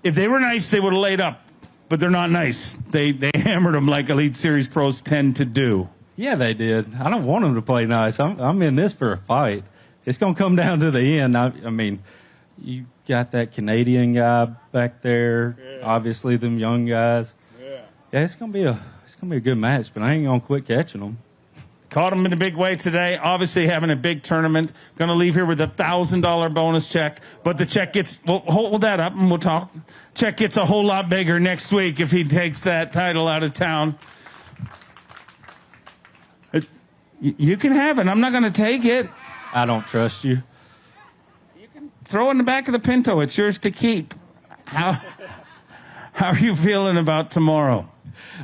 Speaker 1: If they were nice, they would have laid up. But they're not nice. They hammered them like Elite Series pros tend to do.
Speaker 2: Yeah, they did. I don't want them to play nice. I'm in this for a fight. It's going to come down to the end. I mean, you got that Canadian guy back there. Yeah. Obviously, them young guys. Yeah, it's going to be a good match. But I ain't going to quit catching them.
Speaker 1: Caught him in a big way today. Obviously, having a big tournament. Going to leave here with a $1,000 bonus check. But the check gets. Well, hold that up and we'll talk. Check gets a whole lot bigger next week if he takes that title out of town. You can have it. I'm not going to take it.
Speaker 2: I don't trust you.
Speaker 1: You can throw it in the back of the Pinto. It's yours to keep. How are you feeling about tomorrow?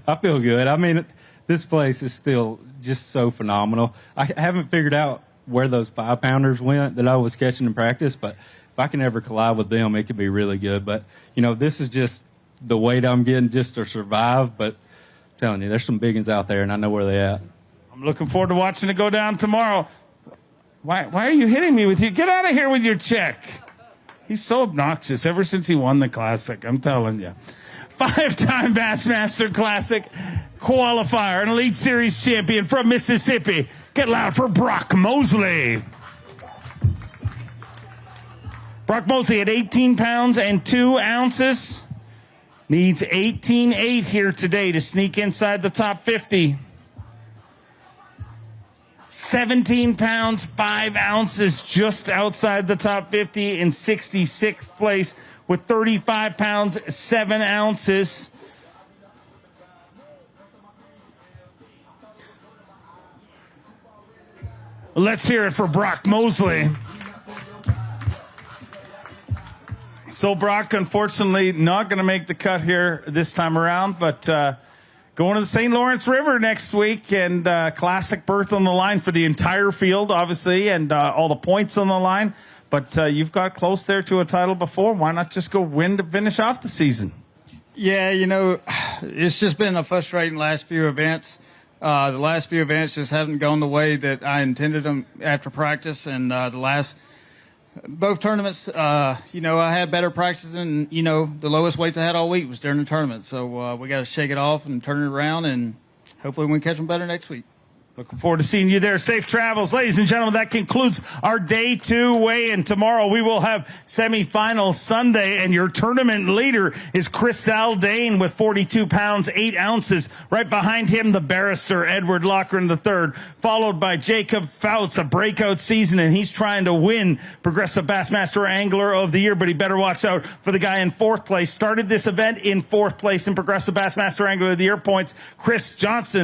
Speaker 2: I feel good. I mean, this place is still just so phenomenal. I haven't figured out where those 5-pounders went that I was catching in practice, but if I can ever collide with them, it could be really good. But, this is just the weight I'm getting just to survive. But I'm telling you, there's some big ones out there, and I know where they're at.
Speaker 1: I'm looking forward to watching it go down tomorrow. Why are you hitting me with you? Get out of here with your check. He's so obnoxious ever since he won the Classic. I'm telling you. 5-time Bassmaster Classic qualifier, an Elite Series champion from Mississippi. Get loud for Brock Mosley. Brock Mosley at 18 pounds and 2 ounces. Needs 18.8 here today to sneak inside the top 50. 17 pounds, 5 ounces, just outside the top 50 in 66th place with 35 pounds, 7 ounces. Let's hear it for Brock Mosley. So Brock, unfortunately, not going to make the cut here this time around, but going to the St. Lawrence River next week, and Classic berth on the line for the entire field, obviously, and all the points on the line. But you've got close there to a title before. Why not just go win to finish off the season?
Speaker 11: Yeah, it's just been a frustrating last few events. The last few events just haven't gone the way that I intended them after practice, and both tournaments, I had better practice than, the lowest weights I had all week was during the tournament. So we got to shake it off and turn it around, and hopefully we can catch them better next week.
Speaker 1: Looking forward to seeing you there. Safe travels. Ladies and gentlemen, that concludes our Day 2 weigh-in. Tomorrow we will have semifinals Sunday, and your tournament leader is Chris Zaldain with 42 pounds, 8 ounces. Right behind him, the barrister, Edward Loughran III, followed by Jacob Foutz, a breakout season, and he's trying to win Progressive Bassmaster Angler of the Year, but he better watch out for the guy in 4th place. Started this event in 4th place in Progressive Bassmaster Angler of the Year points, Chris Johnston.